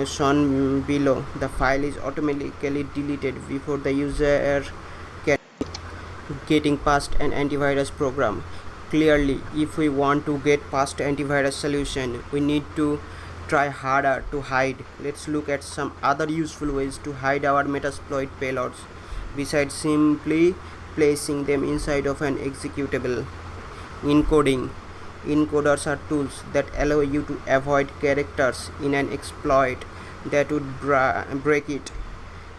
shown below. The file is automatically deleted before the user can getting past an antivirus program. Clearly, if we want to get past antivirus solution, we need to try harder to hide. Let's look at some other useful ways to hide our metasploit payloads besides simply placing them inside of an executable. Encoding. Encoders are tools that allow you to avoid characters in an exploit that would break it.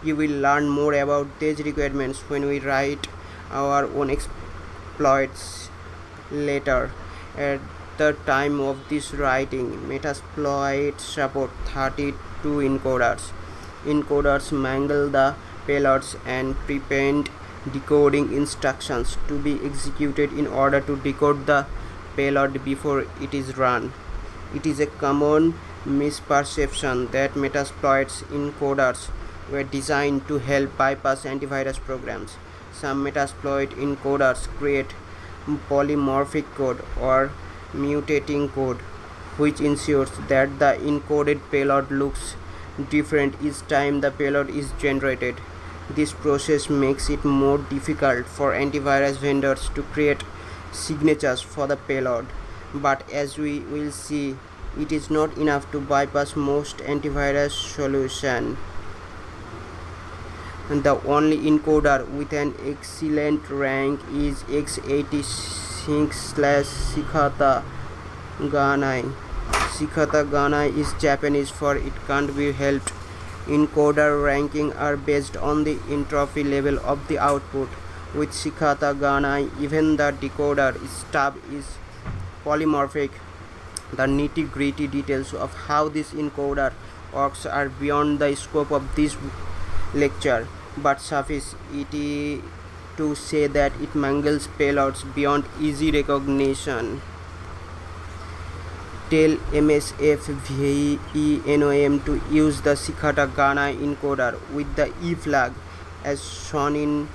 You will learn more about these requirements when we write our own exploits later. At the time of this writing, Metasploit support 32 encoders. Encoders mangle the payloads and prevent decoding instructions to be executed in order to decode the payload before it is run. It is a common misperception that Metasploit's encoders were designed to help bypass antivirus programs. Some Metasploit encoders create polymorphic code or mutating code, which ensures that the encoded payload looks different each time the payload is generated. This process makes it more difficult for antivirus vendors to create signatures for the payload. But as we will see, it is not enough to bypass most antivirus solutions. The only encoder with an excellent rank is x86/Shikata Ganai. Shikata Ganai is Japanese for it can't be helped. Encoder ranking are based on the entropy level of the output. With Shikata Ganai, even the decoder stub is polymorphic. The nitty-gritty details of how this encoder works are beyond the scope of this lecture, but suffice it to say that it mangles payloads beyond easy recognition. Tell MSF VENOM to use the Shikata Ganai encoder with the E flag as shown in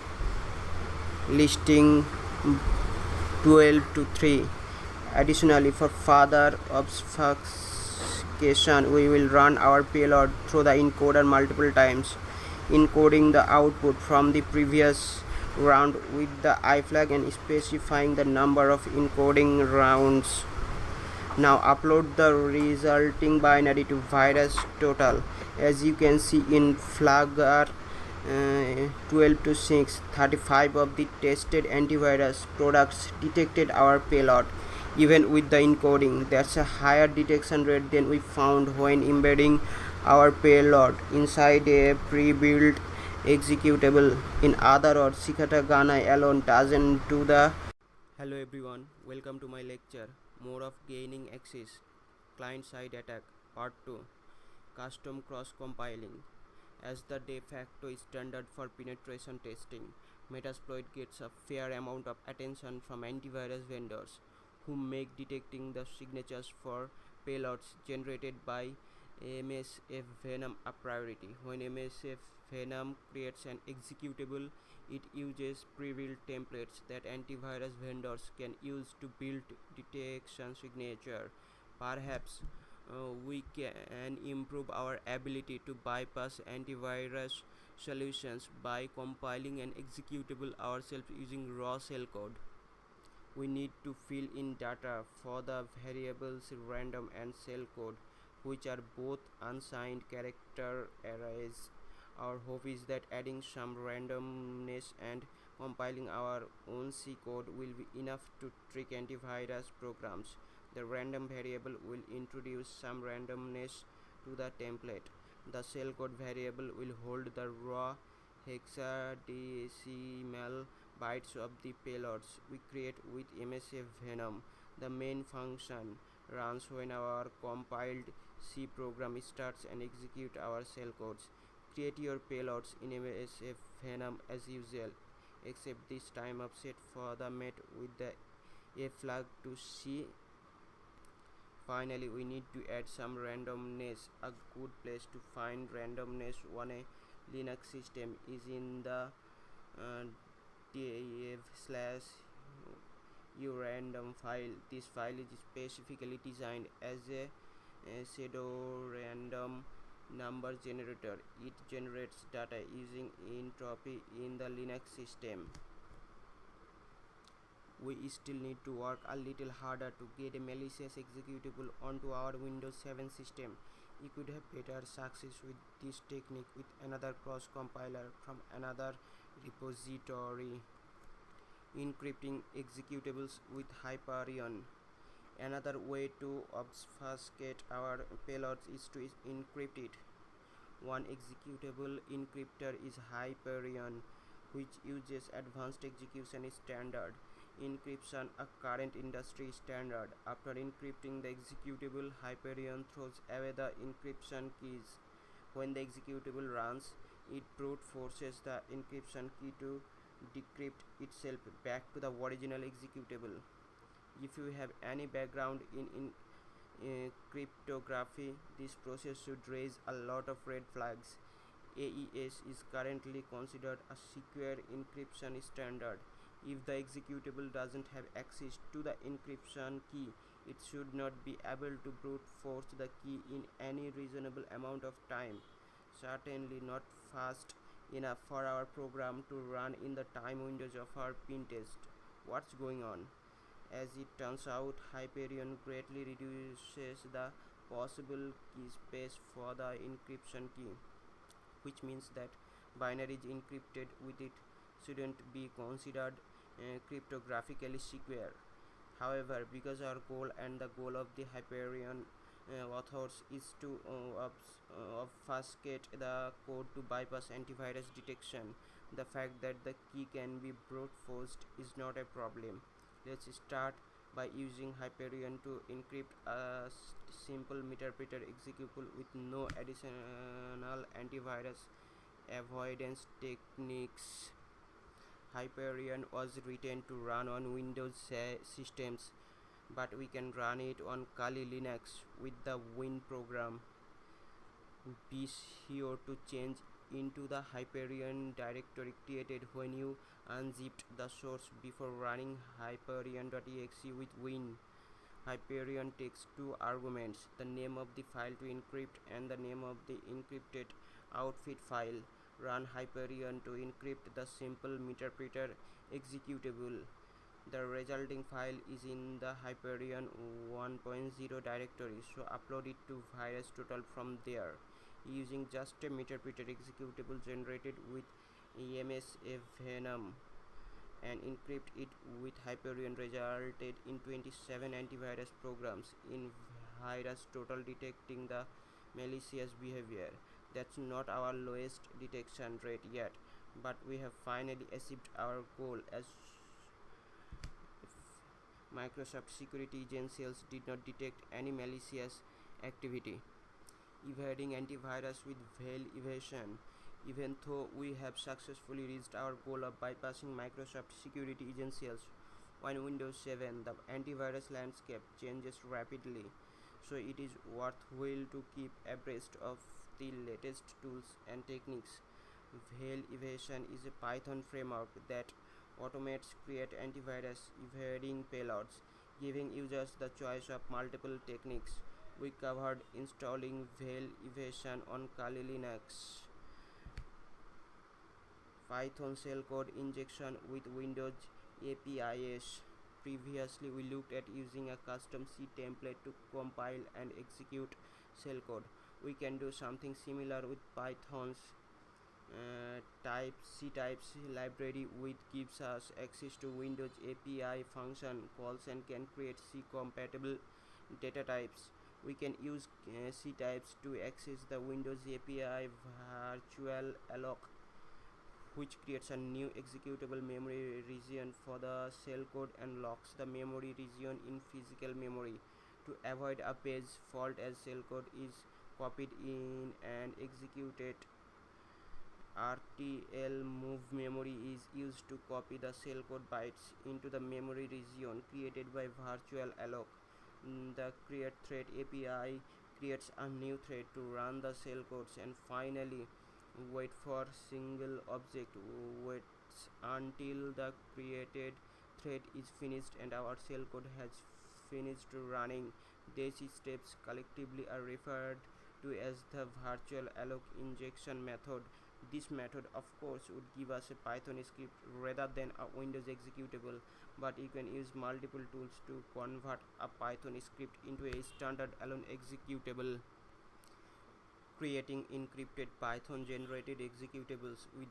listing 12 to 3. Additionally, for further obfuscation, we will run our payload through the encoder multiple times, encoding the output from the previous round with the I flag and specifying the number of encoding rounds. Now upload the resulting binary to VirusTotal. As you can see in flagger 12 to 6, 35 of the tested antivirus products detected our payload. Even with the encoding, that's a higher detection rate than we found when embedding our payload inside a pre-built executable. In other words, Shikata Ganai alone doesn't do the. Hello everyone, welcome to my lecture. More of gaining access, client-side attack, part 2, custom cross-compiling. As the de facto standard for penetration testing, Metasploit gets a fair amount of attention from antivirus vendors who make detecting the signatures for payloads generated by MSF Venom a priority. When MSF Venom creates an executable, it uses pre-built templates that antivirus vendors can use to build detection signature. Perhaps we can improve our ability to bypass antivirus solutions by compiling an executable ourselves using raw shellcode. We need to fill in data for the variables random and shellcode, which are both unsigned character arrays. Our hope is that adding some randomness and compiling our own C code will be enough to trick antivirus programs. The random variable will introduce some randomness to the template. The shellcode variable will hold the raw hexadecimal bytes of the payloads we create with MSF Venom. The main function runs when our compiled C program starts and execute our shellcodes. Create your payloads in MSF Venom as usual, except this time offset for the met with the A flag to C. Finally, we need to add some randomness. A good place to find randomness on a Linux system is in the dev/urandom file. This file is specifically designed as a pseudo-random number generator. It generates data using entropy in the Linux system. We still need to work a little harder to get a malicious executable onto our Windows 7 system. You could have better success with this technique with another cross compiler from another repository. Encrypting executables with Hyperion. Another way to obfuscate our payloads is to encrypt it. One executable encryptor is Hyperion, which uses advanced execution standard encryption, a current industry standard. After encrypting the executable, Hyperion throws away the encryption keys. When the executable runs, it brute forces the encryption key to decrypt itself back to the original executable. If you have any background in cryptography, this process should raise a lot of red flags. AES is currently considered a secure encryption standard. If the executable doesn't have access to the encryption key, it should not be able to brute force the key in any reasonable amount of time. certainly not fast enough for our program to run in the time windows of our pin test. What's going on? As it turns out, Hyperion greatly reduces the possible key space for the encryption key, which means that binaries encrypted with it shouldn't be considered cryptographically secure. However, because our goal and the goal of the Hyperion authors is to obfuscate the code to bypass antivirus detection, the fact that the key can be brute forced is not a problem. Let's start by using Hyperion to encrypt a simple meterpreter executable with no additional antivirus avoidance techniques. Hyperion was written to run on Windows systems, but we can run it on Kali Linux with the Win program. Be sure to change into the Hyperion directory created when you unzipped the source before running hyperion.exe with Win. Hyperion takes two arguments, the name of the file to encrypt and the name of the encrypted output file. Run Hyperion to encrypt the simple meterpreter executable. The resulting file is in the Hyperion 1.0 directory, so upload it to VirusTotal from there using just a meterpreter executable generated with EMS Venom, and encrypt it with Hyperion resulted in 27 antivirus programs in VirusTotal detecting the malicious behavior. That's not our lowest detection rate yet, but we have finally achieved our goal, as Microsoft security agencies did not detect any malicious activity. Evading antivirus with veil evasion. Even though we have successfully reached our goal of bypassing Microsoft security agencies on Windows 7, the antivirus landscape changes rapidly, so it is worthwhile to keep abreast of the latest tools and techniques. Veil evasion is a Python framework that automates create antivirus evading payloads, giving users the choice of multiple techniques. We covered installing veil evasion on Kali Linux, Python shellcode injection with Windows APIs. Previously, we looked at using a custom C template to compile and execute shellcode. We can do something similar with Python's types library, which gives us access to Windows API function calls and can create C compatible data types. We can use C types to access the Windows API virtual alloc, which creates a new executable memory region for the shellcode and locks the memory region in physical memory. To avoid a page fault as shellcode is copied in and executed, RTL move memory is used to copy the shellcode bytes into the memory region created by virtual alloc. The create thread API creates a new thread to run the shellcodes, and finally wait for single object waits until the created thread is finished and our shellcode has finished running. These steps collectively are referred to as the virtual alloc injection method. This method of course would give us a Python script rather than a Windows executable, but you can use multiple tools to convert a Python script into a standard alone executable. Creating encrypted Python generated executables with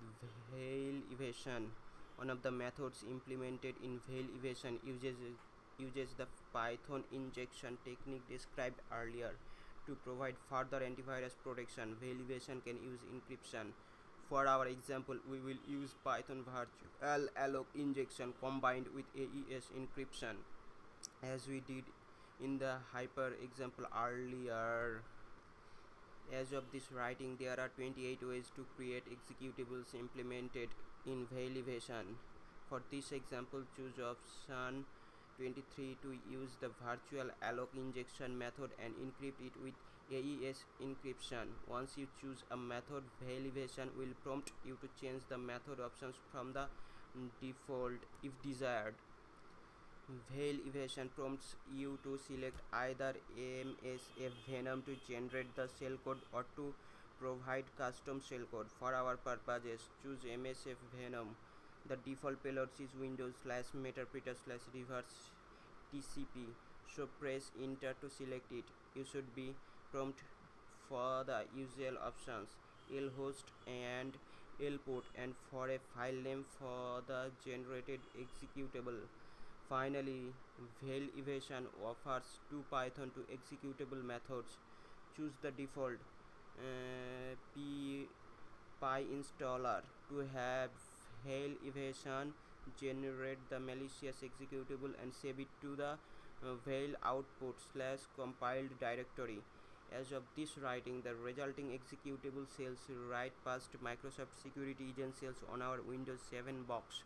veil evasion. One of the methods implemented in veil evasion uses the Python injection technique described earlier. To provide further antivirus protection, veil evasion can use encryption. For our example, we will use Python virtual alloc injection combined with AES encryption, as we did in the hyper example earlier. As of this writing, there are 28 ways to create executables implemented in veil evasion. For this example, choose option 23 to use the virtual alloc injection method and encrypt it with AES encryption. Once you choose a method, veil evasion will prompt you to change the method options from the default if desired. Veil evasion prompts you to select either MSF Venom to generate the shellcode or to provide custom shellcode. For our purposes, choose MSF Venom. The default payload is Windows/meterpreter/reverse TCP. So press enter to select it. You should be prompt for the usual options lhost and lport and for a file name for the generated executable. Finally, Veil Evasion offers two Python to executable methods. Choose the default PyInstaller to have Veil Evasion generate the malicious executable and save it to the Veil output / compiled directory. As of this writing, the resulting executable cells right past Microsoft Security Agent on our Windows 7 box.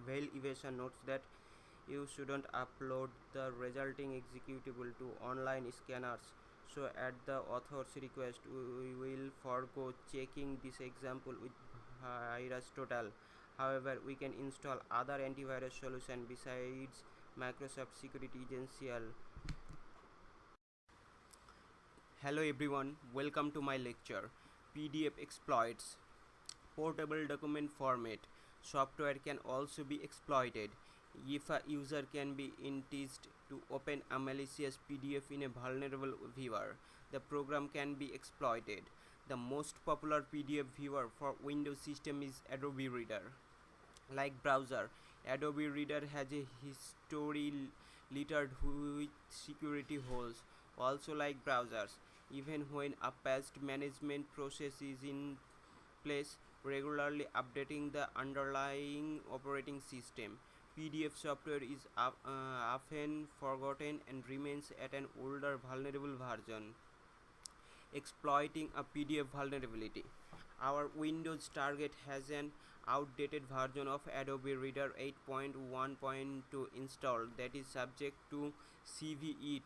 Veil Evasion notes that you shouldn't upload the resulting executable to online scanners, so at the author's request we will forego checking this example with VirusTotal. However, we can install other antivirus solution besides Microsoft Security Agent. Hello everyone, welcome to my lecture. PDF exploits. Portable document format. Software can also be exploited. If a user can be enticed to open a malicious PDF in a vulnerable viewer, the program can be exploited. The most popular PDF viewer for Windows system is Adobe Reader. Like browser, Adobe Reader has a history littered with security holes. Also like browsers, even when a patch management process is in place, regularly updating the underlying operating system, PDF software is often forgotten and remains at an older vulnerable version. Exploiting a PDF vulnerability. Our Windows target has an outdated version of Adobe Reader 8.1.2 installed that is subject to CVE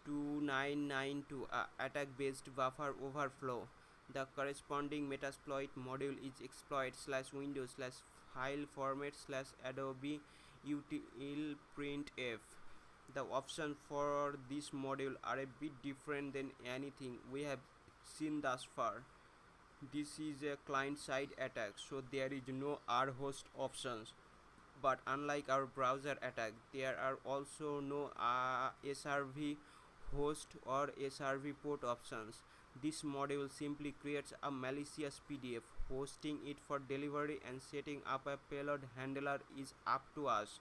2008-2992 attack-based buffer overflow. The corresponding Metasploit module is exploit/windows/file format/adobe util printf. The options for this module are a bit different than anything we have seen thus far. This is a client-side attack, so there is no rhost options. But unlike our browser attack, there are also no SRV host or SRV port options. This module simply creates a malicious PDF. Hosting it for delivery and setting up a payload handler is up to us.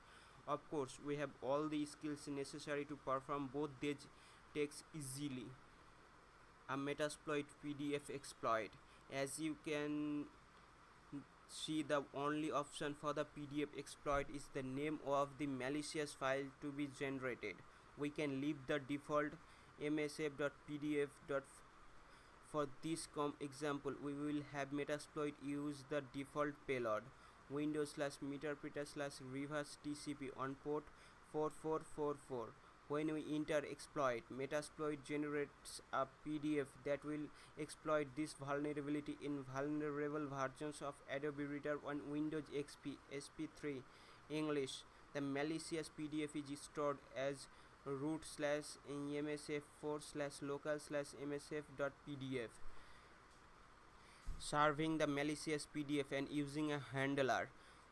Of course, we have all the skills necessary to perform both these tasks easily. A Metasploit PDF exploit. As you can see, the only option for the PDF exploit is the name of the malicious file to be generated. We can leave the default msf.pdf. For this example, we will have Metasploit use the default payload Windows/meterpreter/reverse TCP on port 4444. When we enter exploit, Metasploit generates a PDF that will exploit this vulnerability in vulnerable versions of Adobe Reader on Windows XP SP3 English. The malicious PDF is stored as root/msf4/local/msf.pdf. Serving the malicious PDF and using a handler,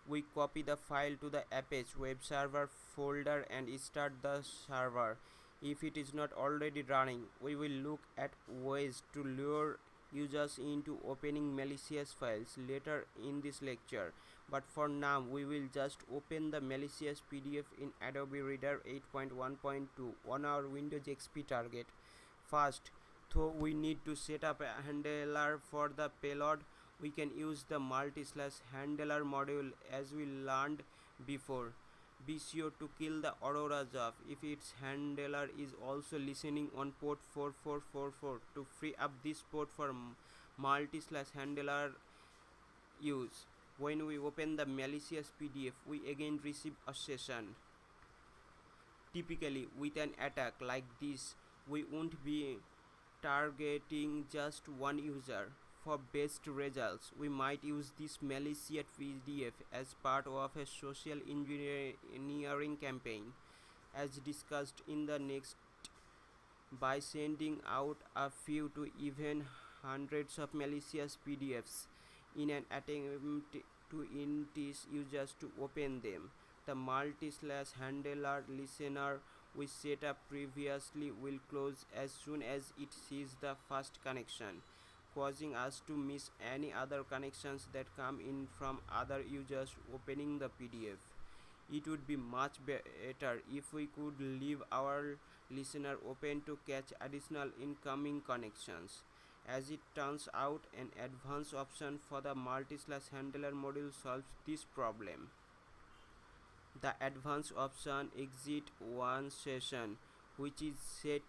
we copy the file to the Apache web server folder and start the server. If it is not already running, we will look at ways to lure users into opening malicious files later in this lecture. But for now, we will just open the malicious PDF in Adobe Reader 8.1.2 on our Windows XP target. First, though we need to set up a handler for the payload, we can use the multi/handler module as we learned before. Be sure to kill the Aurora job if its handler is also listening on port 4444 to free up this port for multi/handler use. When we open the malicious PDF, we again receive a session. Typically, with an attack like this, we won't be targeting just one user. For best results, we might use this malicious PDF as part of a social engineering campaign. As discussed in the by sending out a few to even hundreds of malicious PDFs in an attempt to entice users to open them. The multi/handler listener we set up previously will close as soon as it sees the first connection, causing us to miss any other connections that come in from other users opening the PDF. It would be much better if we could leave our listener open to catch additional incoming connections. As it turns out, an advanced option for the multi/handler module solves this problem. The advanced option exit one session, which is set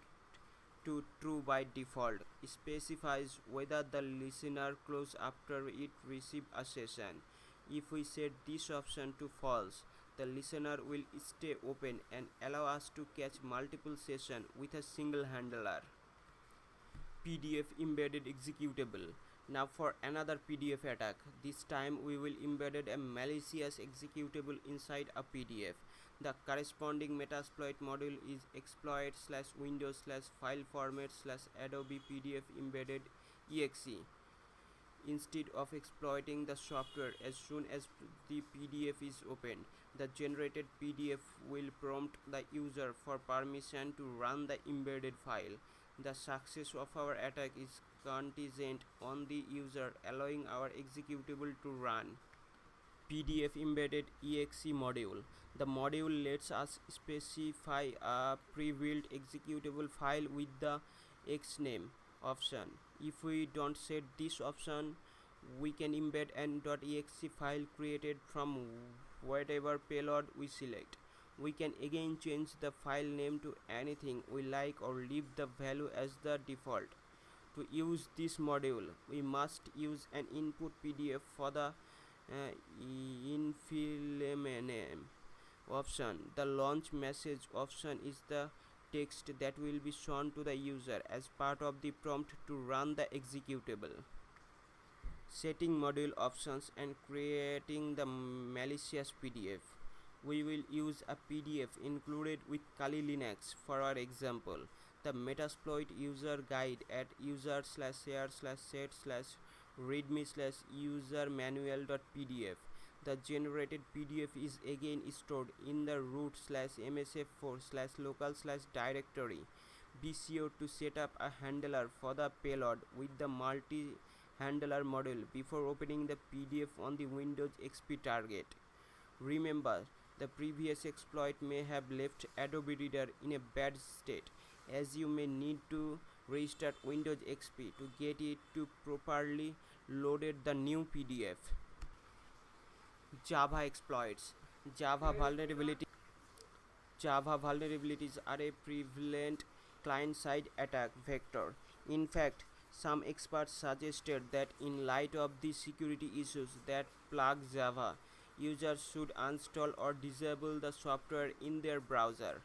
to true by default, specifies whether the listener closes after it receives a session. If we set this option to false, the listener will stay open and allow us to catch multiple sessions with a single handler. PDF embedded executable. Now for another PDF attack. This time we will embed a malicious executable inside a PDF. The corresponding Metasploit module is exploit/windows/file format/Adobe PDF embedded exe. Instead of exploiting the software as soon as the PDF is opened, the generated PDF will prompt the user for permission to run the embedded file. The success of our attack is contingent on the user allowing our executable to run. PDF embedded exe module. The module lets us specify a pre-built executable file with the xname option. If we don't set this option, we can embed an .exe file created from whatever payload we select. We can again change the file name to anything we like or leave the value as the default. To use this module, we must use an input PDF for the infilm option. The launch message option is the text that will be shown to the user as part of the prompt to run the executable. Setting module options and creating the malicious PDF. We will use a PDF included with Kali Linux for our example. The Metasploit user guide at user/share/set/readme/user-manual.pdf. The generated PDF is again stored in the root/msf4/local/directory. Be sure to set up a handler for the payload with the multi-handler module before opening the PDF on the Windows XP target. Remember, the previous exploit may have left Adobe Reader in a bad state, as you may need to restart Windows XP to get it to properly loaded the new PDF. Java exploits. Java vulnerabilities are a prevalent client-side attack vector. In fact, some experts suggested that in light of the security issues that plague Java, users should uninstall or disable the software in their browser.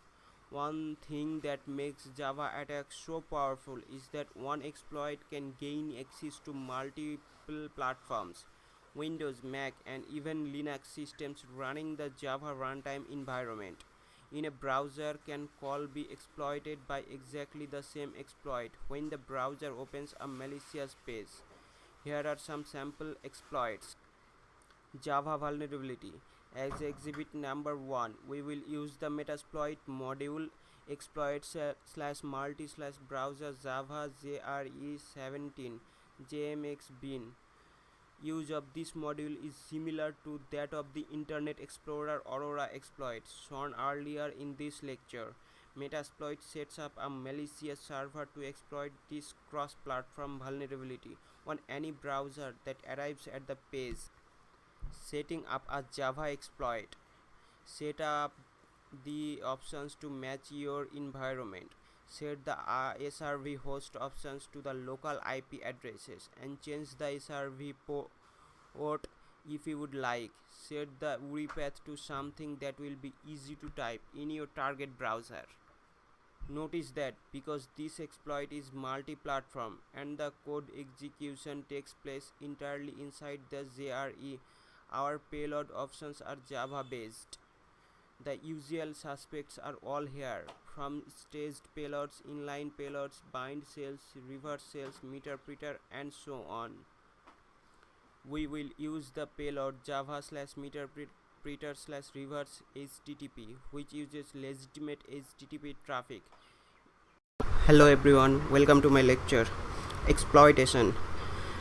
One thing that makes Java attacks so powerful is that one exploit can gain access to multiple platforms, Windows, Mac, and even Linux systems running the Java runtime environment. In a browser, can call be exploited by exactly the same exploit when the browser opens a malicious page. Here are some sample exploits. Java vulnerability. As exhibit number 1, we will use the Metasploit module exploit/multi/browser Java JRE17 JMX bin. Use of this module is similar to that of the Internet Explorer Aurora exploit shown earlier in this lecture. Metasploit sets up a malicious server to exploit this cross-platform vulnerability on any browser that arrives at the page. Setting up a Java exploit. Set up the options to match your environment. Set the SRV host options to the local IP addresses and change the SRV port if you would like. Set the URI path to something that will be easy to type in your target browser. Notice that because this exploit is multi-platform and the code execution takes place entirely inside the JRE, our payload options are Java based. The usual suspects are all here. from staged payloads, inline payloads, bind cells, reverse cells, meterpreter, and so on. We will use the payload java/meterpreter/reverse HTTP, which uses legitimate HTTP traffic. Hello everyone, welcome to my lecture. Exploitation.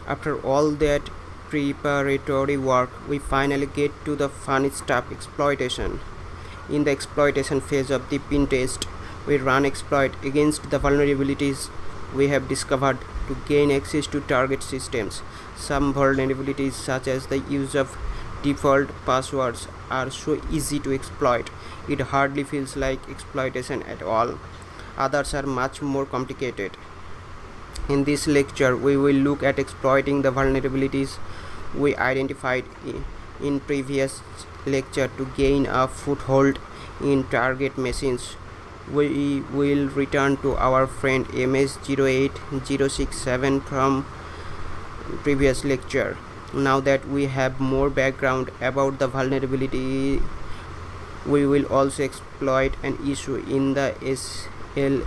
After all that preparatory work, we finally get to the fun stuff, exploitation. In the exploitation phase of the pin test, we run exploit against the vulnerabilities we have discovered to gain access to target systems. Some vulnerabilities, such as the use of default passwords, are so easy to exploit it hardly feels like exploitation at all. Others are much more complicated. In this lecture, we will look at exploiting the vulnerabilities we identified in previous lecture to gain a foothold in target machines. We will return to our friend MS08067 from previous lecture. Now that we have more background about the vulnerability, we will also exploit an issue in the SL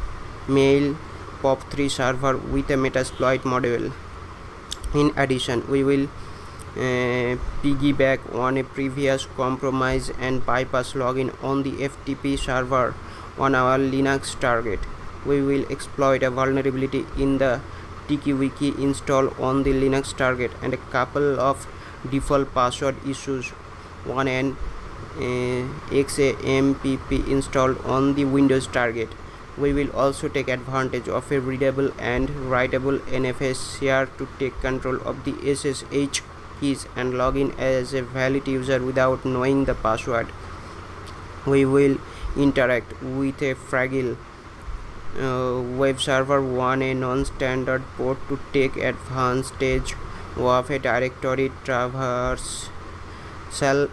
mail POP3 server with a Metasploit module. In addition, we will piggyback on a previous compromise and bypass login on the FTP server on our Linux target. We will exploit a vulnerability in the TikiWiki install on the Linux target and a couple of default password issues on an XAMPP installed on the Windows target. We will also take advantage of a readable and writable NFS share to take control of the SSH keys and log in as a valid user without knowing the password. We will interact with a fragile web server on a non-standard port to take advantage of a directory traversal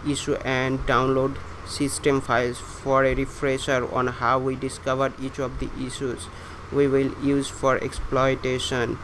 issue and download system files. For a refresher on how we discovered each of the issues we will use for exploitation,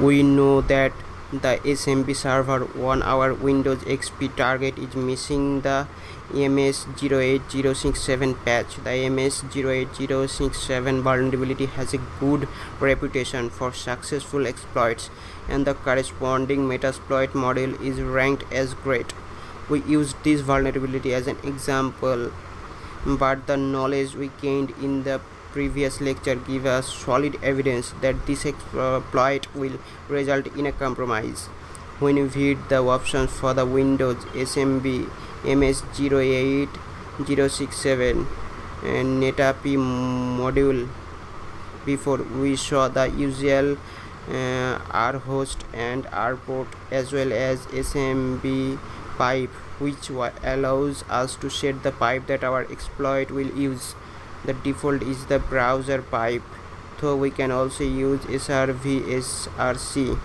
we know that the SMB server on our Windows XP target is missing the MS08067 patch. The MS08067 vulnerability has a good reputation for successful exploits, and the corresponding Metasploit module is ranked as great. We used this vulnerability as an example, but the knowledge we gained in the previous lecture give us solid evidence that this exploit will result in a compromise. When we viewed the options for the Windows SMB MS08067 and NetAPI module before, we saw the usual rhost and rport as well as SMB pipe, which allows us to set the pipe that our exploit will use. The default is the browser pipe, though we can also use srv/src.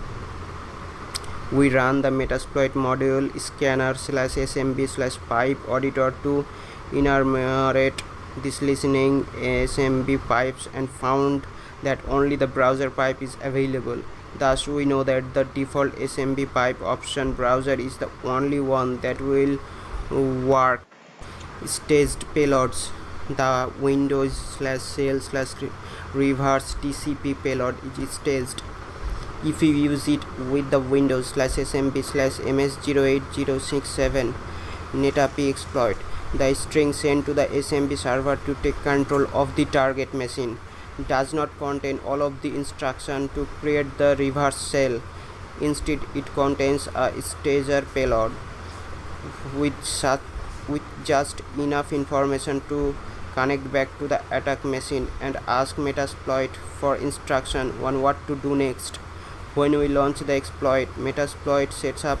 We run the Metasploit module scanner/smb/pipe auditor to enumerate this listening SMB pipes and found that only the browser pipe is available. Thus, we know that the default SMB pipe option browser is the only one that will work. Staged payloads. The Windows/shell/reverse TCP payload is staged. If you use it with the Windows/SMB/MS08067 NetAPI exploit, the string sent to the SMB server to take control of the target machine does not contain all of the instruction to create the reverse shell. Instead, it contains a stager payload with just enough information to connect back to the attack machine and ask Metasploit for instruction on what to do next. When we launch the exploit, Metasploit sets up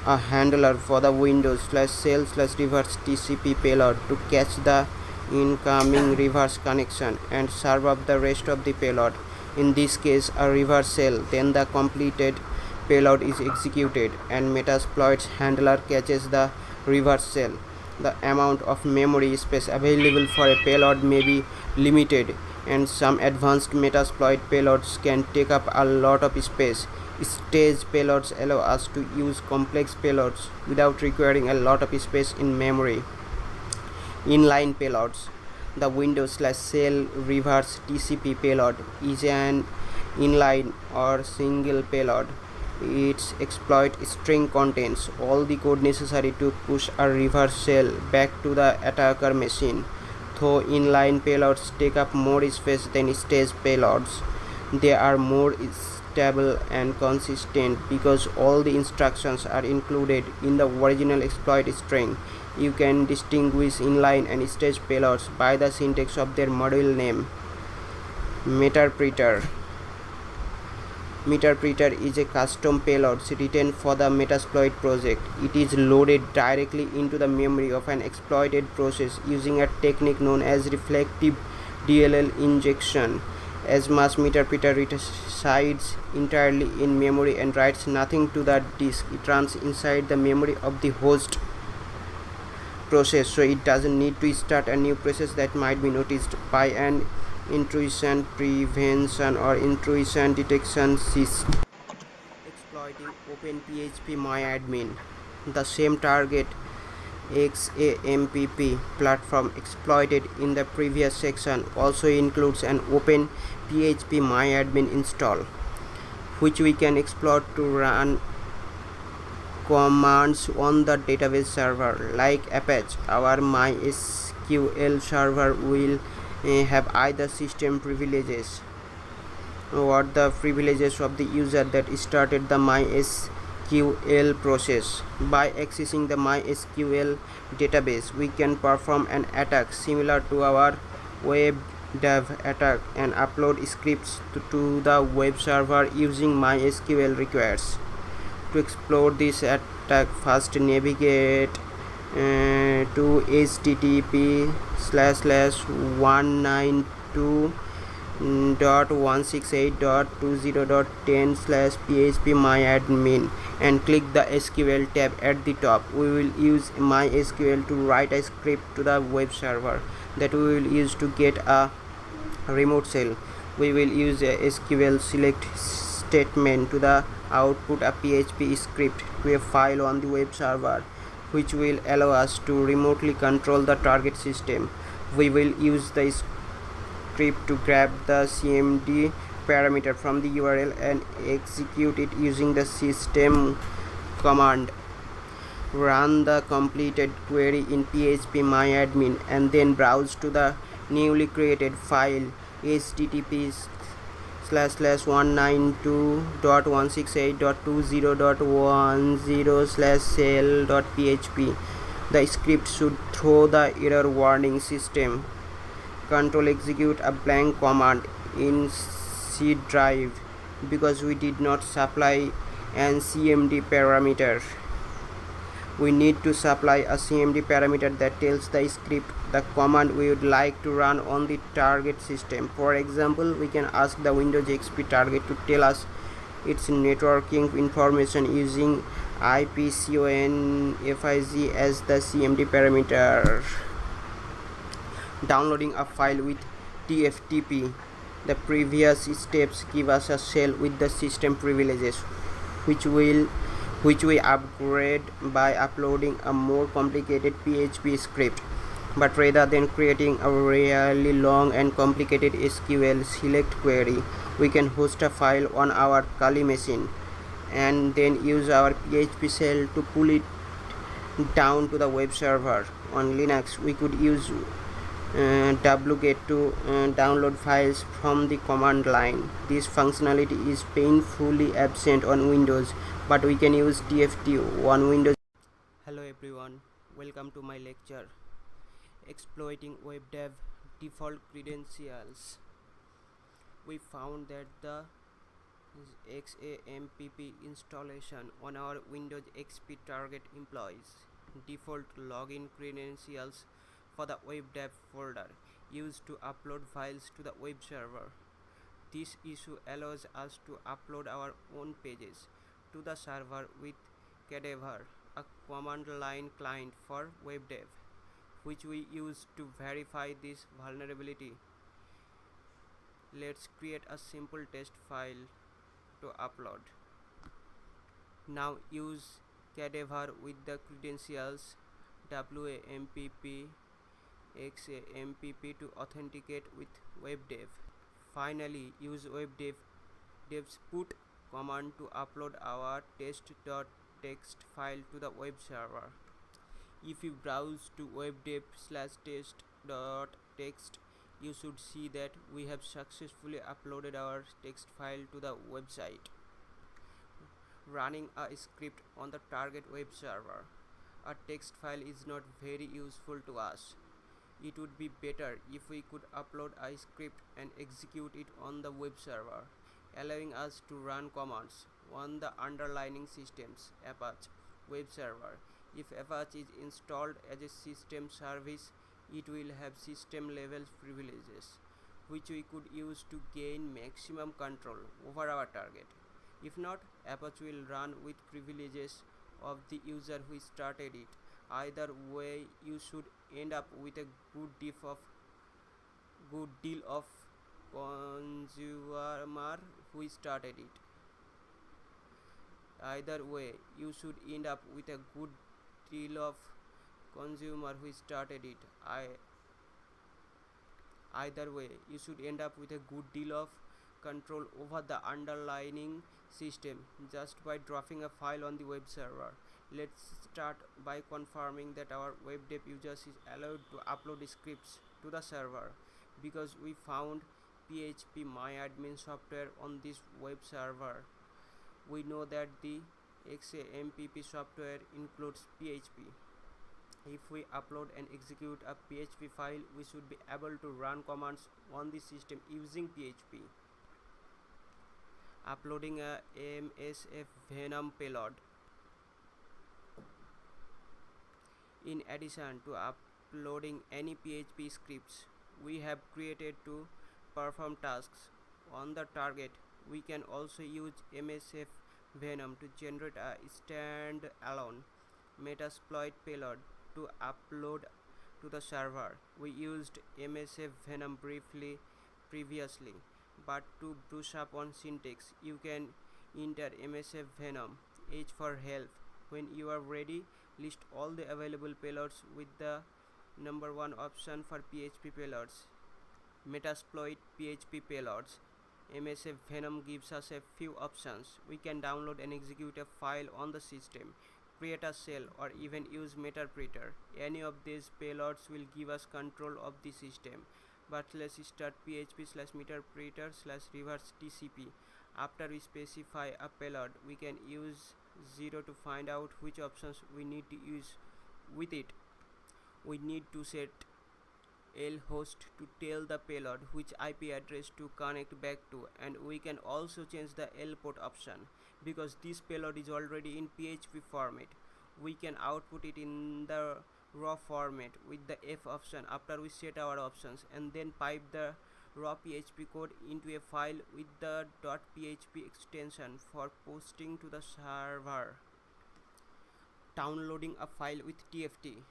a handler for the Windows/shell/reverse TCP payload to catch the incoming reverse connection and serve up the rest of the payload. In this case, a reverse shell. Then the completed payload is executed and Metasploit's handler catches the reverse shell. The amount of memory space available for a payload may be limited, and some advanced Metasploit payloads can take up a lot of space. Staged payloads allow us to use complex payloads without requiring a lot of space in memory. Inline payloads. The Windows/Shell reverse TCP payload is an inline or single payload. Its exploit string contains all the code necessary to push a reverse shell back to the attacker machine. Though inline payloads take up more space than stage payloads, they are more stable and consistent because all the instructions are included in the original exploit string. You can distinguish inline and stage payloads by the syntax of their module name. Meterpreter. Meterpreter is a custom payload written for the Metasploit project. It is loaded directly into the memory of an exploited process using a technique known as reflective DLL injection. As much meterpreter resides entirely in memory and writes nothing to the disk, it runs inside the memory of the host process, so it doesn't need to start a new process that might be noticed by an intrusion prevention or intrusion detection system. Exploiting OpenPHP-MyAdmin. The same target XAMPP platform exploited in the previous section also includes an OpenPHP-MyAdmin install, which we can exploit to run commands on the database server. Like Apache, our MySQL server will have either system privileges or the privileges of the user that started the MySQL process. By accessing the MySQL database, we can perform an attack similar to our web dev attack and upload scripts to the web server using MySQL requires. To explore this attack, first navigate to http://192.168.20.10/phpMyAdmin and click the SQL tab at the top. We will use MySQL to write a script to the web server that we will use to get a remote shell. We will use a SQL select statement to the output a PHP script to a file on the web server, which will allow us to remotely control the target system. We will use the script to grab the CMD parameter from the URL and execute it using the system command. Run the completed query in PHP-MyAdmin and then browse to the newly created file http://192.168.20.10/shell.php. The script should throw the error warning system control execute a blank command in C drive because we did not supply an CMD parameter. We need to supply a CMD parameter that tells the script the command we would like to run on the target system. For example, we can ask the Windows XP target to tell us its networking information using IPCONFIG as the CMD parameter. Downloading a file with TFTP. The previous steps give us a shell with the system privileges, which we upgrade by uploading a more complicated PHP script. But rather than creating a really long and complicated SQL select query, we can host a file on our Kali machine and then use our PHP shell to pull it down to the web server. On Linux, we could use wget to download files from the command line. This functionality is painfully absent on Windows, but we can use TFT on Windows. Hello everyone, welcome to my lecture, Exploiting Web Dev Default Credentials. We found that the XAMPP installation on our Windows XP target employs default login credentials for the web dev folder used to upload files to the web server. This issue allows us to upload our own pages to the server with Cadaver, a command line client for web dev, which we use to verify this vulnerability. Let's create a simple test file to upload. Now use Cadaver with the credentials WAMPP XAMPP to authenticate with WebDev. Finally, use WebDev's put command to upload our test.txt file to the web server. If you browse to webdev/test.txt, you should see that we have successfully uploaded our text file to the website. Running a script on the target web server. A text file is not very useful to us. It would be better if we could upload a script and execute it on the web server, allowing us to run commands on the underlying system's Apache web server. If Apache is installed as a system service, it will have system level privileges, which we could use to gain maximum control over our target. If not, Apache will run with privileges of the user who started it. Either way, you should end up with a good deal of consumer who started it. Either way, you should end up with a good deal of consumer who started it. Either way, you should end up with a good deal of control over the underlying system just by dropping a file on the web server. Let's start by confirming that our WebDev users is allowed to upload scripts to the server. Because we found PHP MyAdmin software on this web server, we know that the XAMPP software includes PHP. If we upload and execute a PHP file, we should be able to run commands on the system using PHP. Uploading a MSF Venom payload. In addition to uploading any PHP scripts we have created to perform tasks on the target, we can also use MSF Venom to generate a standalone Metasploit payload to upload to the server. We used MSF Venom briefly previously, but to brush up on syntax, you can enter MSF Venom H for help. When you are ready, list all the available payloads with the number 1 option for PHP payloads. Metasploit PHP payloads. MSF Venom gives us a few options. We can download and execute a file on the system, create a shell, or even use Meterpreter. Any of these payloads will give us control of the system. But let's start php/meterpreter/reverse TCP. After we specify a payload, we can use 0 to find out which options we need to use with it. We need to set lhost to tell the payload which IP address to connect back to, and we can also change the lport option. Because this payload is already in PHP format, we can output it in the raw format with the F option after we set our options, and then pipe the raw PHP code into a file with the .php extension for posting to the server. Downloading a file with TFT.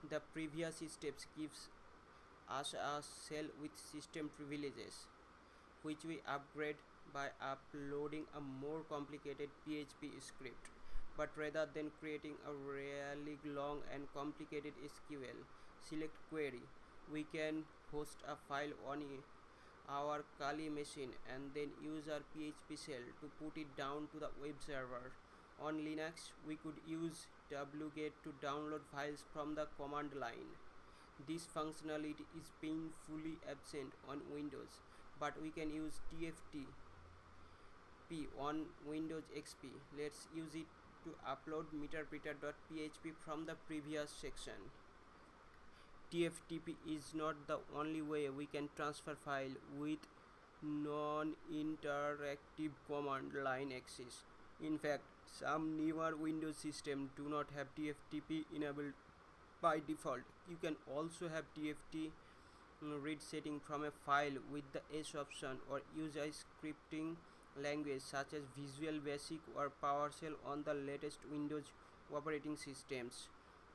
The previous steps gives us a shell with system privileges, which we upgrade by uploading a more complicated PHP script. But rather than creating a really long and complicated SQL select query, we can host a file on our Kali machine and then use our PHP shell to put it down to the web server. On Linux, we could use wget to download files from the command line. This functionality is painfully absent on Windows, but we can use TFTP on Windows XP. Let's use it to upload meterpreter.php from the previous section. TFTP is not the only way we can transfer file with non-interactive command line access. In fact, some newer Windows systems do not have TFTP enabled by default. You can also have TFT read setting from a file with the S option, or use a scripting language such as Visual Basic or PowerShell on the latest Windows operating systems.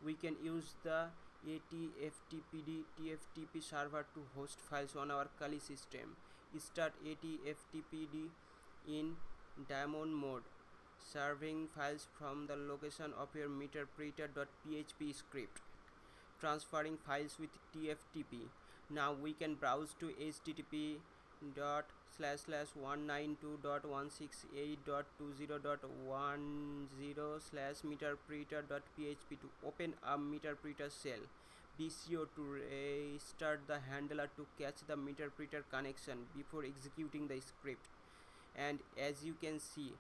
We can use the ATFTPD TFTP server to host files on our Kali system. Start ATFTPD in daemon mode, serving files from the location of your meterpreter.php script. transferring files with TFTP. Now we can browse to http dot slash slash 192.168.20.10 slash meterpreter.php to open a meterpreter shell. Be sure to restart the handler to catch the meterpreter connection before executing the script. And as you can see,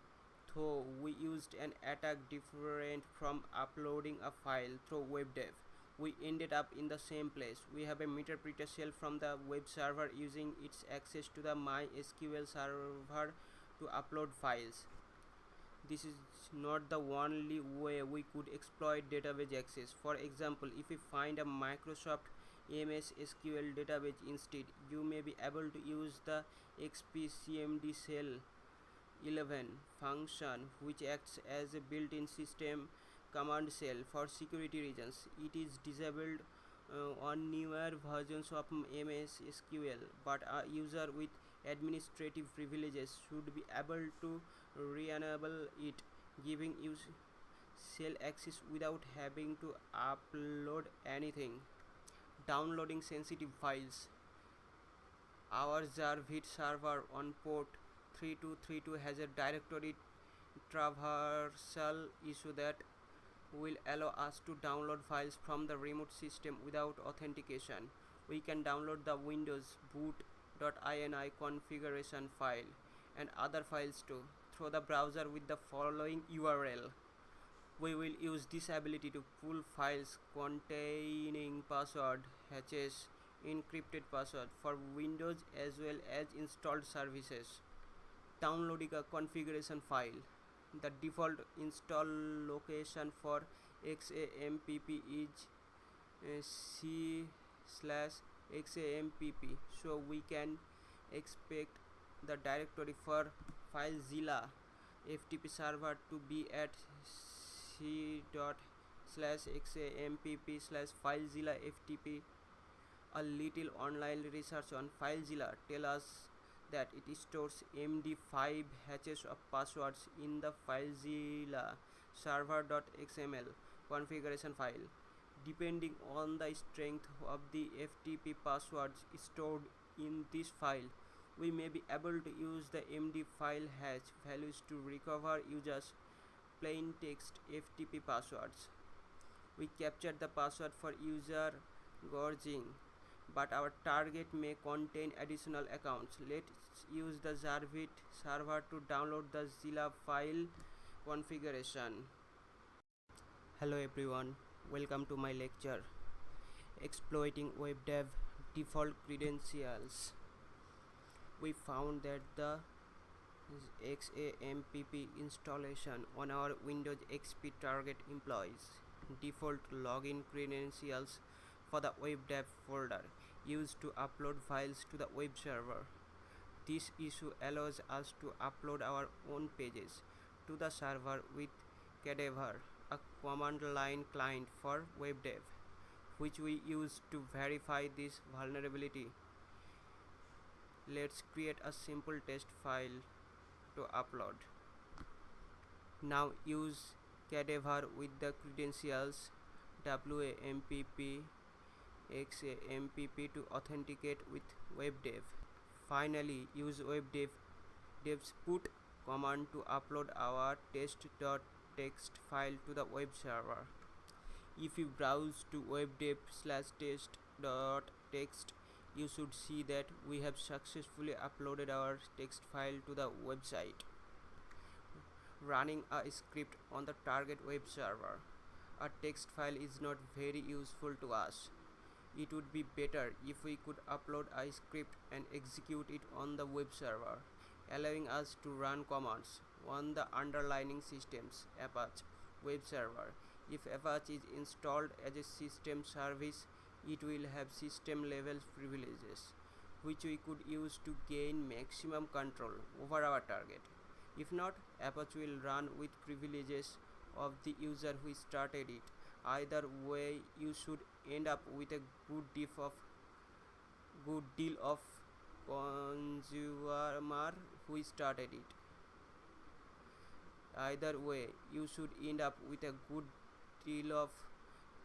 though we used an attack different from uploading a file through webdev, we ended up in the same place. We have a meterpreter shell from the web server using its access to the MySQL server to upload files. This is not the only way we could exploit database access. For example, if we find a Microsoft MS SQL database instead, you may be able to use the xpcmd shell 11 function, which acts as a built-in system command shell for security reasons. It is disabled on newer versions of MS SQL, but a user with administrative privileges should be able to re-enable it, giving you shell access without having to upload anything. Downloading sensitive files. Our Jarvit server on port 3232 has a directory traversal issue that will allow us to download files from the remote system without authentication. We can download the Windows boot.ini configuration file and other files too through the browser with the following URL. We will use this ability to pull files containing password hashes, encrypted password for Windows as well as installed services. Downloading a configuration file. The default install location for XAMPP is c/XAMPP, so we can expect the directory for FileZilla FTP server to be at c./XAMPP/FileZilla FTP. A little online research on FileZilla tells us that it stores MD5 hashes of passwords in the FileZilla server.xml configuration file. Depending on the strength of the FTP passwords stored in this file, we may be able to use the MD file hash values to recover users' plain text FTP passwords. We captured the password for user gorging, but our target may contain additional accounts. Let's use the Jarvit server to download the Zilla file configuration. Hello everyone, welcome to my lecture, Exploiting WebDev Default Credentials. We found that the XAMPP installation on our Windows XP target employs default login credentials for the WebDev folder used to upload files to the web server. This issue allows us to upload our own pages to the server with Cadaver, a command line client for WebDev, which we use to verify this vulnerability. Let's create a simple test file to upload. Now use Cadaver with the credentials WAMPP XAMPP to authenticate with WebDev. Finally, use WebDev's put command to upload our test.txt file to the web server. If you browse to webdev/test.txt, you should see that we have successfully uploaded our text file to the website. Running a script on the target web server. A text file is not very useful to us. It would be better if we could upload a script and execute it on the web server, allowing us to run commands on the underlying system's Apache web server. If Apache is installed as a system service, it will have system level privileges, which we could use to gain maximum control over our target. If not, Apache will run with privileges of the user who started it. Either way, you should end up with a good deal of consumer who started it. Either way, you should end up with a good deal of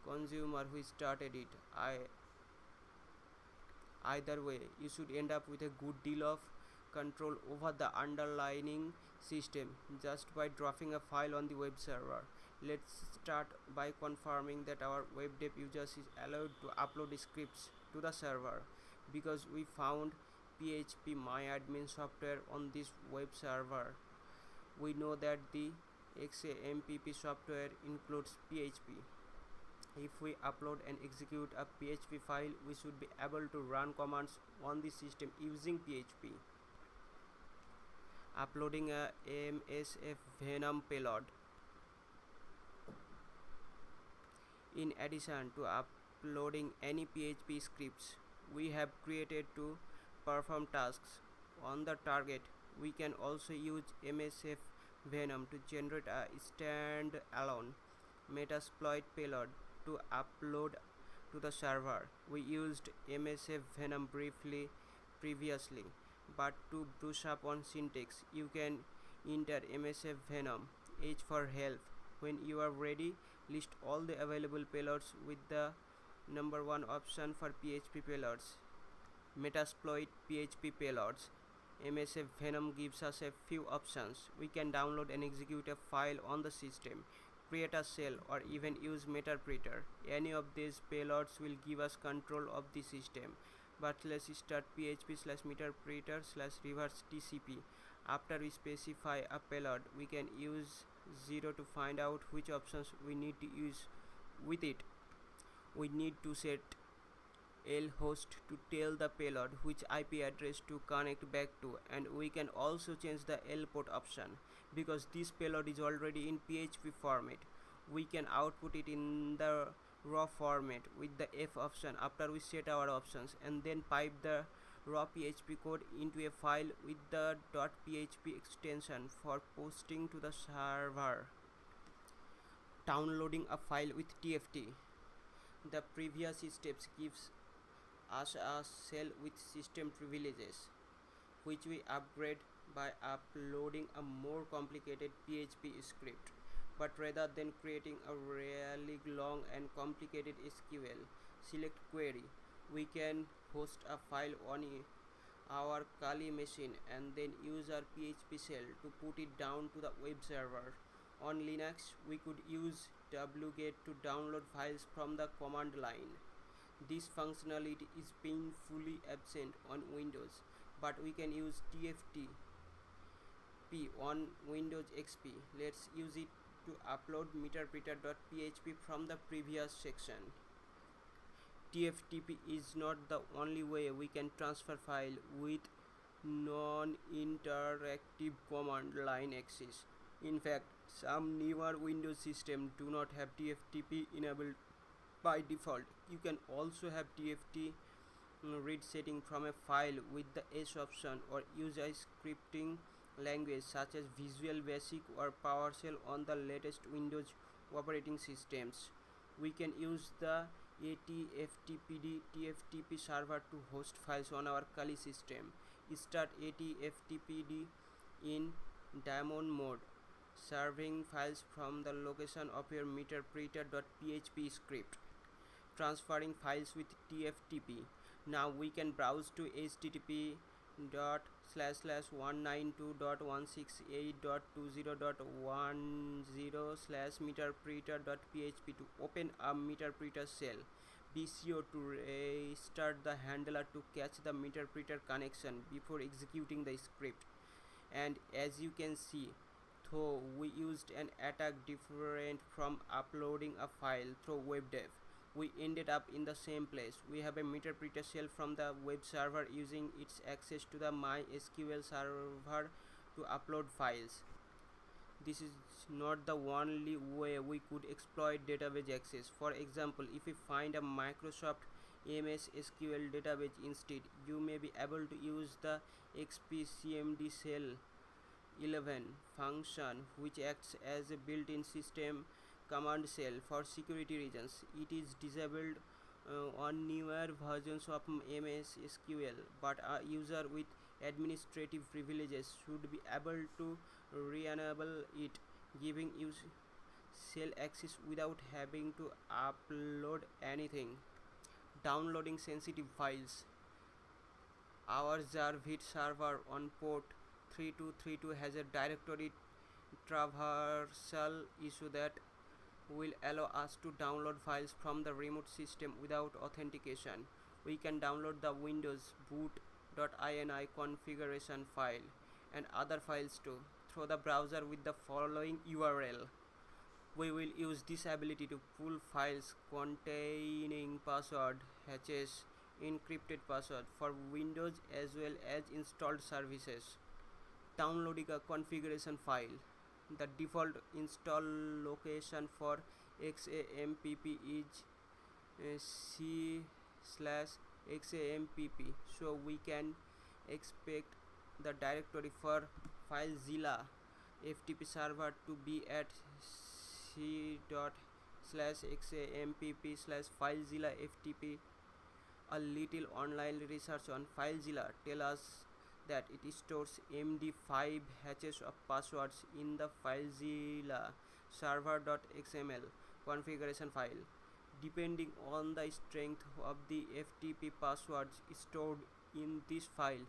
consumer who started it. Either way, you should end up with a good deal of control over the underlying system just by dropping a file on the web server. Let's start by confirming that our web dev users is allowed to upload scripts to the server. Because we found PHP MyAdmin software on this web server, we know that the XAMPP software includes PHP. If we upload and execute a PHP file, we should be able to run commands on the system using PHP. Uploading a MSF Venom payload. In addition to uploading any PHP scripts we have created to perform tasks on the target, we can also use MSF Venom to generate a standalone Metasploit payload to upload to the server. We used MSF Venom briefly previously, but to brush up on syntax, you can enter MSF Venom H for help. When you are ready, list all the available payloads with the number 1 option for PHP payloads. Metasploit PHP payloads. MSF Venom gives us a few options. We can download and execute a file on the system, create a shell, or even use Meterpreter. Any of these payloads will give us control of the system. But let's start php/meterpreter/reverse TCP. After we specify a payload, we can use 0 to find out which options we need to use with it. We need to set lhost to tell the payload which IP address to connect back to, and we can also change the lport option. Because this payload is already in PHP format, we can output it in the raw format with the F option after we set our options, and then pipe the raw PHP code into a file with the .php extension for posting to the server. Downloading a file with TFT. The previous steps gives us a shell with system privileges, which we upgrade by uploading a more complicated PHP script. But rather than creating a really long and complicated SQL select query, we can host a file on our Kali machine and then use our PHP shell to put it down to the web server. On Linux, we could use wget to download files from the command line. This functionality is painfully absent on Windows, but we can use TFTP on Windows XP. Let's use it to upload meterpreter.php from the previous section. TFTP is not the only way we can transfer file with non-interactive command line access. In fact, some newer Windows systems do not have TFTP enabled by default. You can also have TFT read setting from a file with the S option, or use a scripting language such as Visual Basic or PowerShell on the latest Windows operating systems. We can use the ATFTPD TFTP server to host files on our Kali system. Start ATFTPD in daemon mode, serving files from the location of your meterpreter.php script. Transferring files with TFTP. Now we can browse to http://192.168.20.10/meterpreter.php to open a meterpreter shell. Be sure to restart the handler to catch the meterpreter connection before executing the script. And as you can see, though we used an attack different from uploading a file through webdev, we ended up in the same place. We have a meterpreter shell from the web server using its access to the MySQL server to upload files. This is not the only way we could exploit database access. For example, if we find a Microsoft MS SQL database instead, you may be able to use the xpcmd shell 11 function, which acts as a built-in system command shell for security reasons. It is disabled on newer versions of MS SQL, but a user with administrative privileges should be able to re-enable it, giving shell access without having to upload anything. Downloading sensitive files. Our Jarvit server on port 3232 has a directory traversal issue that will allow us to download files from the remote system without authentication. We can download the Windows boot.ini configuration file and other files too through the browser with the following URL. We will use this ability to pull files containing password hashes, encrypted password for Windows as well as installed services. Downloading a configuration file. The default install location for XAMPP is c/xampp, so we can expect the directory for FileZilla FTP server to be at c./xampp/FileZilla FTP. A little online research on FileZilla tells us that it stores MD5 hashes of passwords in the FileZilla server.xml configuration file. Depending on the strength of the FTP passwords stored in this file,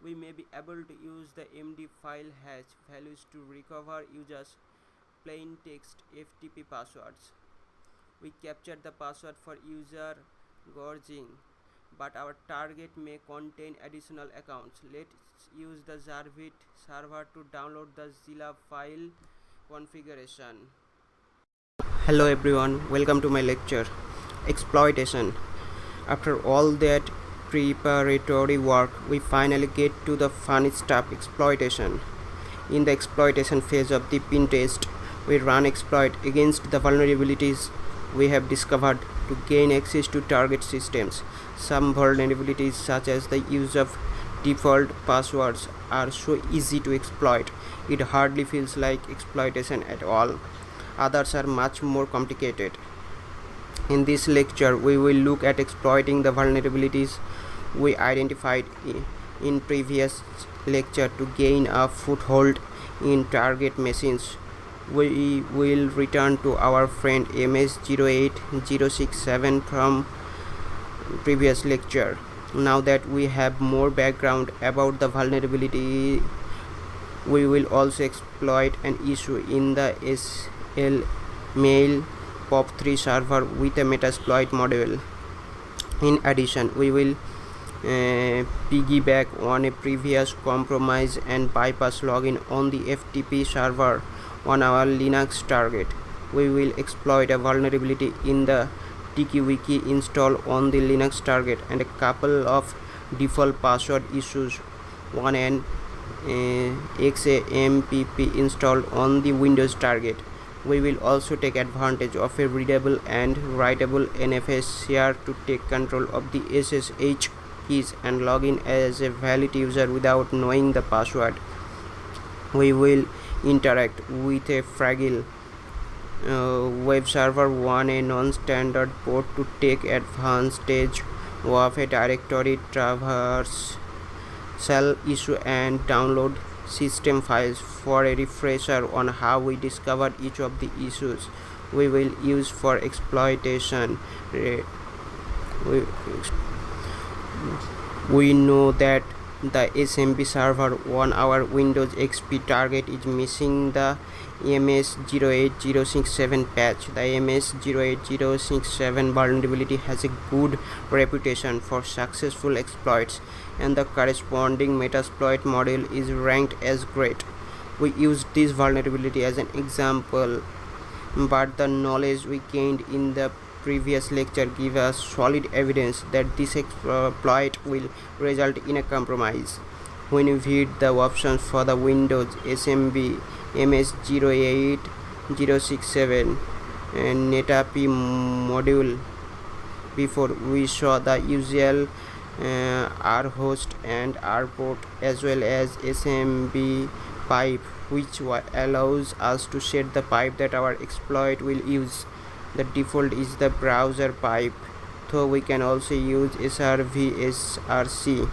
we may be able to use the MD file hash values to recover users' plain text FTP passwords. We captured the password for user gorging, but our target may contain additional accounts. Let's use the Jarvit server to download the Zilla file configuration. Hello everyone, welcome to my lecture. Exploitation. After all that preparatory work, we finally get to the fun stuff, exploitation. In the exploitation phase of the pin test, we run exploit against the vulnerabilities we have discovered to gain access to target systems. Some vulnerabilities, such as the use of default passwords, are so easy to exploit it hardly feels like exploitation at all. Others are much more complicated. In this lecture, we will look at exploiting the vulnerabilities we identified in previous lecture to gain a foothold in target machines. We will return to our friend MS08067 from previous lecture. Now that we have more background about the vulnerability, we will also exploit an issue in the SL mail POP3 server with a Metasploit module. In addition, we will piggyback on a previous compromise and bypass login on the FTP server on our Linux target. We will exploit a vulnerability in the TikiWiki install on the Linux target and a couple of default password issues on an XAMPP installed on the Windows target. We will also take advantage of a readable and writable NFS share to take control of the SSH keys and log in as a valid user without knowing the password. We will interact with a fragile web server on a non-standard port to take advantage of a directory traversal issue and download system files. For a refresher on how we discovered each of the issues we will use for exploitation, we know that the SMB server on our Windows XP target is missing the MS08067 patch. The MS08067 vulnerability has a good reputation for successful exploits, and the corresponding Metasploit module is ranked as great. We used this vulnerability as an example, but the knowledge we gained in the previous lecture give us solid evidence that this exploit will result in a compromise. When we viewed the options for the Windows SMB MS08067 and NetAPI module before, we saw the usual rhost and rport as well as SMB pipe, which allows us to set the pipe that our exploit will use. The default is the browser pipe, though we can also use srv/src.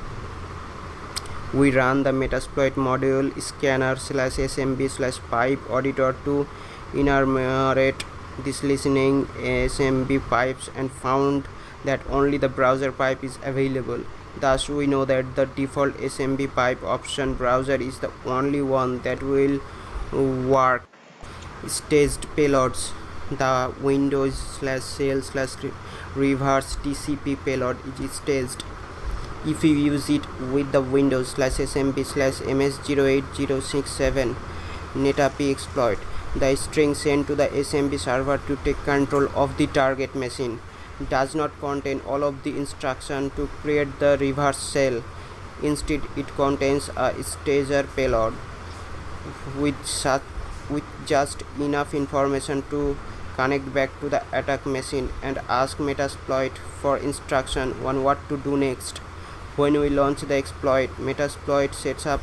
We run the Metasploit module scanner/smb/pipe auditor to enumerate this listening SMB pipes and found that only the browser pipe is available. Thus we know that the default SMB pipe option browser is the only one that will work. Staged payloads. The Windows/shell/reverse TCP payload is staged. If you use it with the Windows/SMB/MS08067 NetAP exploit, the string sent to the SMB server to take control of the target machine does not contain all of the instruction to create the reverse shell. Instead, it contains a stager payload with just enough information to connect back to the attack machine and ask Metasploit for instruction on what to do next. When we launch the exploit, Metasploit sets up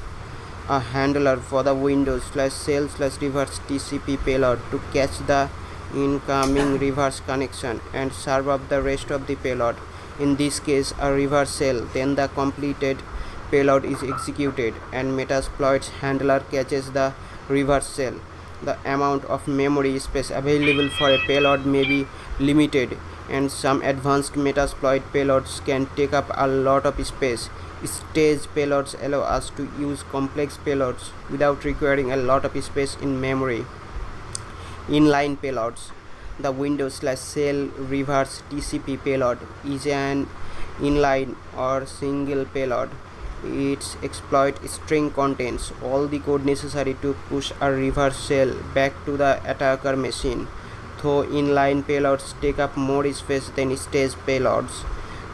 a handler for the Windows/shell/reverse TCP payload to catch the incoming reverse connection and serve up the rest of the payload. In this case, a reverse shell. Then the completed payload is executed and Metasploit's handler catches the reverse shell. The amount of memory space available for a payload may be limited, and some advanced Metasploit payloads can take up a lot of space. Staged payloads allow us to use complex payloads without requiring a lot of space in memory. Inline payloads. The Windows/shell reverse TCP payload is an inline or single payload. Its exploit string contains all the code necessary to push a reverse shell back to the attacker machine. Though inline payloads take up more space than staged payloads,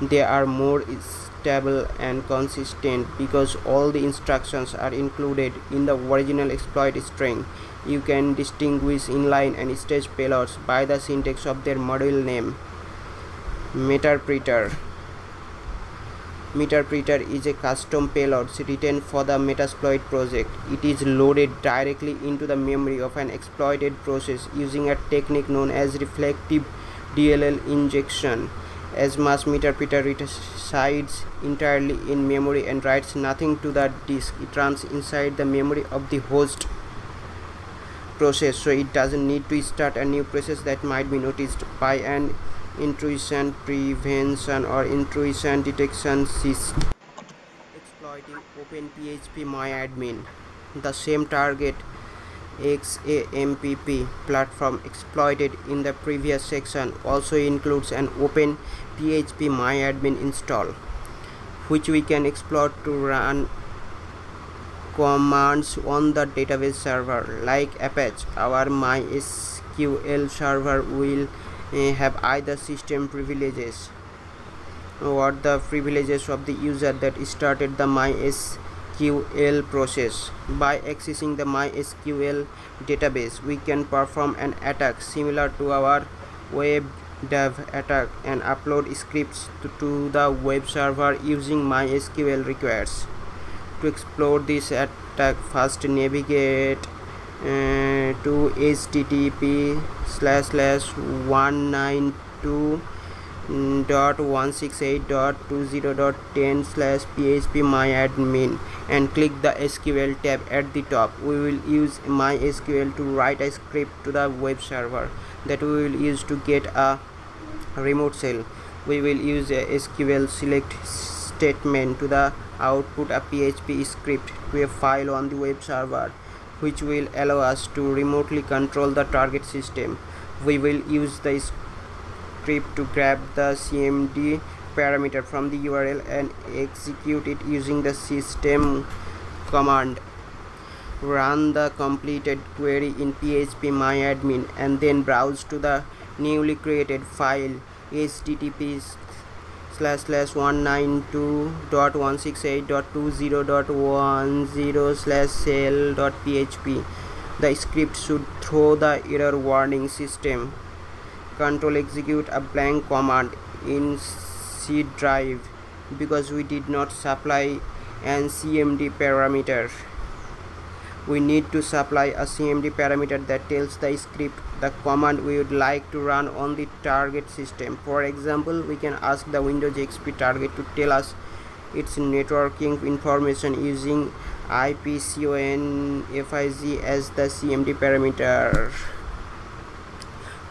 they are more stable and consistent because all the instructions are included in the original exploit string. You can distinguish inline and staged payloads by the syntax of their module name. Meterpreter. Meterpreter is a custom payload written for the Metasploit project. It is loaded directly into the memory of an exploited process using a technique known as reflective DLL injection. As much Meterpreter resides entirely in memory and writes nothing to the disk. It runs inside the memory of the host process, so it doesn't need to start a new process that might be noticed by an intrusion prevention or intrusion detection system. Exploiting OpenPHP-MyAdmin. The same target XAMPP platform exploited in the previous section also includes an OpenPHP-MyAdmin install, which we can exploit to run commands on the database server. Like Apache, our MySQL server will have either system privileges or the privileges of the user that started the MySQL process. By accessing the MySQL database, we can perform an attack similar to our web dev attack and upload scripts to the web server using MySQL requires. To explore this attack, first navigate to http://192.168.20.10/phpMyAdmin and click the SQL tab at the top. We will use MySQL to write a script to the web server that we will use to get a remote shell. We will use a SQL select statement to the output a PHP script to a file on the web server, which will allow us to remotely control the target system. We will use the script to grab the CMD parameter from the URL and execute it using the system command. Run the completed query in PHP-MyAdmin and then browse to the newly created file http://192.168.20.10/shell.php. The script should throw the error warning system control execute a blank command in C drive because we did not supply an CMD parameter. We need to supply a CMD parameter that tells the script the command we would like to run on the target system. For example, we can ask the Windows XP target to tell us its networking information using IPCONFIG as the CMD parameter.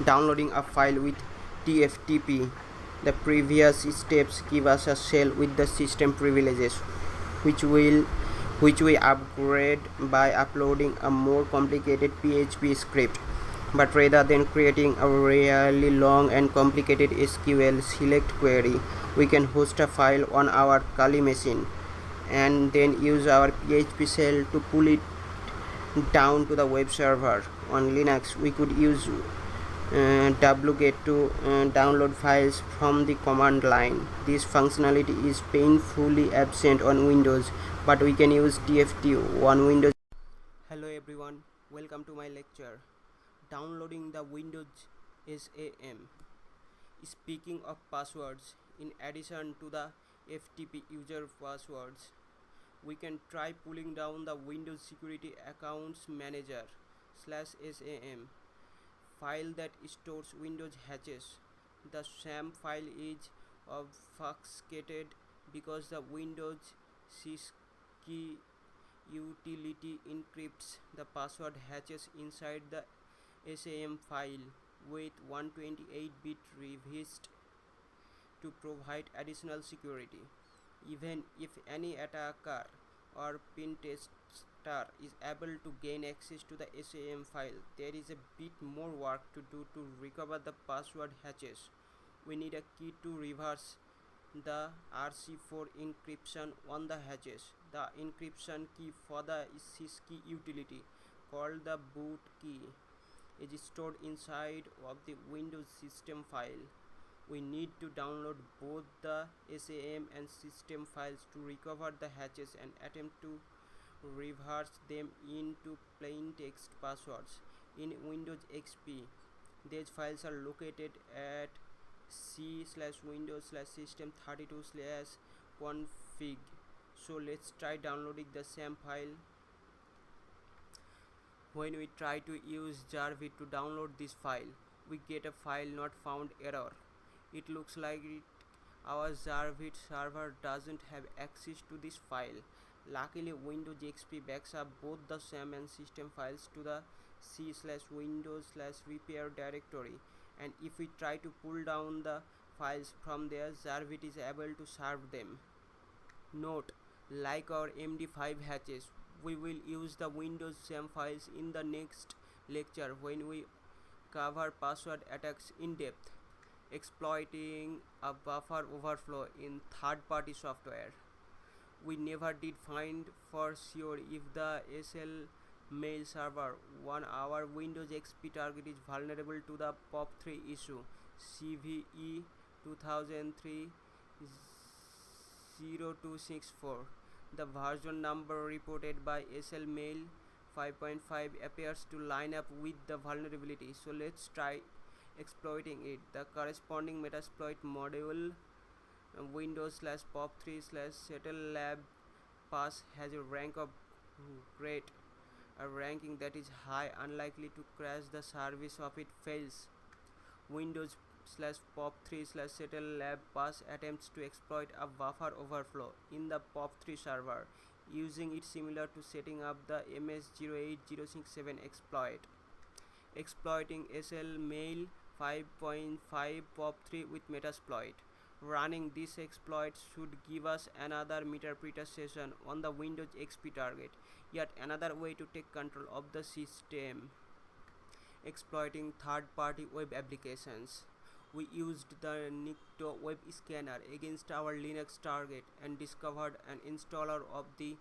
downloading a file with TFTP. The previous steps give us a shell with the system privileges, which we upgrade by uploading a more complicated PHP script. But rather than creating a really long and complicated SQL select query, we can host a file on our Kali machine and then use our PHP shell to pull it down to the web server. On Linux, we could use wget to download files from the command line. This functionality is painfully absent on Windows, but we can use TFT on Windows. Hello everyone, welcome to my lecture. Downloading the Windows SAM. Speaking of passwords, in addition to the FTP user passwords, we can try pulling down the Windows Security Accounts Manager /SAM file that stores Windows hatches. The SAM file is obfuscated because the Windows SysKey utility encrypts the password hatches inside the SAM file with 128-bit revest to provide additional security. Even if any attacker or pen tester is able to gain access to the SAM file, there is a bit more work to do to recover the password hatches. We need a key to reverse the RC4 encryption on the hatches. The encryption key for the syskey utility, called the boot key, is stored inside of the Windows system file. We need to download both the SAM and system files to recover the hatches and attempt to reverse them into plain text passwords. In Windows XP, these files are located at c/windows/system32/config. So let's try downloading the SAM file. When we try to use jarvit to download this file, we get a file not found error. It looks like our jarvit server doesn't have access to this file. Luckily, Windows XP backs up both the SAM and system files to the c/windows/repair directory, and if we try to pull down the files from there, jarvit is able to serve them. Note, like our MD5 hatches, we will use the Windows SAM files in the next lecture when we cover password attacks in depth, exploiting a buffer overflow in third-party software. We never did find for sure if the SL mail server on our Windows XP target is vulnerable to the POP3 issue CVE 2003-0264. The version number reported by SL Mail 5.5 appears to line up with the vulnerability, so let's try exploiting it. The corresponding metasploit module Windows/POP3/Settle Pass has a rank of great, a ranking that is high, unlikely to crash the service if it fails. Windows/POP3/Settle Pass attempts to exploit a buffer overflow in the POP3 server, using it similar to setting up the MS08067 exploit. Exploiting SL Mail 5.5 POP3 with Metasploit. Running this exploit should give us another meterpreter session on the Windows XP target, yet another way to take control of the system. Exploiting third-party web applications. We used the Nikto web scanner against our Linux target and discovered an installer of the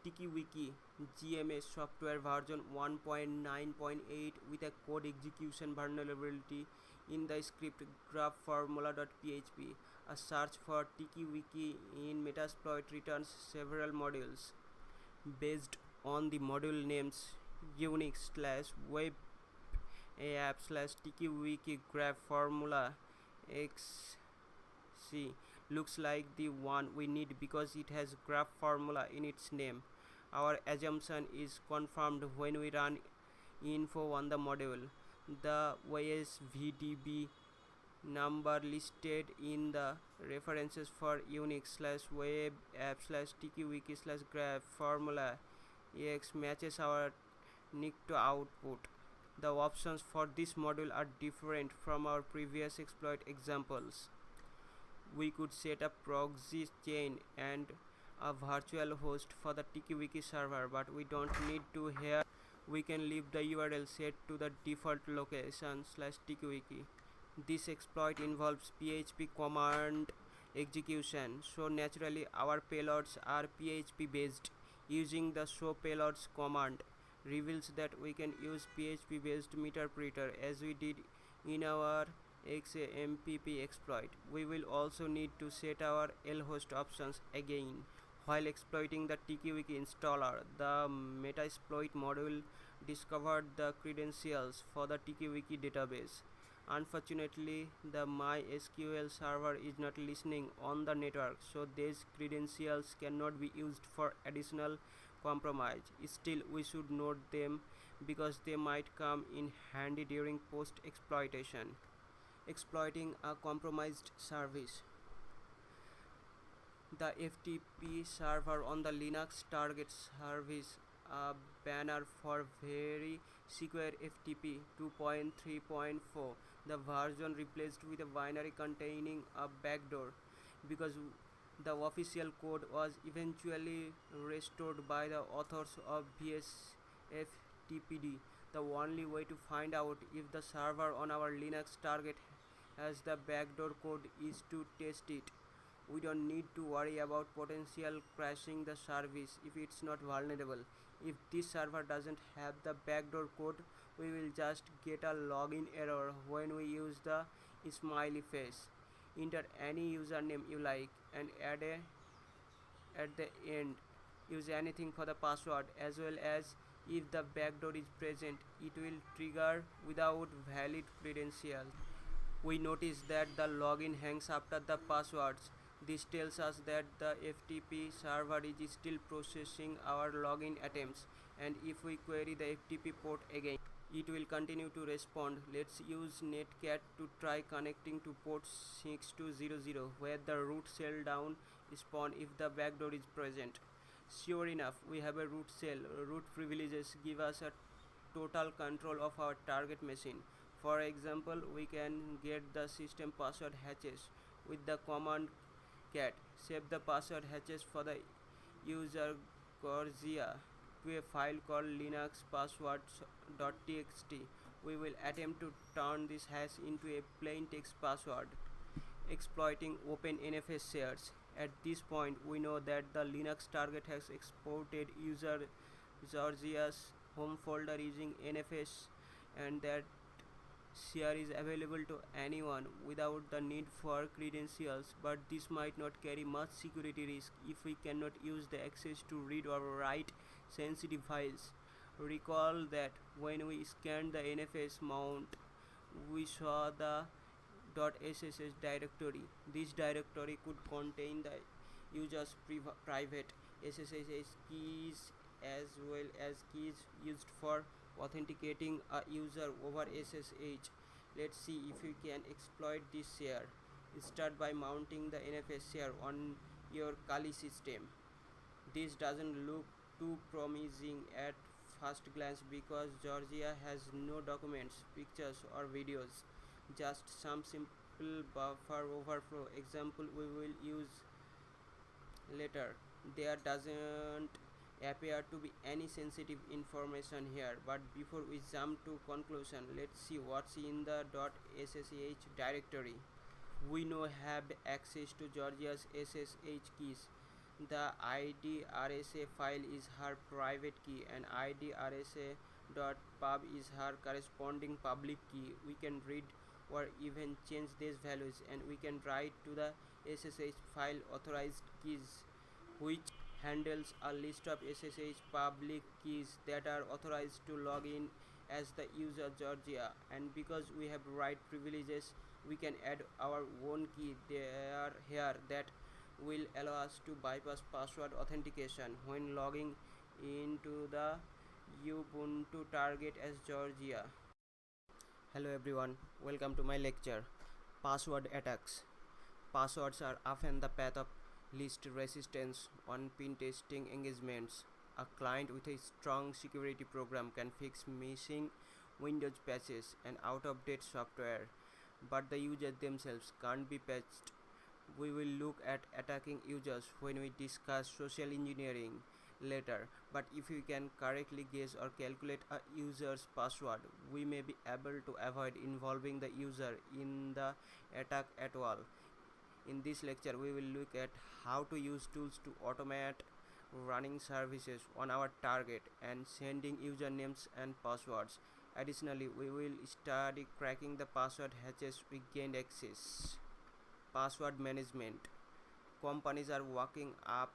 TikiWiki GMS software version 1.9.8 with a code execution vulnerability in the script graphformula.php. A search for TikiWiki in Metasploit returns several modules based on the module names Unix/web app/TikiWiki graphformula xc looks like the one we need because it has graph formula in its name. Our assumption is confirmed when we run info on the module. The YSVDB number listed in the references for Unix/web app/TikiWiki/graph formula x matches our Nikto output. The options for this module are different from our previous exploit examples. We could set a proxy chain and a virtual host for the TikiWiki server, but we don't need to here. We can leave the URL set to the default location /TikiWiki. This exploit involves PHP command execution, so naturally our payloads are PHP based. Using the show payloads command reveals that we can use PHP based meterpreter as we did in our XAMPP exploit. We will also need to set our lhost options again. While exploiting the TikiWiki installer, the Metasploit module discovered the credentials for the TikiWiki database. Unfortunately, the MySQL server is not listening on the network, so these credentials cannot be used for additional compromise. Still, we should note them because they might come in handy during post-exploitation. Exploiting a compromised service. The FTP server on the Linux target service a banner for very secure FTP 2.3.4. The version replaced with a binary containing a backdoor. Because the official code was eventually restored by the authors of VSFTPD. The only way to find out if the server on our Linux target has the backdoor code is to test it. We don't need to worry about potential crashing the service if it's not vulnerable. If this server doesn't have the backdoor code, we will just get a login error when we use the smiley face. Enter any username you like and at the end use anything for the password, as well as if the backdoor is present, it will trigger without valid credentials. We notice that the login hangs after the passwords. This tells us that the FTP server is still processing our login attempts, and if we query the FTP port again, it will continue to respond. Let's use netcat to try connecting to port 6200 where the root shell down spawn if the backdoor is present. Sure enough, we have a root shell. Root privileges give us a total control of our target machine. For example, we can get the system password hatches with the command cat. Save the password hatches for the user Gorzia to a file called linuxpasswords.txt. We will attempt to turn this hash into a plain text password. Exploiting open NFS shares. At this point, we know that the Linux target has exported user Georgia's home folder using NFS, and that share is available to anyone without the need for credentials, but this might not carry much security risk if we cannot use the access to read or write sensitive files. Recall that when we scanned the NFS mount, we saw the .ssh directory. This directory could contain the user's private SSH keys as well as keys used for authenticating a user over SSH. Let's see if we can exploit this share. Start by mounting the NFS share on your Kali system. This doesn't look too promising at first glance because Georgia has no documents, pictures or videos, just some simple buffer overflow example we will use later. There doesn't appear to be any sensitive information here, but before we jump to conclusion, let's see what's in the .ssh directory. We now have access to Georgia's SSH keys. The IDRSA file is her private key and IDRSA.pub is her corresponding public key. We can read or even change these values, and we can write to the SSH file authorized keys, which handles a list of SSH public keys that are authorized to log in as the user Georgia. And because we have write privileges, we can add our own key here that will allow us to bypass password authentication when logging into the Ubuntu target as Georgia. Hello everyone, welcome to my lecture. Password attacks. Passwords are often the path of least resistance on pin testing engagements. A client with a strong security program can fix missing Windows patches, and out-of-date software, but the users themselves can't be patched. We will look at attacking users when we discuss social engineering later, but if we can correctly guess or calculate a user's password, we may be able to avoid involving the user in the attack at all. In this lecture, we will look at how to use tools to automate running services on our target and sending usernames and passwords. Additionally, we will study cracking the password hatches we gained access. Password management. Companies are waking up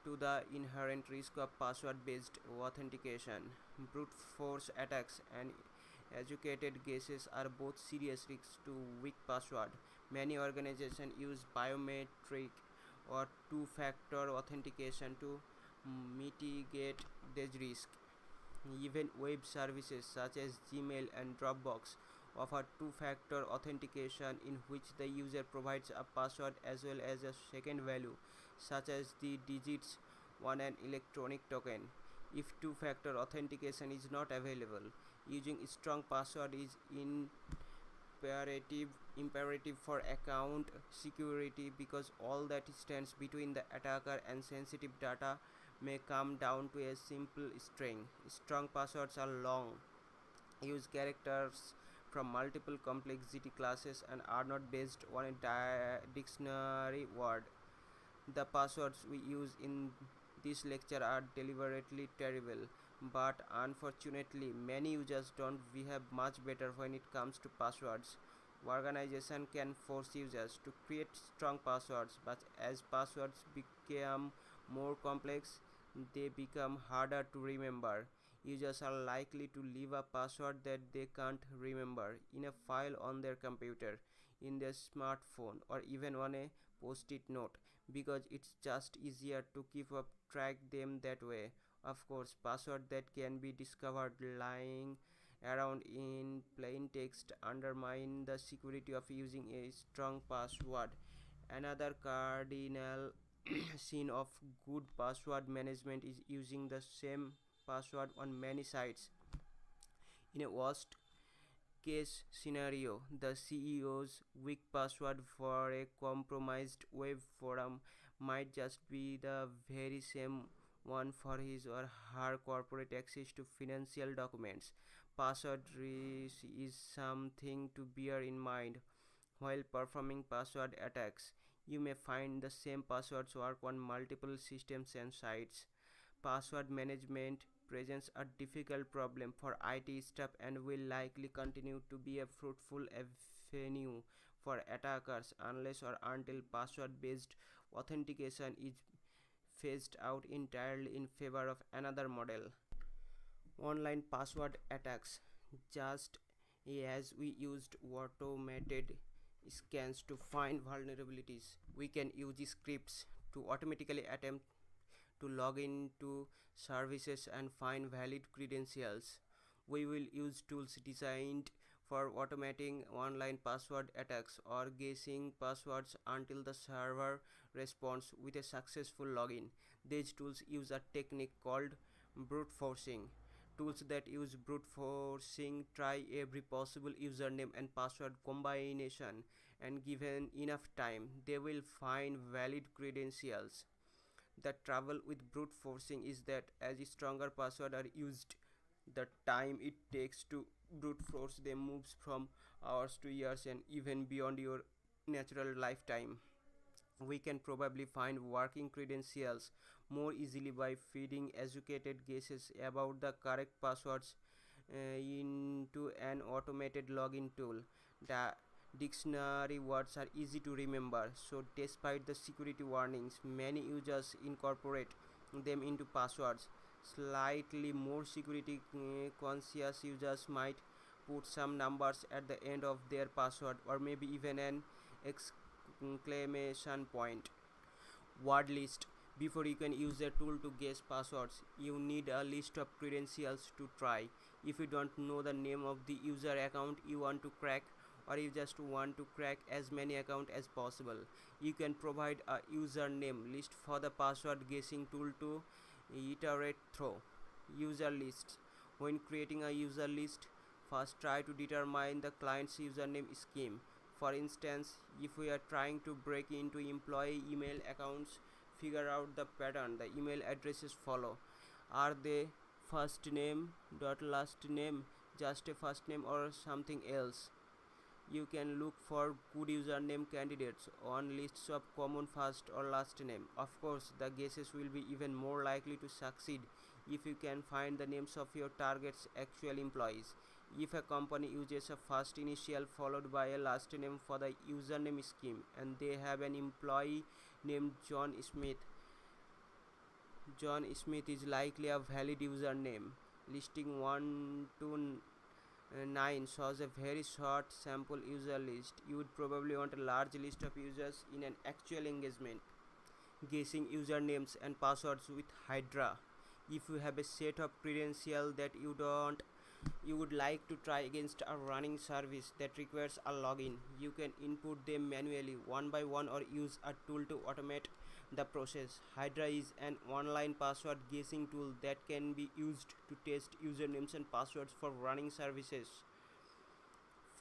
to the inherent risk of password-based authentication. Brute force attacks and educated guesses are both serious risks to weak password. Many organizations use biometric or two-factor authentication to mitigate this risk. Even web services such as Gmail and Dropbox offer two-factor authentication in which the user provides a password as well as a second value such as the digits on an electronic token. If two-factor authentication is not available, using a strong password is imperative for account security because all that stands between the attacker and sensitive data may come down to a simple string. Strong passwords are long, use characters from multiple complexity classes and are not based on a dictionary word. The passwords we use in this lecture are deliberately terrible, but unfortunately many users don't behave much better when it comes to passwords. Organization can force users to create strong passwords, but as passwords become more complex, they become harder to remember. Users are likely to leave a password that they can't remember in a file on their computer, in their smartphone, or even on a post-it note because it's just easier to keep up track them that way. Of course, password that can be discovered lying around in plain text undermine the security of using a strong password. Another cardinal sin of good password management is using the same password on many sites. In a worst case scenario, the CEO's weak password for a compromised web forum might just be the very same one for his or her corporate access to financial documents. Password risk is something to bear in mind while performing password attacks. You may find the same passwords work on multiple systems and sites. Password management presents a difficult problem for IT staff and will likely continue to be a fruitful avenue for attackers unless or until password-based authentication is phased out entirely in favor of another model. Online password attacks. Just as we used automated scans to find vulnerabilities, we can use scripts to automatically attempt to log into services and find valid credentials. We will use tools designed for automating online password attacks or guessing passwords until the server responds with a successful login. These tools use a technique called brute forcing. Tools that use brute forcing try every possible username and password combination, and given enough time, they will find valid credentials. The trouble with brute forcing is that as stronger passwords are used, the time it takes to brute force them moves from hours to years and even beyond your natural lifetime. We can probably find working credentials more easily by feeding educated guesses about the correct passwords into an automated login tool. The dictionary words are easy to remember, so despite the security warnings, many users incorporate them into passwords. Slightly more security conscious users might put some numbers at the end of their password or maybe even an exclamation point. Word list. Before you can use a tool to guess passwords, you need a list of credentials to try. If you don't know the name of the user account you want to crack, or you just want to crack as many accounts as possible, you can provide a username list for the password guessing tool to iterate through. User lists. When creating a user list, First, try to determine the client's username scheme. For instance, if we are trying to break into employee email accounts, figure out the pattern. The email addresses follow. Are they first name dot last name, just a first name, or something else? You can look for good username candidates on lists of common first or last name. Of course, the guesses will be even more likely to succeed if you can find the names of your target's actual employees. If a company uses a first initial followed by a last name for the username scheme and they have an employee named John Smith, John Smith is likely a valid username. Listing 1 to 9 shows a very short sample user list. You would probably want a large list of users in an actual engagement. Guessing usernames and passwords with Hydra. If you have a set of credentials that you would like to try against a running service that requires a login, you can input them manually one by one or use a tool to automate the process. Hydra is an online password guessing tool that can be used to test usernames and passwords for running services.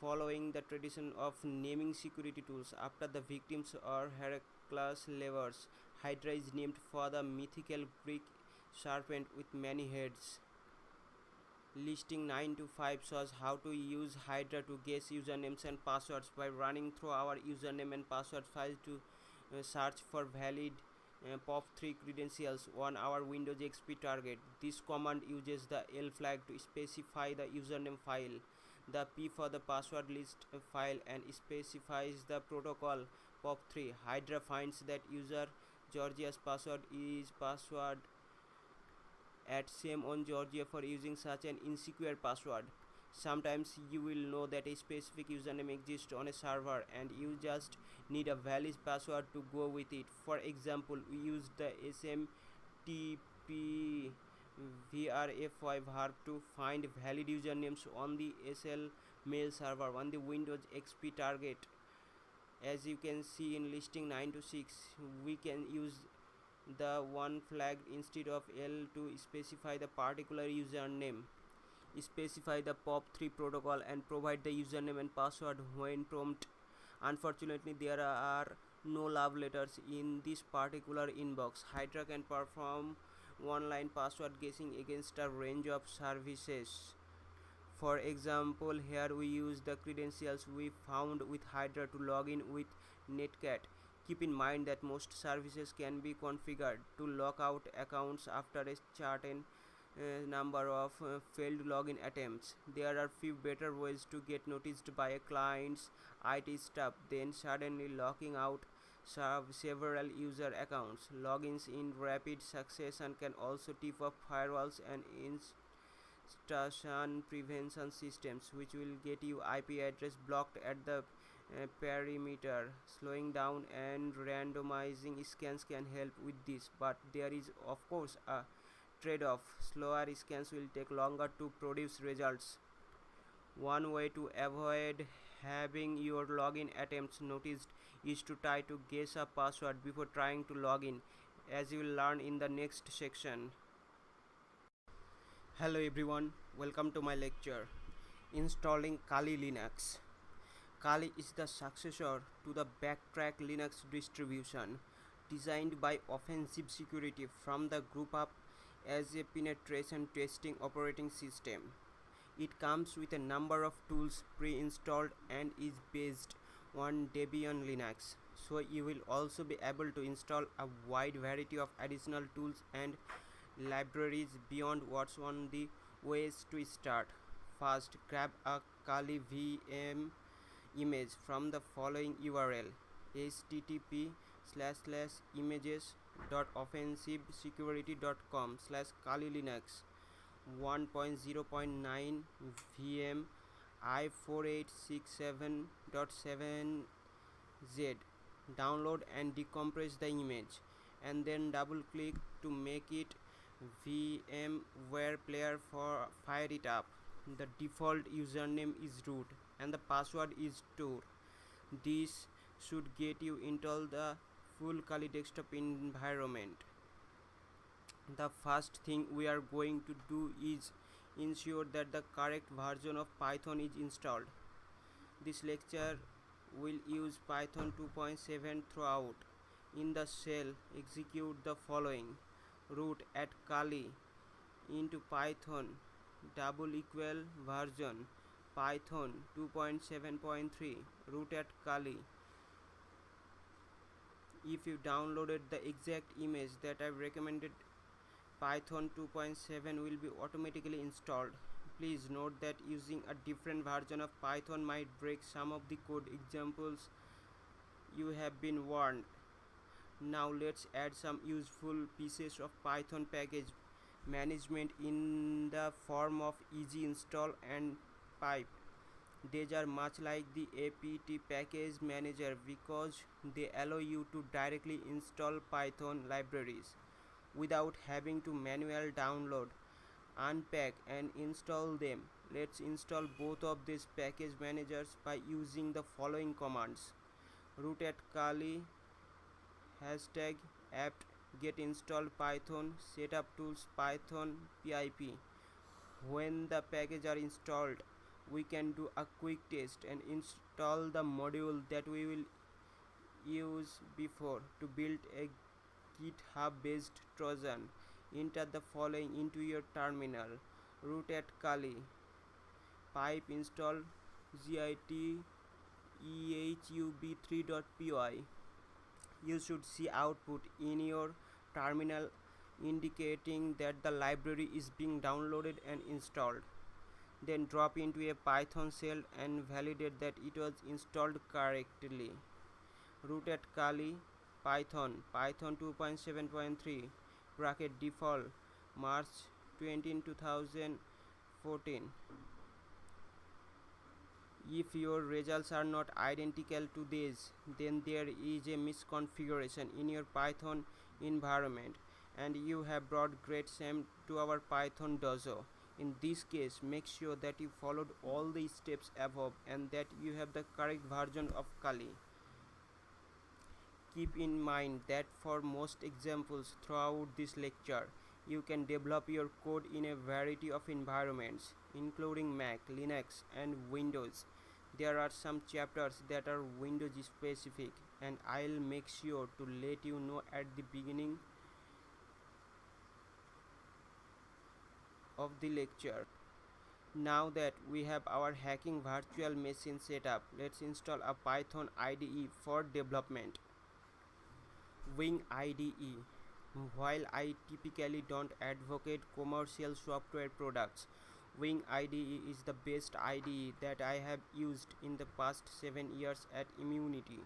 Following the tradition of naming security tools after the victims or Heracles levers, Hydra is named for the mythical Greek serpent with many heads. Listing 9 to 5 shows how to use Hydra to guess usernames and passwords by running through our username and password file to search for valid POP3 credentials on our Windows XP target. This command uses the L flag to specify the username file, the P for the password list file, and specifies the protocol POP3. Hydra finds that user Georgia's password is password at shame on Georgia for using such an insecure password. Sometimes you will know that a specific username exists on a server and you just need a valid password to go with it. For example, we used the SMTP VRFY verb to find valid usernames on the SL mail server on the Windows XP target. As you can see in listing 9 to 6, we can use the one flagged instead of L to specify the particular username, specify the POP3 protocol, and provide the username and password when prompted. Unfortunately, there are no love letters in this particular inbox. Hydra can perform online password guessing against a range of services. For example, here we use the credentials we found with Hydra to log in with Netcat. Keep in mind that most services can be configured to lock out accounts after a certain number of failed login attempts. There are few better ways to get noticed by a client's IT staff than suddenly locking out several user accounts. Logins in rapid succession can also tip off firewalls and intrusion prevention systems, which will get your IP address blocked at the perimeter. Slowing down and randomizing scans can help with this, but there is of course a trade-off. Slower scans will take longer to produce results. One way to avoid having your login attempts noticed is to try to guess a password before trying to log in, as you will learn in the next section. Hello everyone, welcome to my lecture. Installing Kali Linux. Kali is the successor to the Backtrack Linux distribution, designed by Offensive Security from the group up as a penetration testing operating system. It comes with a number of tools pre-installed and is based on Debian Linux, so you will also be able to install a wide variety of additional tools and libraries beyond what's on the ways to start. First, grab a Kali VM image from the following URL: http://images.offensivesecurity.com/kalilinux 1.0.9 VM i4867.7z. Download and decompress the image, and then double click to make it VMware player. Fire it up. The default username is root and the password is Tor. This should get you into the full Kali desktop environment. The first thing we are going to do is ensure that the correct version of Python is installed. This lecture will use Python 2.7 throughout. In the shell, execute the following: root at Kali into Python double equal version Python 2.7.3 root at Kali. If you downloaded the exact image that I've recommended, Python 2.7 will be automatically installed. Please note that using a different version of Python might break some of the code examples. You have been warned. Now let's add some useful pieces of Python package management in the form of easy install and pipe. These are much like the apt package manager because they allow you to directly install Python libraries without having to manually download, unpack and install them. Let's install both of these package managers by using the following commands: root at Kali hashtag apt get install Python setup tools Python pip. When the packages are installed, we can do a quick test and install the module that we will use before to build a GitHub based Trojan. Enter the following into your terminal: root at Kali, pipe install git ehub3.py. You should see output in your terminal indicating that the library is being downloaded and installed. Then drop into a Python shell and validate that it was installed correctly. Root at Kali, Python 2.7.3 bracket default March 20, 2014. If your results are not identical to these, then there is a misconfiguration in your Python environment and you have brought great shame to our Python dojo. In this case, make sure that you followed all the steps above and that you have the correct version of Kali. Keep in mind that for most examples throughout this lecture, you can develop your code in a variety of environments, including Mac, Linux, and Windows. There are some chapters that are Windows specific, and I'll make sure to let you know at the beginning of the lecture. Now that we have our hacking virtual machine set up, let's install a Python IDE for development. Wing IDE. While I typically don't advocate commercial software products, Wing IDE is the best IDE that I have used in the past 7 years at Immunity.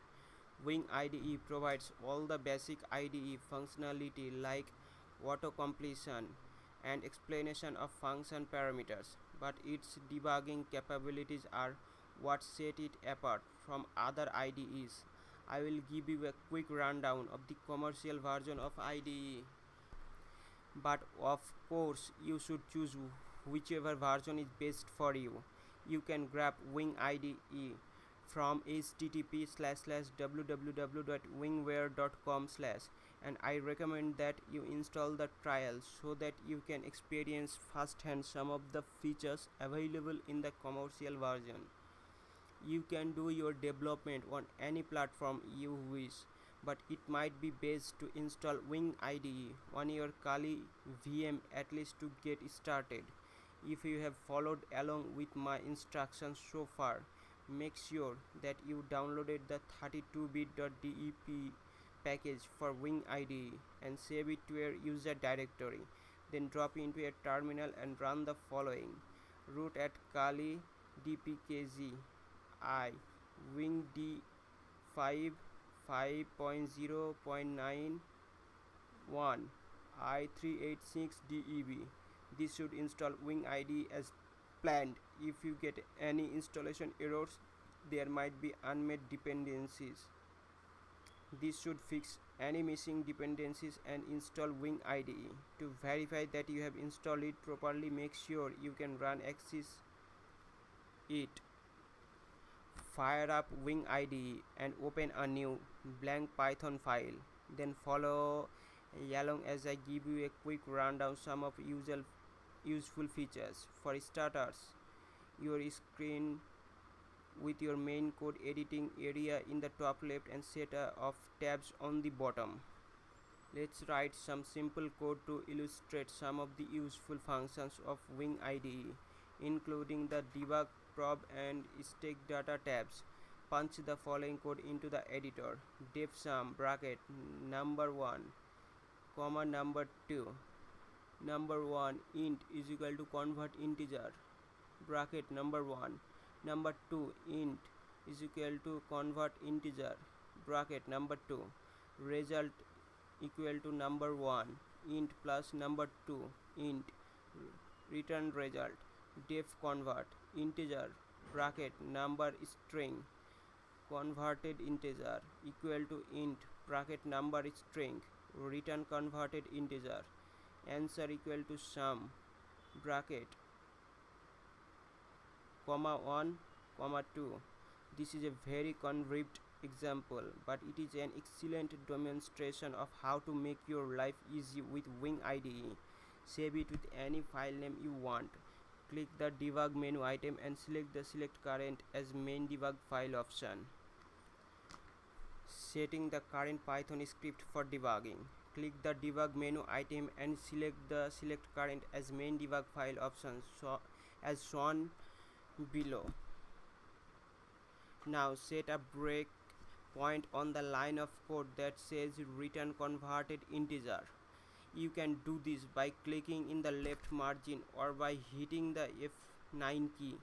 Wing IDE provides all the basic IDE functionality like auto-completion and explanation of function parameters, but its debugging capabilities are what set it apart from other IDEs. I will give you a quick rundown of the commercial version of IDE. But of course, you should choose whichever version is best for you. You can grab Wing IDE from http://www.wingware.com/ and I recommend that you install the trial so that you can experience firsthand some of the features available in the commercial version. You can do your development on any platform you wish, but it might be best to install Wing IDE on your Kali VM at least to get started. If you have followed along with my instructions so far, make sure that you downloaded the 32bit.dep package for Wing IDE and save it to your user directory. Then drop into a terminal and run the following: root at Kali dpkg I wing d5 5.0.91 i386 deb. This should install Wing IDE as planned. If you get any installation errors, there might be unmet dependencies. This should fix any missing dependencies and install Wing IDE. To verify that you have installed it properly, make sure you can run access it. Fire up Wing IDE and open a new blank Python file. Then follow along as I give you a quick rundown some of usual useful features. For starters, your screen with your main code editing area in the top left and set of tabs on the bottom. Let's write some simple code to illustrate some of the useful functions of Wing IDE, including the debug, probe and stack data tabs. Punch the following code into the editor. Def sum bracket number 1 comma number 2. Number 1 int is equal to convert integer bracket number 1. Number 2 int is equal to convert integer bracket number 2. Result equal to number 1 int plus number 2 int. Return result. Def convert integer bracket number string converted integer equal to int bracket number string. Return converted integer. Answer equal to sum bracket comma 1 comma 2. This is a very contrived example, but it is an excellent demonstration of how to make your life easy with Wing IDE. Save it with any file name you want. Click the debug menu item and select the select current as main debug file option. Setting the current Python script for debugging. Click the debug menu item and select the select current as main debug file option as shown below. Now set a break point on the line of code that says return converted integer. You can do this by clicking in the left margin or by hitting the F9 key.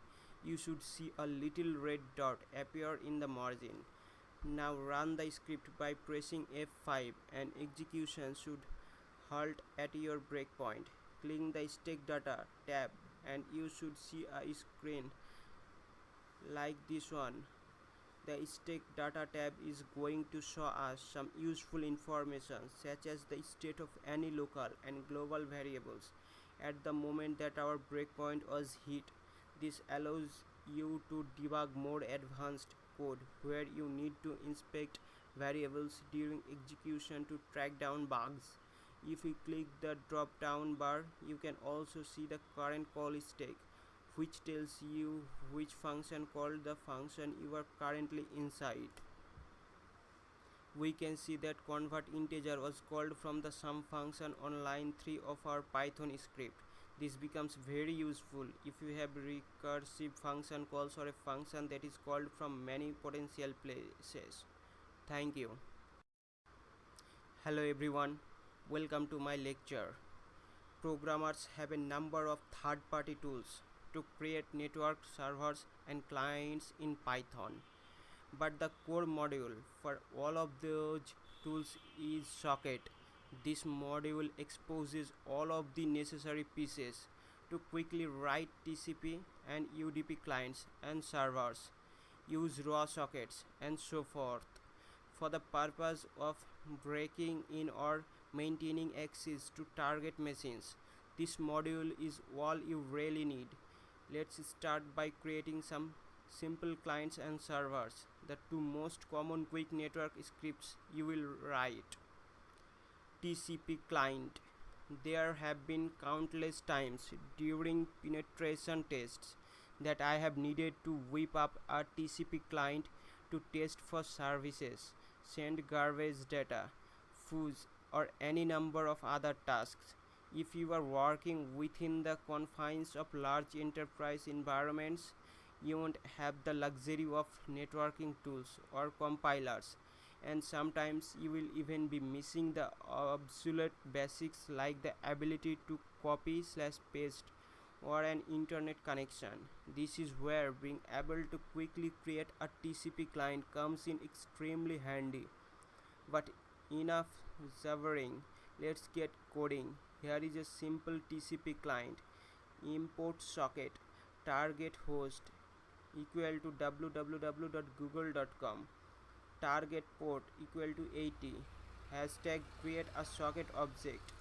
You should see a little red dot appear in the margin. Now run the script by pressing F5 and execution should halt at your breakpoint. Click the stack data tab and you should see a screen like this one. The stack data tab is going to show us some useful information such as the state of any local and global variables at the moment that our breakpoint was hit. This allows you to debug more advanced code where you need to inspect variables during execution to track down bugs. If you click the drop down bar, you can also see the current call stack, which tells you which function called the function you are currently inside. We can see that convert integer was called from the sum function on line 3 of our Python script. This becomes very useful if you have recursive function calls or a function that is called from many potential places. Thank you. Hello everyone, welcome to my lecture. Programmers have a number of third-party tools to create network servers and clients in Python. But the core module for all of those tools is Socket. This module exposes all of the necessary pieces to quickly write TCP and UDP clients and servers, use raw sockets and so forth. For the purpose of breaking in or maintaining access to target machines, this module is all you really need. Let's start by creating some simple clients and servers, the two most common quick network scripts you will write. TCP client. There have been countless times during penetration tests that I have needed to whip up a TCP client to test for services, send garbage data, fuse, or any number of other tasks. If you are working within the confines of large enterprise environments, you won't have the luxury of networking tools or compilers, and sometimes you will even be missing the obsolete basics like the ability to copy/paste or an internet connection. This is where being able to quickly create a TCP client comes in extremely handy. But enough jabbering, let's get coding. Here is a simple TCP client. Import socket target host equal to www.google.com, target port equal to 80, hashtag create a socket object.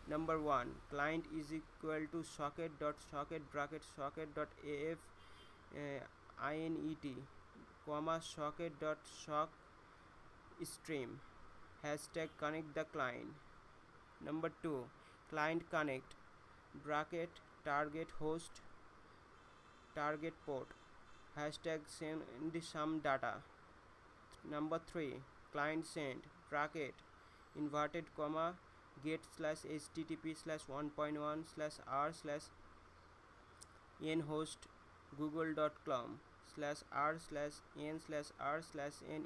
Number 1, client is equal to socket.socket bracket socket.af inet, comma socket.sock stream, hashtag connect the client. Number 2, client connect bracket target host target port hashtag send some data. Number 3, client send bracket inverted comma get slash http slash 1.1 slash r slash n host google.com slash r slash n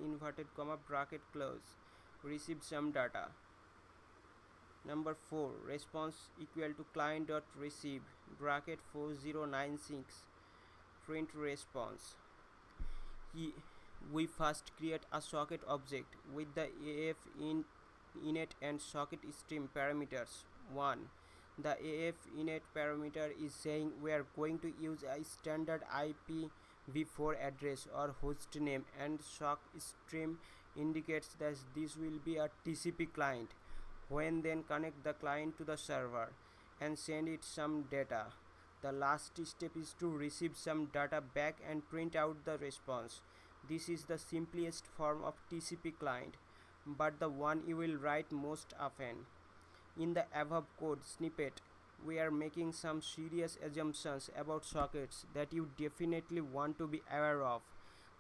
inverted comma bracket close receive some data. Number 4, response equal to client dot receive bracket 4096 print response. We first create a socket object with the AF init and socket stream parameters. 1. The AF init parameter is saying we are going to use a standard IPv4 address or host name, and sock stream indicates that this will be a TCP client. When then connect the client to the server and send it some data. The last step is to receive some data back and print out the response. This is the simplest form of TCP client, but the one you will write most often. In the above code snippet, we are making some serious assumptions about sockets that you definitely want to be aware of.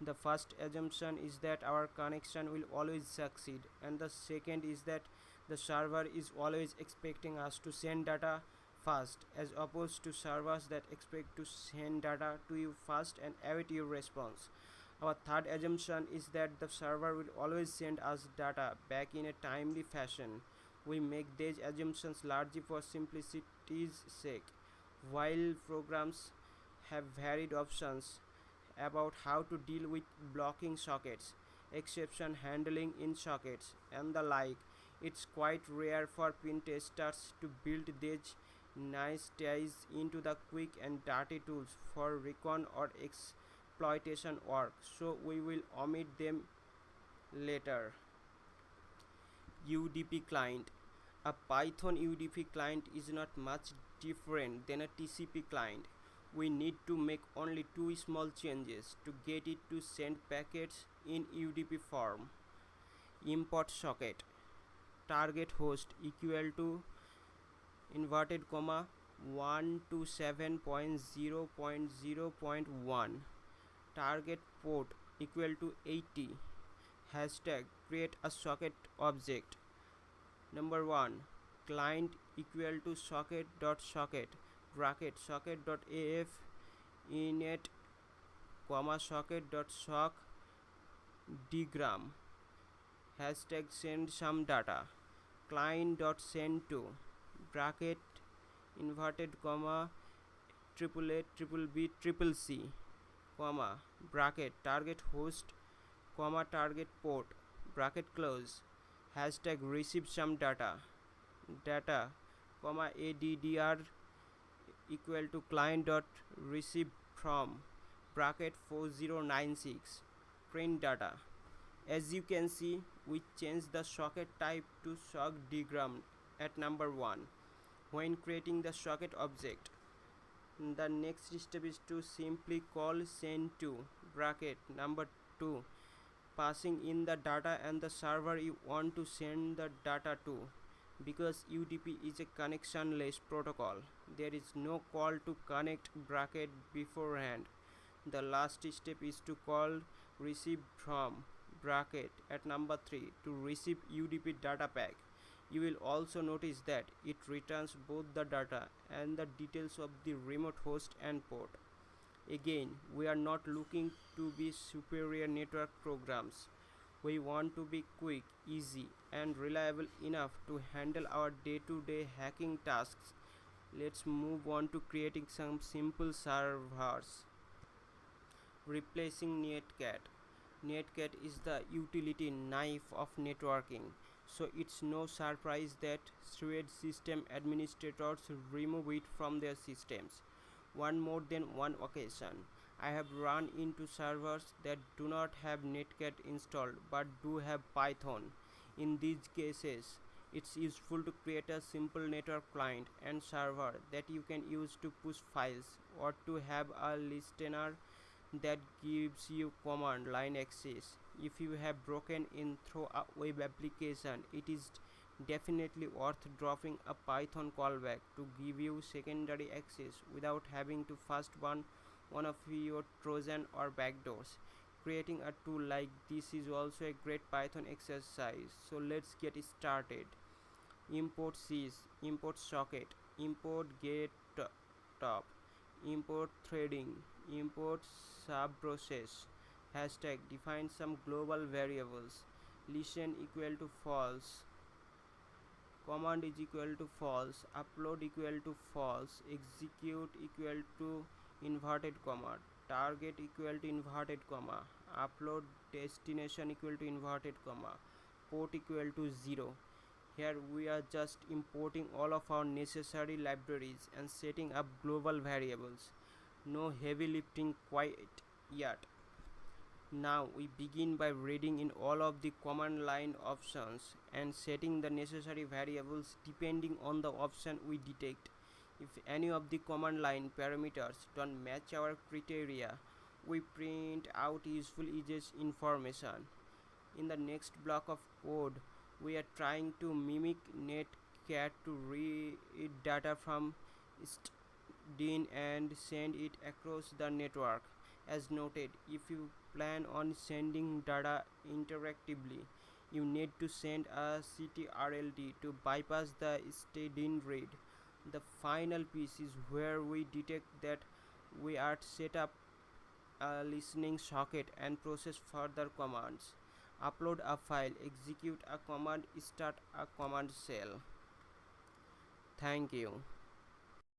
The first assumption is that our connection will always succeed, and the second is that the server is always expecting us to send data fast, as opposed to servers that expect to send data to you fast and await your response. Our third assumption is that the server will always send us data back in a timely fashion. We make these assumptions largely for simplicity's sake. While programs have varied options about how to deal with blocking sockets, exception handling in sockets, and the like, it's quite rare for pen testers to build these nice ties into the quick and dirty tools for recon or exploitation work, so we will omit them later. UDP client. A Python UDP client is not much different than a TCP client. We need to make only two small changes to get it to send packets in UDP form. Import socket target host equal to inverted comma 127.0.0.1 target port equal to 80 hashtag create a socket object. Number 1, client equal to socket bracket socket.af init comma socket.sock dgram hashtag send some data. Client.send to bracket inverted comma BBB comma bracket target host comma target port bracket close hashtag receive some data comma addr equal to client dot receive from bracket 4096 print data. As you can see, we change the socket type to sock dgram at number 1 when creating the socket object. The next step is to simply call send to bracket number 2, passing in the data and the server you want to send the data to. Because UDP is a connectionless protocol, there is no call to connect bracket beforehand. The last step is to call receive from bracket at number 3 to receive UDP data pack. You will also notice that it returns both the data and the details of the remote host and port. Again, we are not looking to be superior network programs. We want to be quick, easy, and reliable enough to handle our day-to-day hacking tasks. Let's move on to creating some simple servers. Replacing Netcat. Netcat is the utility knife of networking, so it's no surprise that thread system administrators remove it from their systems. On more than one occasion, I have run into servers that do not have Netcat installed but do have Python. In these cases, it's useful to create a simple network client and server that you can use to push files, or to have a listener that gives you command line access. If you have broken in through a web application, it is Definitely worth dropping a Python callback to give you secondary access without having to first burn one of your Trojan or backdoors. Creating a tool like this is also a great Python exercise. So let's get started. Import sys, import socket, import get top, import threading, import subprocess. Hashtag define some global variables. Listen equal to false, command is equal to false, upload equal to false, execute equal to inverted comma, target equal to inverted comma, upload destination equal to inverted comma, port equal to 0. Here we are just importing all of our necessary libraries and setting up global variables. No heavy lifting quite yet. Now we begin by reading in all of the command line options and setting the necessary variables depending on the option we detect. If any of the command line parameters don't match our criteria, we print out useful edges information. In the next block of code, we are trying to mimic netcat to read data from STDIN and send it across the network. As noted, if you plan on sending data interactively, you need to send a CTRLD to bypass the STDIN read. The final piece is where we detect that we are set up a listening socket and process further commands. Upload a file, execute a command, start a command shell. Thank you.